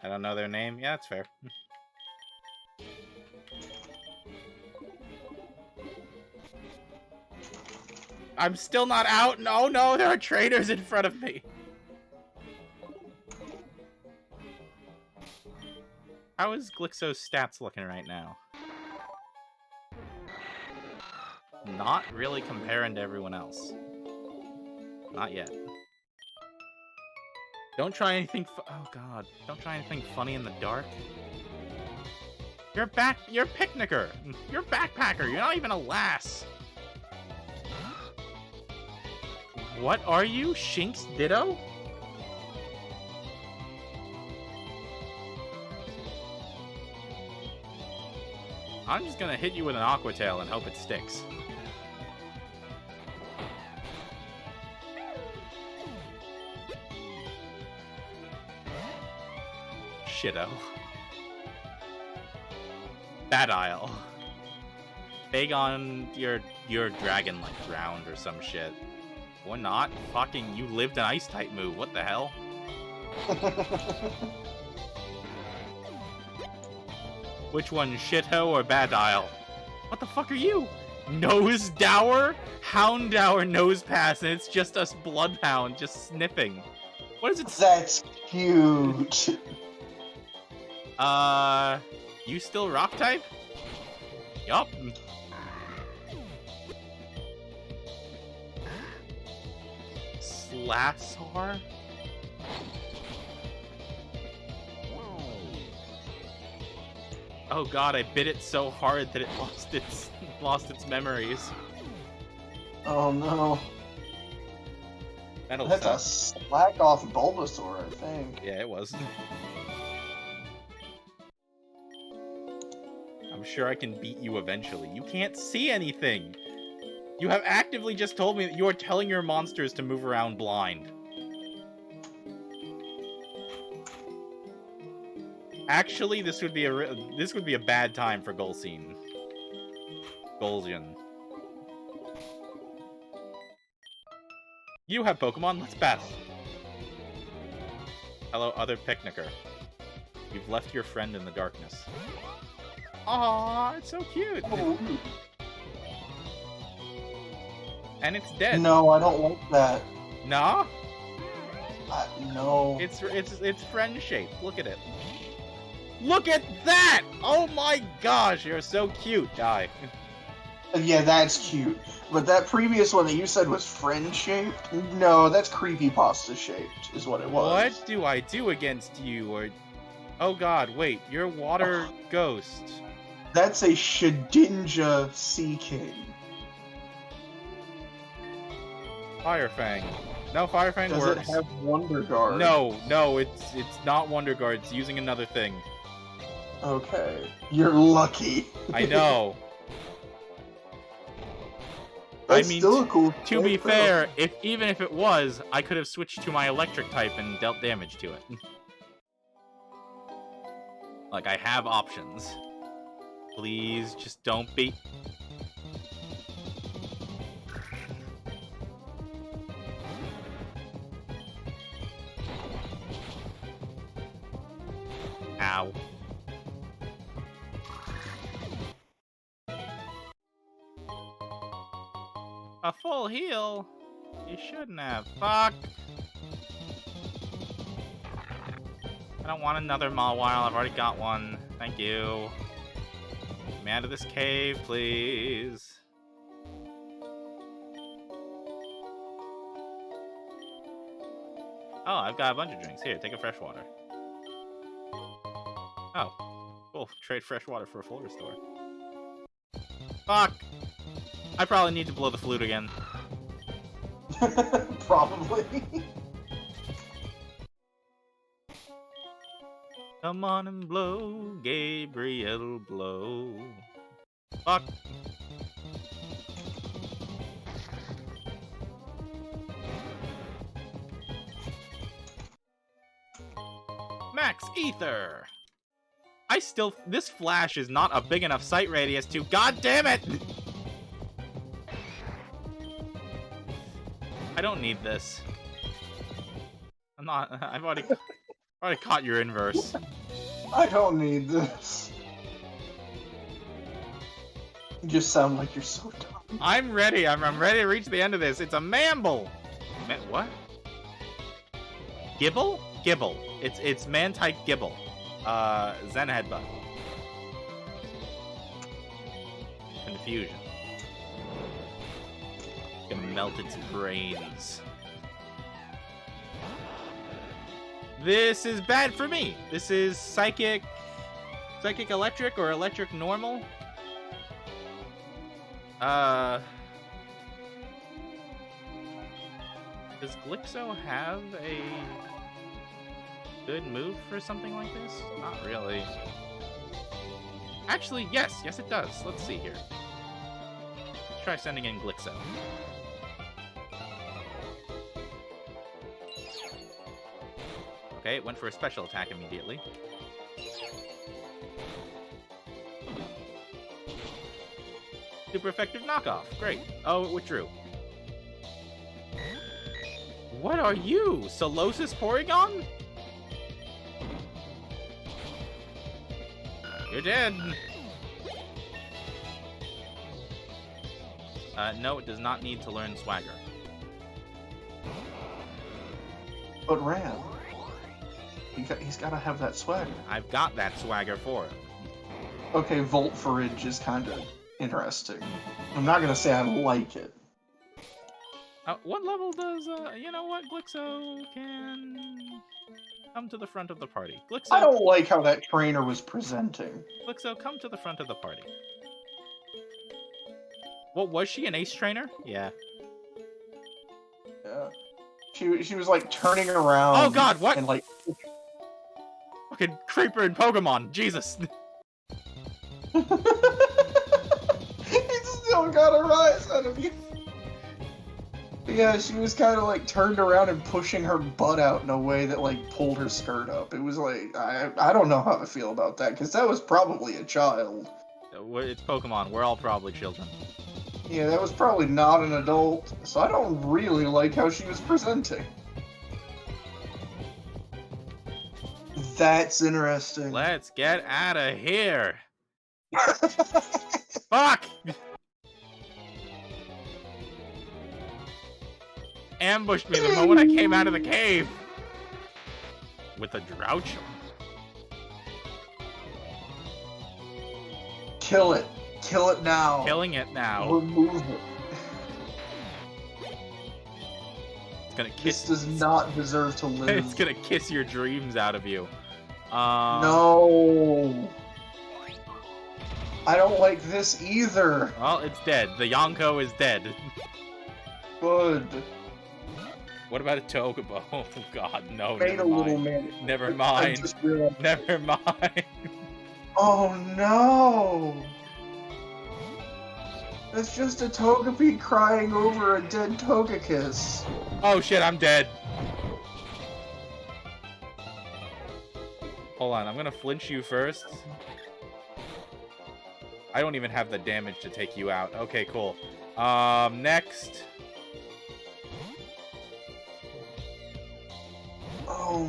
I don't know their name. Yeah, that's fair. I'm still not out! No, no, there are traitors in front of me! How is Glixo's stats looking right now? Not really comparing to everyone else. Not yet. Don't try anything oh god. Don't try anything funny in the dark. You're a picnicker! You're a backpacker! You're not even a lass! What are you? Shinx Ditto? I'm just gonna hit you with an Aqua Tail and hope it sticks. Shitto. Bad Isle. Bagon, your dragon like drowned or some shit. Or not. Fucking, you lived an ice type move. What the hell? Which one, Shitto or Bad Isle? What the fuck are you? Nose Dower? Houndour Nose Pass, and it's just us Bloodhound just sniffing. What is it? That's cute. You still rock type? Yup. Slassar? Oh god, I bit it so hard that it lost its memories. Oh no. That'll That's a suck. slack off Bulbasaur, I think. Yeah, it was. I'm sure I can beat you eventually. You can't see anything! You have actively just told me that you are telling your monsters to move around blind. Actually, this would be a bad time for Golcine. Golzian. You have Pokemon, let's battle. Hello, other picnicker. You've left your friend in the darkness. Aww, it's so cute! And it's dead. No, I don't like that. Nah? No. It's friend shaped. Look at it. Look at that! Oh my gosh, you're so cute. Die. Yeah, that's cute. But that previous one that you said was friend-shaped? No, that's creepypasta-shaped, is what it was. What do I do against you? Or oh god, wait, you're water ghost. That's a Shedinja Sea King. Firefang. No, Firefang Does works. it have Wonder Guard? No, it's not Wonder Guard. It's using another thing. Okay. You're lucky. I know. That's I mean, still a cool To be shape, though. fair, even if it was, I could have switched to my electric type and dealt damage to it. Like, I have options. Please, just don't be... Ow. A full heal? You shouldn't have. Fuck! I don't want another Mawile, I've already got one. Thank you. Get me out of this cave, please. Oh, I've got a bunch of drinks. Here, take a fresh water. Oh. Cool. Trade fresh water for a full restore. Fuck! I probably need to blow the flute again. Probably. Come on and blow, Gabriel, blow. Fuck. Max Ether! This flash is not a big enough sight radius to... God damn it! I don't need this. I've already caught your inverse. I don't need this. You just sound like you're so dumb. I'm ready. I'm ready to reach the end of this. It's a Mamble. What? Gibble? Gibble. It's man type Gibble. Zen Headbutt. Confusion. Gonna melt its brains. This is bad for me. This is Psychic Electric or Electric Normal. Does Glixo have a good move for something like this? Not really. Actually, yes it does. Let's see here. Let's try sending in Glixo. Okay, it went for a special attack immediately. Super effective knockoff. Great. Oh, it withdrew. What are you? Solosis Porygon? You're dead. No, it does not need to learn Swagger. But Ram, he's got to have that swagger. I've got that Swagger for him. Okay, Volt Forage is kind of interesting. I'm not gonna say I like it. What level does, you know what? Glixo can come to the front of the party. Glixo, I don't like how that trainer was presenting. Glixo, come to the front of the party. What, was she an ace trainer? Yeah. Yeah. She was like turning around. Oh god, what? And like Fucking Creeper and Pokemon, Jesus. he still got a rise out of you. Yeah, she was kind of like turned around and pushing her butt out in a way that like pulled her skirt up. It was like, I don't know how I feel about that, because that was probably a child. It's Pokemon, we're all probably children. Yeah, that was probably not an adult, so I don't really like how she was presenting. That's interesting. Let's get out of here. Fuck! Ambushed me the moment I came out of the cave. with a Drouchum. Kill it. Kill it now. Killing it now. Remove it. It's gonna This kiss. does not deserve to live. It's gonna kiss your dreams out of you. No. I don't like this either. Well, it's dead. The Yonko is dead. Good. What about a Togebo? Oh god, no, Wait never a little mind. minute. Never I mind. just realized. Never mind. Oh no! That's just a Togepi crying over a dead Togekiss. Oh shit, I'm dead. Hold on, I'm gonna flinch you first. I don't even have the damage to take you out. Okay, cool. Next. Oh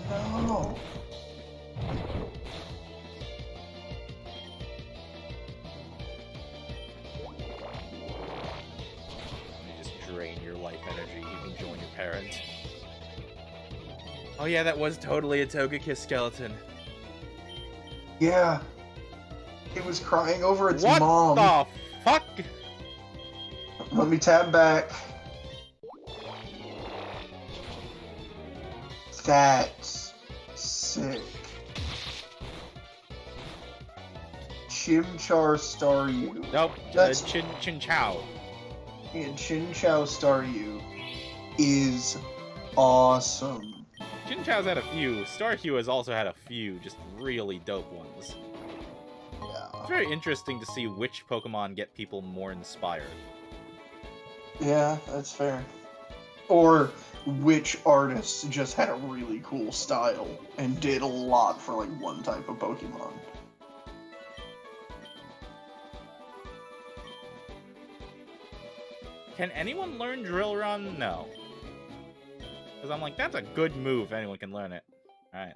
no! Let me just drain your life energy. You can join your parents. Oh yeah, that was totally a Togekiss skeleton. Yeah. It was crying over its What mom. the fuck? Let me tab back. That's sick. Chimchar Staryu. Nope, That's- Chinchou. And Chinchou Staryu is awesome. Chinchou's had a few. Staryu has also had a few just really dope ones. Yeah. It's very interesting to see which Pokemon get people more inspired. Yeah, that's fair. Or which artists just had a really cool style and did a lot for like one type of Pokemon. Can anyone learn Drill Run? No. Because I'm like, that's a good move. Anyone can learn it. Alright.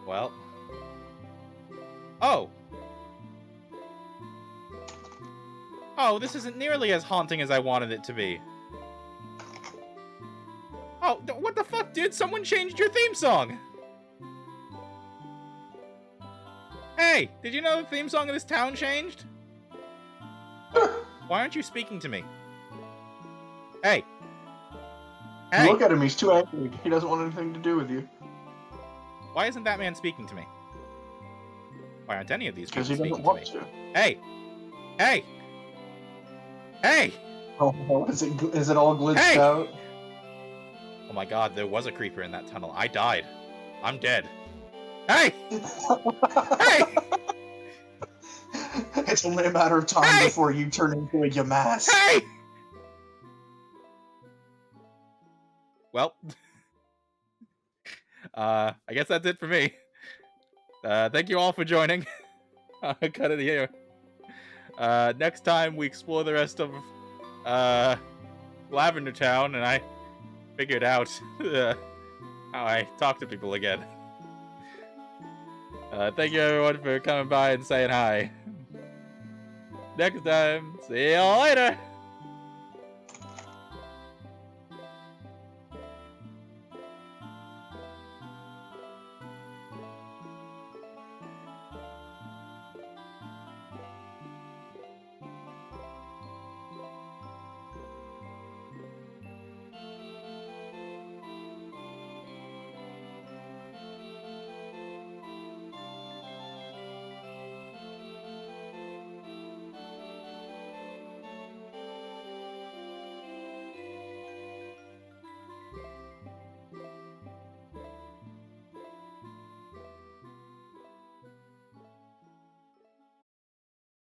Well. Oh! Oh, this isn't nearly as haunting as I wanted it to be. Oh, what the fuck, dude? Someone changed your theme song! Hey, did you know the theme song of this town changed? Why aren't you speaking to me? Hey! Hey! Look at him, he's too angry. He doesn't want anything to do with you. Why isn't that man speaking to me? Why aren't any of these people Because he speaking doesn't to me? want to. Hey! Hey! Hey! Oh, is it all glitched Hey! out? Oh my god, there was a creeper in that tunnel. I died. I'm dead. Hey! Hey! It's only a matter of time Hey! before you turn into a Yamask. Hey! Well, I guess that's it for me. Thank you all for joining. I'll cut it here. Next time we explore the rest of Lavender Town, and I figured out how I talk to people again. Thank you everyone for coming by and saying hi. Next time, see you later!